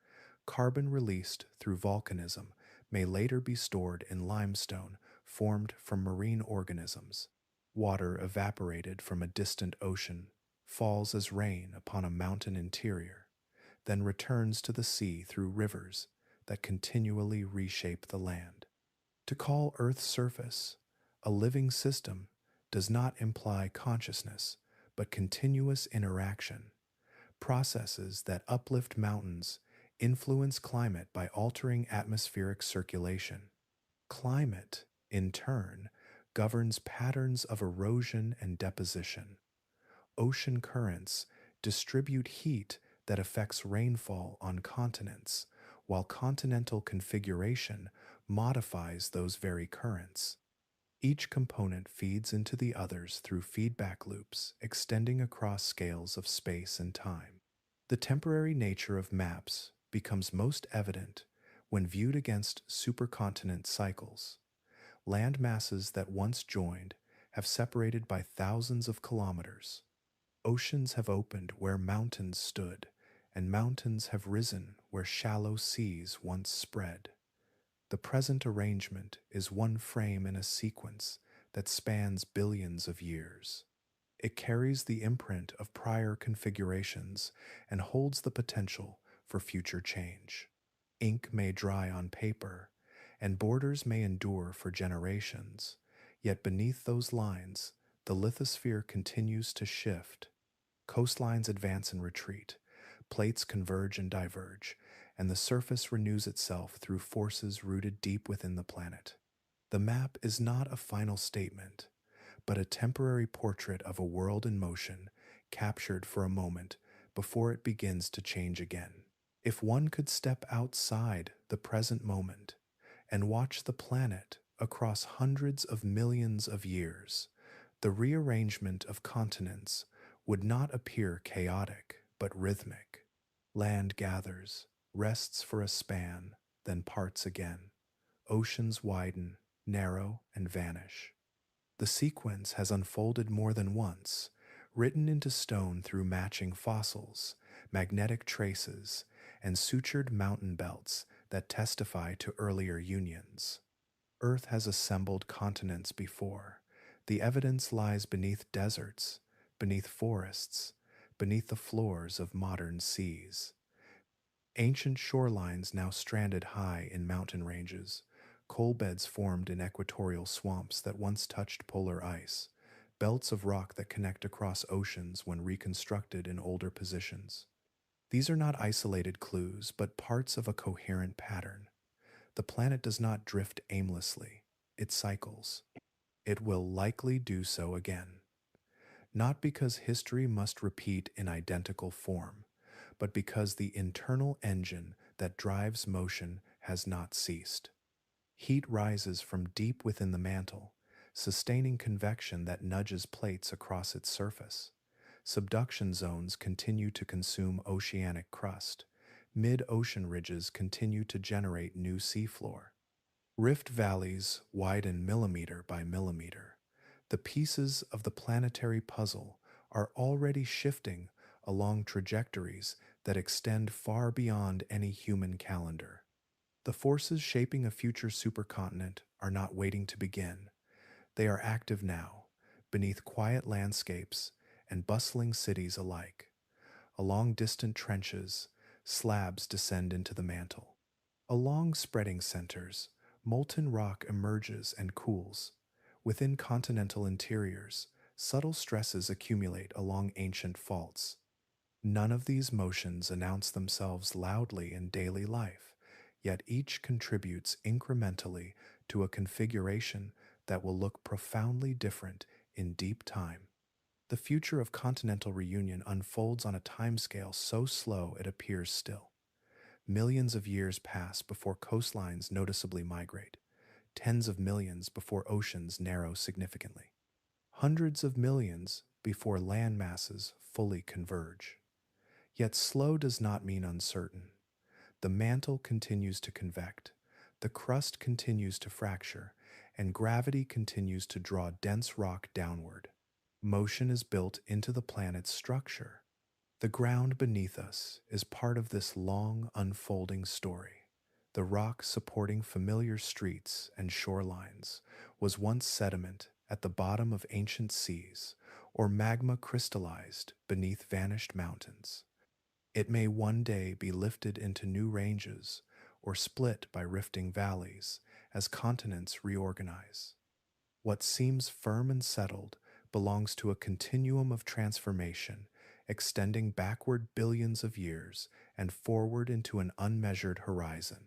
Carbon released through volcanism may later be stored in limestone formed from marine organisms. Water evaporated from a distant ocean falls as rain upon a mountain interior, then returns to the sea through rivers that continually reshape the land. To call Earth's surface a living system does not imply consciousness, but continuous interaction. Processes that uplift mountains influence climate by altering atmospheric circulation. Climate, in turn, governs patterns of erosion and deposition. Ocean currents distribute heat that affects rainfall on continents, while continental configuration modifies those very currents. Each component feeds into the others through feedback loops extending across scales of space and time. The temporary nature of maps becomes most evident when viewed against supercontinent cycles. Land masses that once joined have separated by thousands of kilometers. Oceans have opened where mountains stood, and mountains have risen where shallow seas once spread. The present arrangement is one frame in a sequence that spans billions of years. It carries the imprint of prior configurations and holds the potential for future change. Ink may dry on paper, and borders may endure for generations, yet beneath those lines, the lithosphere continues to shift. Coastlines advance and retreat, plates converge and diverge, and the surface renews itself through forces rooted deep within the planet. The map is not a final statement, but a temporary portrait of a world in motion, captured for a moment before it begins to change again. If one could step outside the present moment and watch the planet across hundreds of millions of years, the rearrangement of continents would not appear chaotic, but rhythmic. Land gathers, rests for a span, then parts again. Oceans widen, narrow, and vanish. The sequence has unfolded more than once, written into stone through matching fossils, magnetic traces, and sutured mountain belts that testify to earlier unions. Earth has assembled continents before. The evidence lies beneath deserts, beneath forests, beneath the floors of modern seas. Ancient shorelines now stranded high in mountain ranges, coal beds formed in equatorial swamps that once touched polar ice, belts of rock that connect across oceans when reconstructed in older positions. These are not isolated clues, but parts of a coherent pattern. The planet does not drift aimlessly, it cycles. It will likely do so again. Not because history must repeat in identical form, but because the internal engine that drives motion has not ceased. Heat rises from deep within the mantle, sustaining convection that nudges plates across its surface. Subduction zones continue to consume oceanic crust. Mid-ocean ridges continue to generate new seafloor. Rift valleys widen millimeter by millimeter. The pieces of the planetary puzzle are already shifting along trajectories that extend far beyond any human calendar. The forces shaping a future supercontinent are not waiting to begin. They are active now, beneath quiet landscapes and bustling cities alike. Along distant trenches, slabs descend into the mantle. Along spreading centers, molten rock emerges and cools. Within continental interiors, subtle stresses accumulate along ancient faults. None of these motions announce themselves loudly in daily life, yet each contributes incrementally to a configuration that will look profoundly different in deep time. The future of continental reunion unfolds on a timescale so slow it appears still. Millions of years pass before coastlines noticeably migrate, tens of millions before oceans narrow significantly, hundreds of millions before land masses fully converge. Yet slow does not mean uncertain. The mantle continues to convect, the crust continues to fracture, and gravity continues to draw dense rock downward. Motion is built into the planet's structure. The ground beneath us is part of this long, unfolding story. The rock supporting familiar streets and shorelines was once sediment at the bottom of ancient seas or magma crystallized beneath vanished mountains. It may one day be lifted into new ranges or split by rifting valleys as continents reorganize. What seems firm and settled belongs to a continuum of transformation extending backward billions of years and forward into an unmeasured horizon.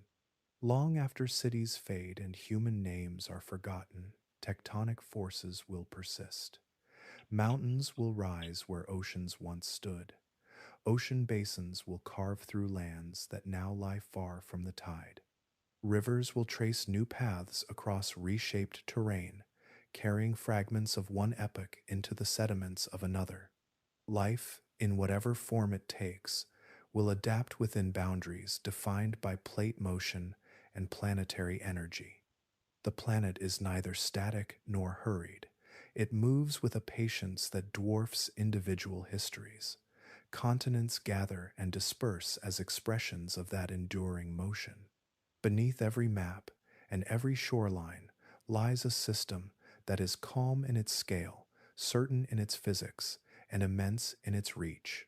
Long after cities fade and human names are forgotten, tectonic forces will persist. Mountains will rise where oceans once stood. Ocean basins will carve through lands that now lie far from the tide. Rivers will trace new paths across reshaped terrain, carrying fragments of one epoch into the sediments of another. Life, in whatever form it takes, will adapt within boundaries defined by plate motion and planetary energy. The planet is neither static nor hurried. It moves with a patience that dwarfs individual histories. Continents gather and disperse as expressions of that enduring motion. Beneath every map and every shoreline lies a system that is calm in its scale, certain in its physics, and immense in its reach.